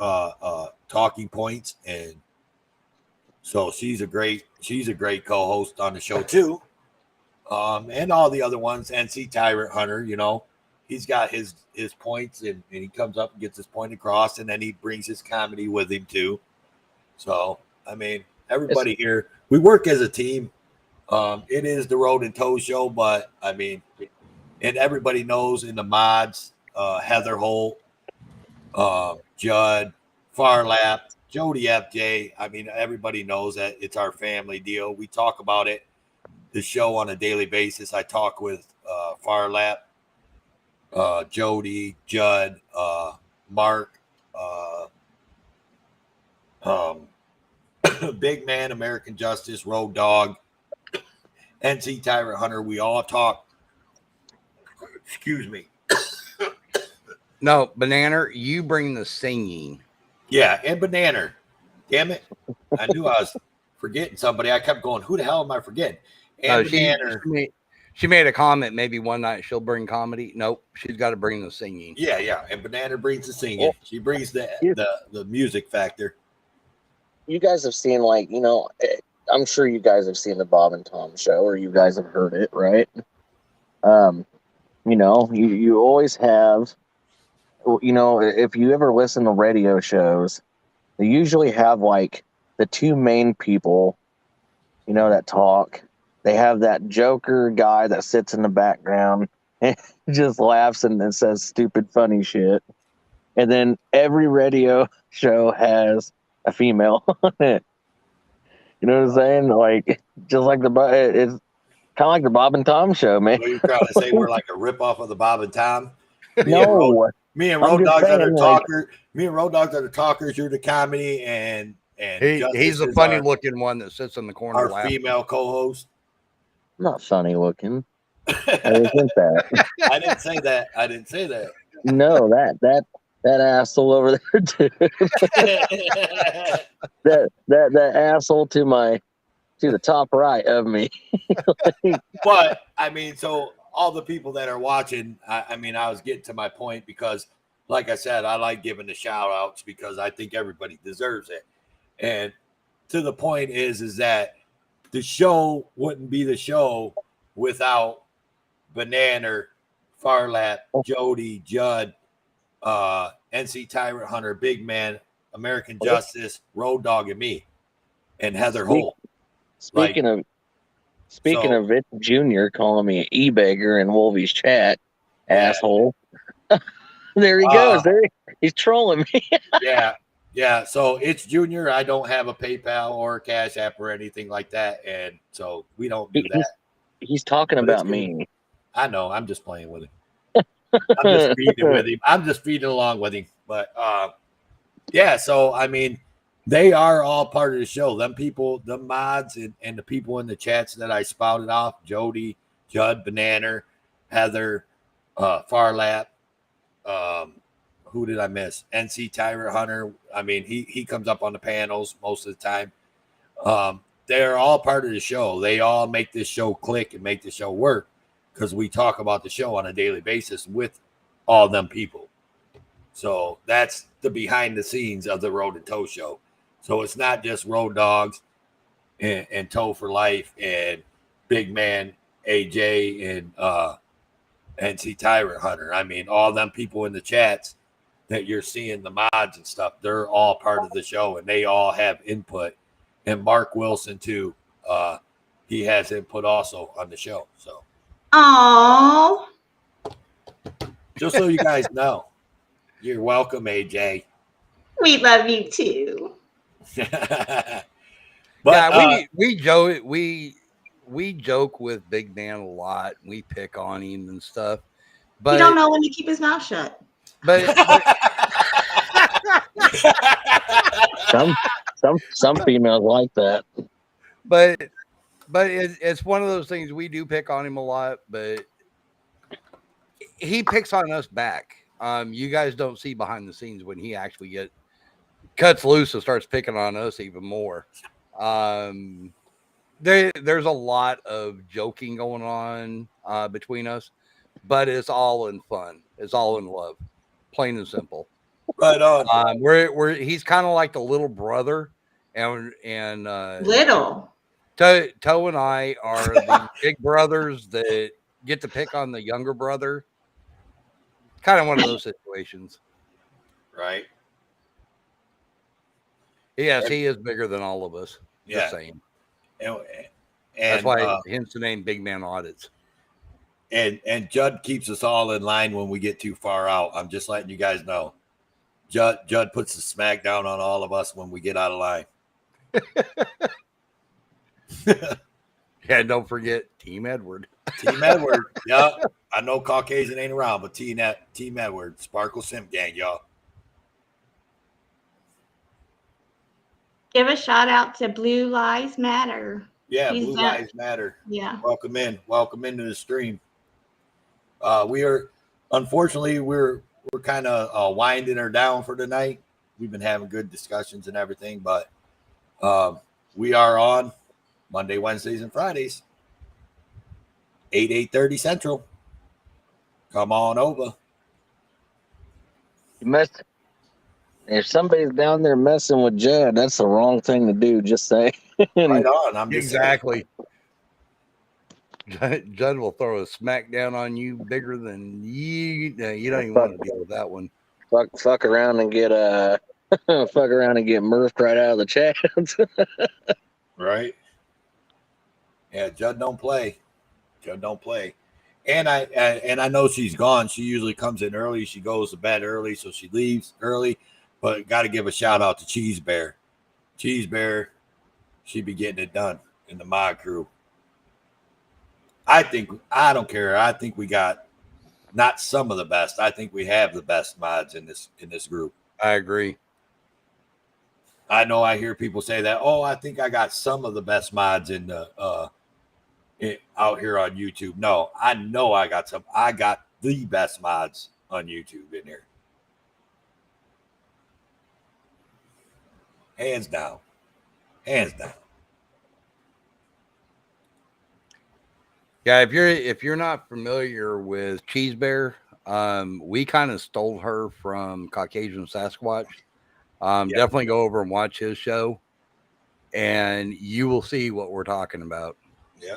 talking points, and so she's a great co-host on the show too. And all the other ones, NC Tyrant Hunter, you know, he's got his points and he comes up and gets his point across, and then he brings his comedy with him too. So I mean, everybody here, we work as a team. It is the Road and Toe show, but I mean, and everybody knows in the mods, Heather Holt, Judd, Farlap, Jody FJ. I mean, everybody knows that it's our family deal. We talk about it, the show, on a daily basis. I talk with Farlap, Jody, Judd, Mark, Big Man, American Justice, Road Dog, NC Tyrant Hunter. We all talk. Excuse me. No, Banana, you bring the singing. Yeah, and Banana. Damn it. I knew I was forgetting somebody. I kept going, who the hell am I forgetting? And she made a comment maybe one night she'll bring comedy. Nope, she's got to bring the singing. Yeah. And Banana brings the singing. She brings the music factor. You guys have seen, like, you know, I'm sure you guys have seen the Bob and Tom show, or you guys have heard it, right? You know, you always have, you know, if you ever listen to radio shows, they usually have like the two main people, you know, that talk. They have that joker guy that sits in the background and just laughs and says stupid, funny shit. And then every radio show has a female on it. You know what I'm saying? Like, just like it's kind of like the Bob and Tom show, man. What are you trying to say? We're like a ripoff of the Bob and Tom? No. Me and Road Dogs are the talkers. Me and Road Dogs are the talkers. You're the comedy, and he's the funny looking one that sits in the corner. Our laughing. Female co-host. I'm not funny looking. I didn't think that. I didn't say that. No, that asshole over there, dude. that asshole to my to the top right of me. But I mean, so all the people that are watching, I mean, I was getting to my point because, like I said, I like giving the shout outs because I think everybody deserves it. And to the point is that the show wouldn't be the show without Banana, Farlap, Jody, Judd, NC Tyrant Hunter, Big Man, American Justice, Road Dog, and me, and Heather Holt. Speaking of Vince Jr. calling me an e-beggar in Wolvie's chat, asshole. There he goes. He's trolling me. Yeah. So it's Junior. I don't have a PayPal or a Cash App or anything like that, and so we don't do that. He's talking about me. I know. I'm just playing with him. I'm just feeding with him. I'm just feeding along with him. But yeah. So I mean, they are all part of the show. Them people, the mods, and the people in the chats that I spouted off: Jody, Judd, Banana, Heather, Farlap. Who did I miss? NC Tyrant Hunter. I mean, he comes up on the panels most of the time. They're all part of the show. They all make this show click and make the show work because we talk about the show on a daily basis with all them people. So that's the behind the scenes of the Road and Toe show. So it's not just Road Dogs and Toe for Life and Big Man, AJ, and NC Tyrant Hunter. I mean, all them people in the chats that you're seeing, the mods and stuff, they're all part of the show and they all have input. And Mark Wilson too, he has input also on the show. So, oh, just so you guys know, you're welcome, AJ. we love you too. But we joke with Big Man a lot. We pick on him and stuff. But you don't know when to keep his mouth shut. But some females like that. But it's one of those things. We do pick on him a lot, but he picks on us back. You guys don't see behind the scenes when he actually cuts loose and starts picking on us even more. There's a lot of joking going on between us, but it's all in fun. It's all in love, plain and simple. Right on. He's kind of like the little brother, and little Toe and I are the big brothers that get to pick on the younger brother. Kind of one of those situations, right? Yes, he is bigger than all of us. Yeah, just saying. And that's why hence the name Big Man Audits. And Judd keeps us all in line when we get too far out. I'm just letting you guys know. Judd puts the smack down on all of us when we get out of line. Yeah, don't forget Team Edward. Team Edward. Yep. I know Caucasian ain't around, but Team Edward, Sparkle Simp Gang, y'all. Give a shout out to Blue Lives Matter. Yeah, Blue Lives Matter. Yeah. Welcome into the stream. We're kind of winding her down for tonight. We've been having good discussions and everything, but we are on Monday, Wednesdays, and Fridays, 8:30 Central. Come on over. If somebody's down there messing with Judd, that's the wrong thing to do. Just say. Right on. I'm just exactly. Judd will throw a smack down on you bigger than you. You don't even want to deal with that one. Fuck around and get murphed right out of the chat. Right. Yeah, Judd don't play. And I know she's gone. She usually comes in early. She goes to bed early, so she leaves early. But got to give a shout out to Cheese Bear. Cheese Bear, she be getting it done in the mod crew. I don't care. I think we got not some of the best. I think we have the best mods in this group. I agree. I know I hear people say that. Oh, I think I got some of the best mods in the out here on YouTube. No, I know I got some. I got the best mods on YouTube in here. Hands down. Yeah, if you're not familiar with Cheese Bear, we kind of stole her from Caucasian Sasquatch. Definitely go over and watch his show, and you will see what we're talking about. Yeah.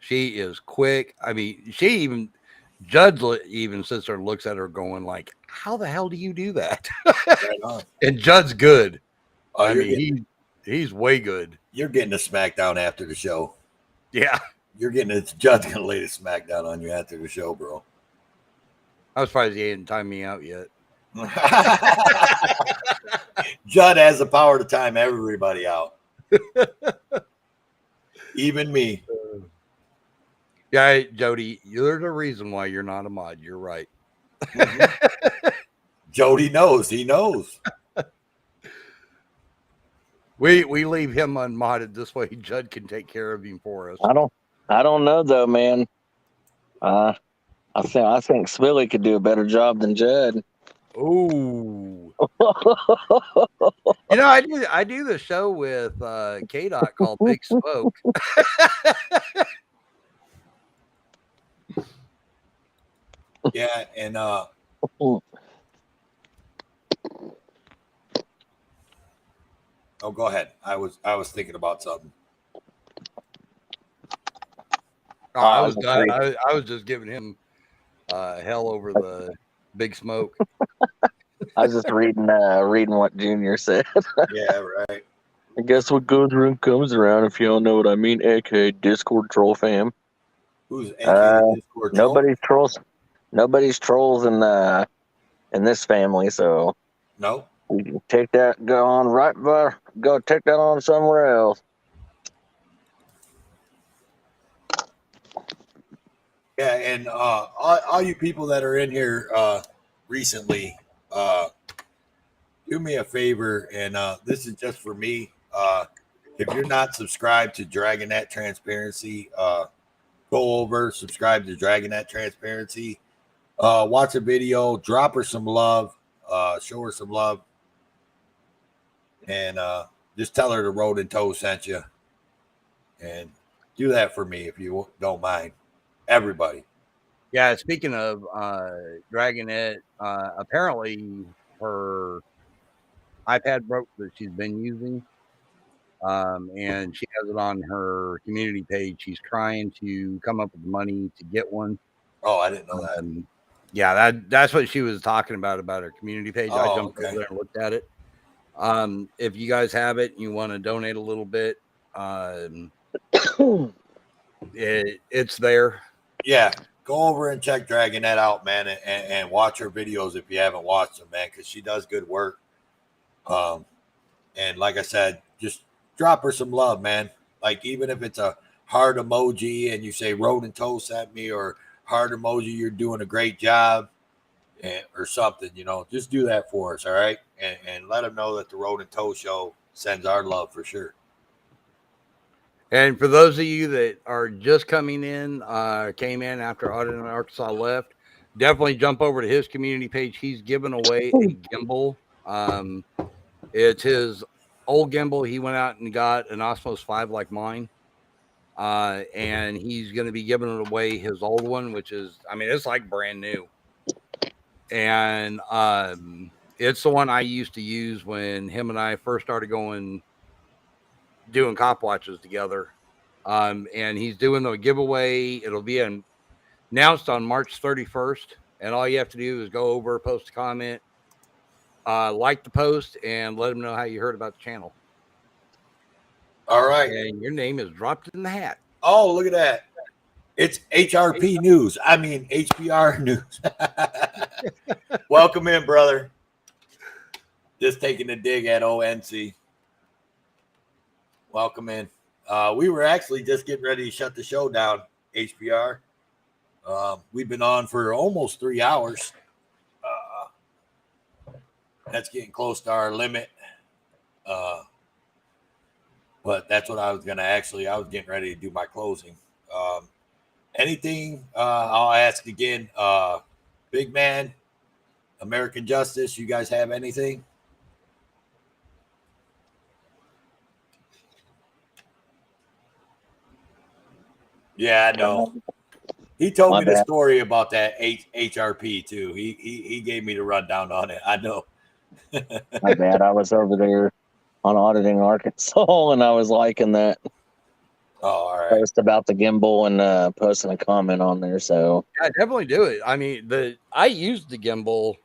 She is quick. I mean, Judd even sits there and looks at her going like, how the hell do you do that? Right on. And Judd's good. Oh, I mean, he's way good. You're getting a smackdown after the show. Yeah. You're getting it. Judd's going to lay the smackdown on you after the show, bro. I'm surprised he ain't timed me out yet. Judd has the power to time everybody out. Even me. Yeah, Jody, there's a reason why you're not a mod. You're right. Jody knows. He knows. We leave him unmodded. This way Judd can take care of him for us. I don't know though, man. I think Spilly could do a better job than Judd. Ooh. You know, I do the show with K-Dot called Big Smoke. Yeah, and oh, go ahead. I was thinking about something. Oh, I was done. I was just giving him hell over the Big Smoke. I was just reading what Junior said. Yeah, right. I guess what goes around comes around, if you don't know what I mean, aka Discord troll fam. Who's Discord troll? Nobody's trolls in this family, so no. You can take that, go take that on somewhere else. Yeah, and all you people that are in here recently, do me a favor, and this is just for me. If you're not subscribed to Dragonet Transparency, go over, subscribe to Dragonet Transparency. Watch a video, drop her some love, show her some love, and just tell her the Road and Toe sent you. And do that for me if you don't mind. Everybody. Yeah, speaking of Dragonet, apparently her iPad broke that she's been using, and she has it on her community page. She's trying to come up with money to get one. Oh, I didn't know that. Yeah, that's what she was talking about her community page. I Oh, jumped okay. over there and looked at it. If you guys have it and you want to donate a little bit, it's there. Yeah, go over and check Dragonet out, man, and watch her videos if you haven't watched them, man, because she does good work. And like I said, just drop her some love, man. Like, even if it's a heart emoji and you say Road and Toe sent me, or heart emoji, you're doing a great job, or something, just do that for us, all right? And let them know that the Road and Toe show sends our love for sure. And for those of you that are just coming in, came in after Auden and Arkansas left, definitely jump over to his community page. He's giving away a gimbal. It's his old gimbal. He went out and got an Osmos 5 like mine. And he's going to be giving away his old one, which is, it's like brand new. And it's the one I used to use when him and I first started doing cop watches together. And he's doing the giveaway. It'll be announced on March 31st. And all you have to do is go over, post a comment, like the post, and let them know how you heard about the channel. All right. And your name is dropped in the hat. Oh, look at that. It's HRP News. HBR News. Welcome in, brother. Just taking a dig at ONC. Welcome in. We were actually just getting ready to shut the show down, HBR. We've been on for almost 3 hours. That's getting close to our limit. But that's what I was getting ready to do my closing. Anything, I'll ask again. Big Man, American Justice, you guys have anything? Yeah, I know. He told My me the bad. story about that HRP too. He gave me the rundown on it. I know. My bad. I was over there on auditing Arkansas, and I was liking that Oh, all right. post about the gimbal and posting a comment on there. So Yeah, definitely do it. I mean, I used the gimbal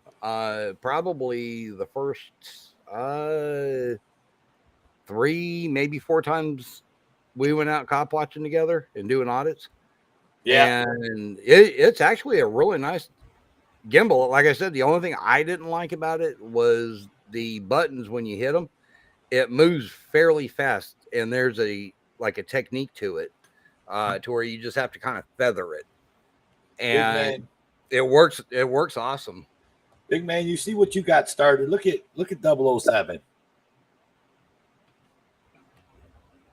probably the first 3, maybe 4 times we went out cop watching together and doing audits. Yeah. And it's actually a really nice gimbal. Like I said, the only thing I didn't like about it was the buttons when you hit them. It moves fairly fast, and there's a technique to it, to where you just have to kind of feather it, and man. it works. It works awesome. Big man, you see what you got started. Look at 007.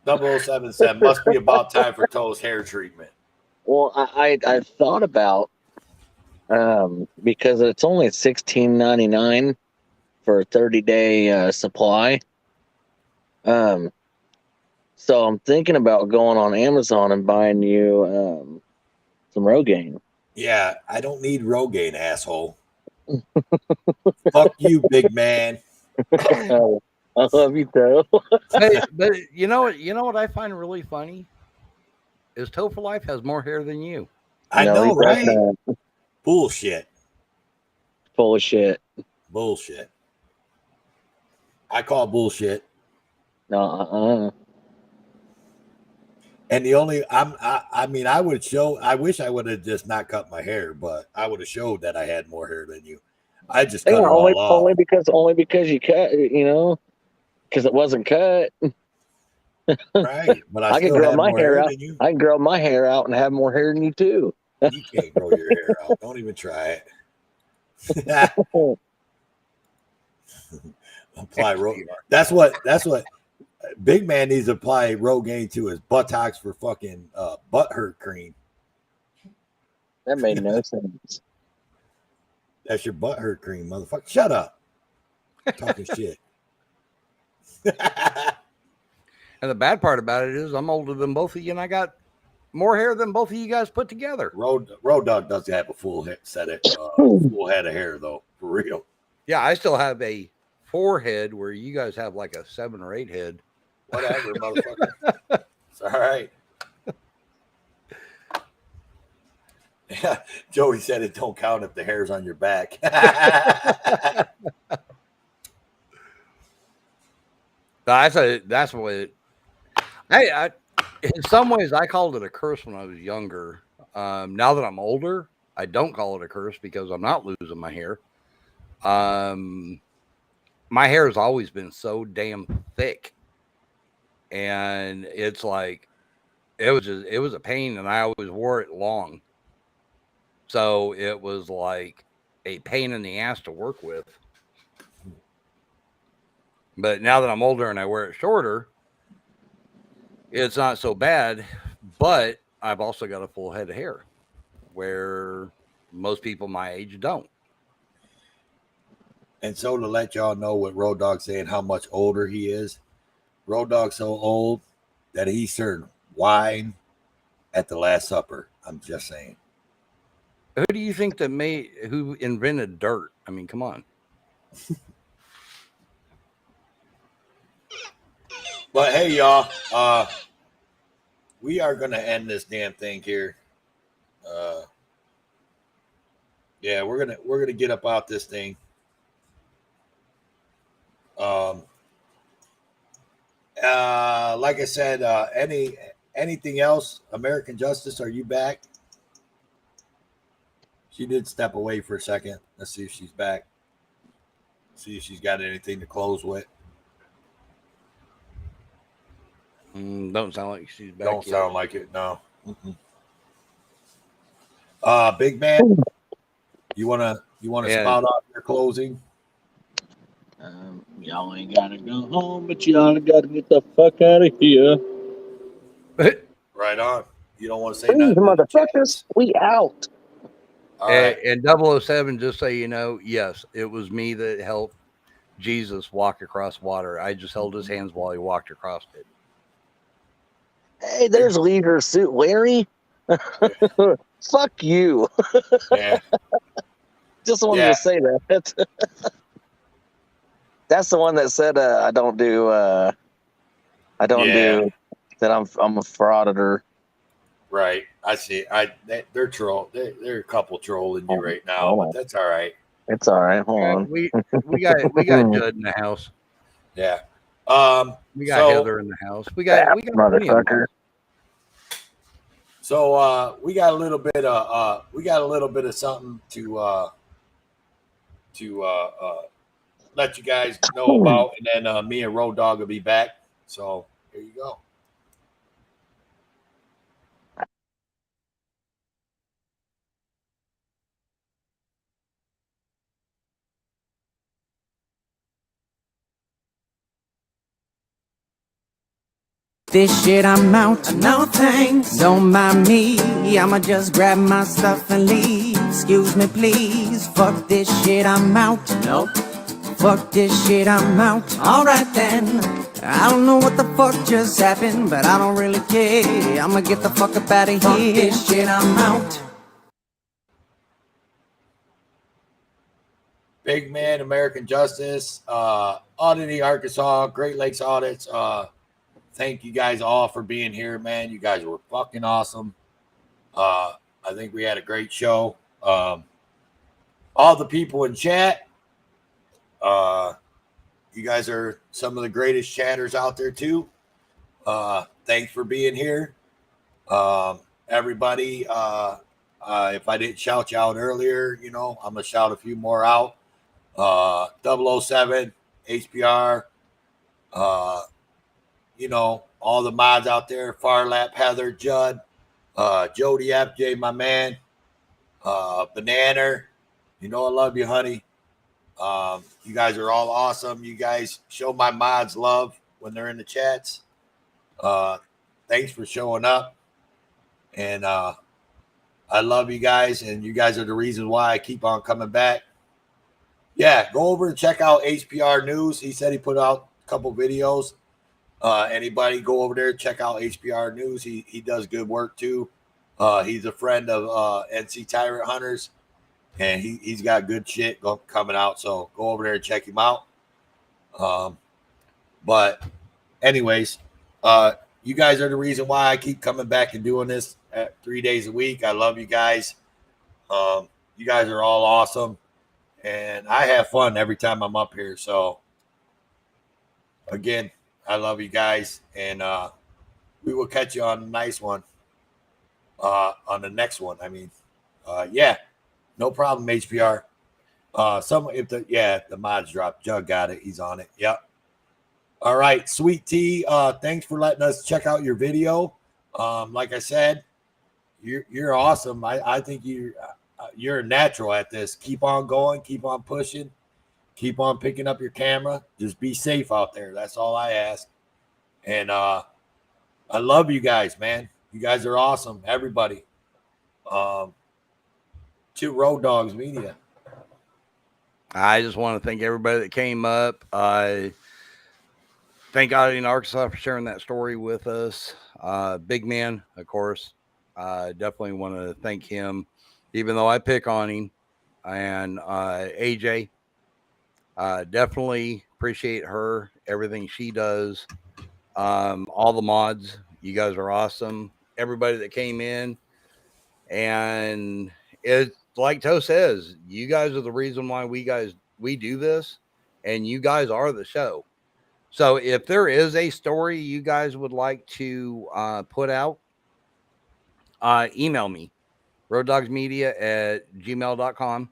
007 said, must be about time for Toe's hair treatment. well, I thought about because it's only $16.99 for a 30-day supply. So I'm thinking about going on Amazon and buying you some Rogaine. Yeah, I don't need Rogaine, asshole. Fuck you, big man. I love you, Toe. But you know what I find really funny is Toe for Life has more hair than you. I No, know, he does right? not. Bullshit. Full of shit. Bullshit. I call bullshit. No, And the only I mean, I would show. I wish I would have just not cut my hair, but I would have showed that I had more hair than you. I just cut Yeah, it all off. only because you cut, because it wasn't cut. Right, but I I could still grow have my more hair out. than you. I can grow my hair out and have more hair than you too. You can't grow your hair out. Don't even try it. Apply Rogaine. That's what big man needs to apply Rogaine to his buttocks for fucking butt hurt cream. That made no sense. That's your butt hurt cream, motherfucker. Shut up. Talking shit. And the bad part about it is I'm older than both of you, and I got more hair than both of you guys put together. Road Dog doesn't have a full head of hair though, for real. Yeah, I still have a 4 head where you guys have like a 7 or 8 head. Whatever, motherfucker. It's all right. Yeah, Joey said it don't count if the hair's on your back. That's what. I in some ways I called it a curse when I was younger. Now that I'm older, I don't call it a curse because I'm not losing my hair. My hair has always been so damn thick, and it's like it was a pain, and I always wore it long. So it was like a pain in the ass to work with. But now that I'm older and I wear it shorter, it's not so bad. But I've also got a full head of hair where most people my age don't. And so to let y'all know what Road Dog's saying, how much older he is, Road Dog's so old that he served wine at the Last Supper. I'm just saying. Who do you think who invented dirt? I mean, come on. But hey, y'all, we are gonna end this damn thing here. Yeah, we're gonna get up out this thing. Like I said, anything else? American Justice, are you back? She did step away for a second. Let's see if she's back. See if she's got anything to close with. Don't sound like she's back. Don't sound like it. No. Big man, you wanna spout out your closing? Y'all ain't gotta go home, but y'all gotta get the fuck out of here. Right on. You don't want to say Please, nothing. motherfuckers, we out. All right. And 007, just so you know, yes, it was me that helped Jesus walk across water. I just held his hands while he walked across it. Hey, there's Leisure Suit Larry. Fuck you. Yeah. Just wanted Yeah. to say that. That's the one that said I don't do that. I'm a frauditor. Right. I see. They're troll. They're a couple trolling you right now, but that's all right. It's all right. Hold on. We got Judd in the house. Yeah. We got Heather in the house. We got plenty of motherfucker. So we got a little bit of something to let you guys know about, and then me and Road Dog will be back. So here you go. This shit I'm out, no thanks, don't mind me, I'ma just grab my stuff and leave, excuse me please, fuck this shit I'm out, nope, fuck this shit I'm out, alright then, I don't know what the fuck just happened, but I don't really care, I'ma get the fuck up out of here, fuck this shit I'm out. Big Man, American Justice, Auditing Arkansas, Great Lakes Audits. Thank you guys all for being here, man. You guys were fucking awesome. I think we had a great show. All the people in chat, you guys are some of the greatest chatters out there too. Thanks for being here. Everybody, if I didn't shout you out earlier, I'm going to shout a few more out. 007, HPR, all the mods out there, Farlap, Heather, Judd, Jody FJ, my man, Banana, I love you, honey. You guys are all awesome. You guys show my mods love when they're in the chats. Thanks for showing up. And I love you guys, and you guys are the reason why I keep on coming back. Yeah, go over and check out HPR News. He said he put out a couple videos. Anybody go over there, check out HPR News. He does good work too. He's a friend of NC Tyrant Hunters, and he's got good shit coming out. So go over there and check him out. But anyways, you guys are the reason why I keep coming back and doing this 3 days a week. I love you guys. You guys are all awesome, and I have fun every time I'm up here. So again, I love you guys, and we will catch you on the nice one. On the next one, yeah, no problem, HPR. The mods dropped. Jug got it. He's on it. Yep. All right, Sweet Tea. Thanks for letting us check out your video. Like I said, you're awesome. I think you're a natural at this. Keep on going. Keep on pushing. Keep on picking up your camera. Just be safe out there. That's all I ask. And I love you guys, man. You guys are awesome. Everybody. To Road Dogs Media. I just want to thank everybody that came up. Thank Auditing Arkansas for sharing that story with us. Big Man, of course. Definitely want to thank him, even though I pick on him. And AJ. Definitely appreciate her, everything she does. All the mods, you guys are awesome. Everybody that came in, and it's like Toe says, you guys are the reason why we do this, and you guys are the show. So if there is a story you guys would like to put out, email me, roaddogsmedia@gmail.com.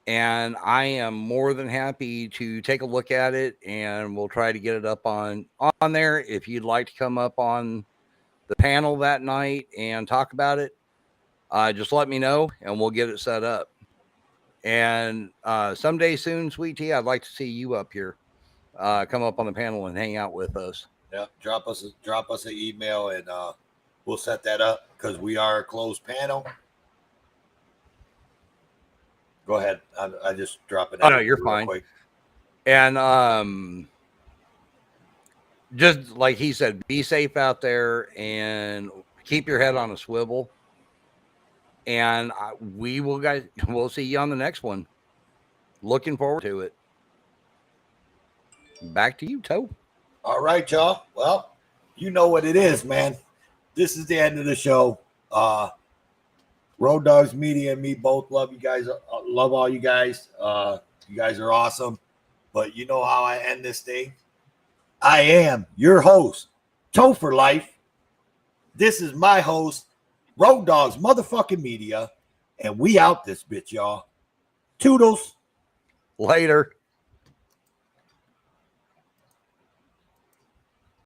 And I am more than happy to take a look at it, and we'll try to get it up on there. If you'd like to come up on the panel that night and talk about it, just let me know, and we'll get it set up. And someday soon, Sweet Tea, I'd like to see you up here. Come up on the panel and hang out with us. Yeah, drop us an email, and we'll set that up, because we are a closed panel. Go ahead. I just drop it. Oh no, you're fine. Quick. And just like he said, be safe out there. And keep your head on a swivel. And we'll see you on the next one. Looking forward to it. Back to you, Toe. All right, y'all. Well, you know what it is, man. This is the end of the show. Road Dogs Media and me both love you guys. Love all you guys. You guys are awesome. But you know how I end this thing? I am your host, Toe for Life. This is my host, Road Dogs motherfucking Media. And we out this bitch, y'all. Toodles. Later.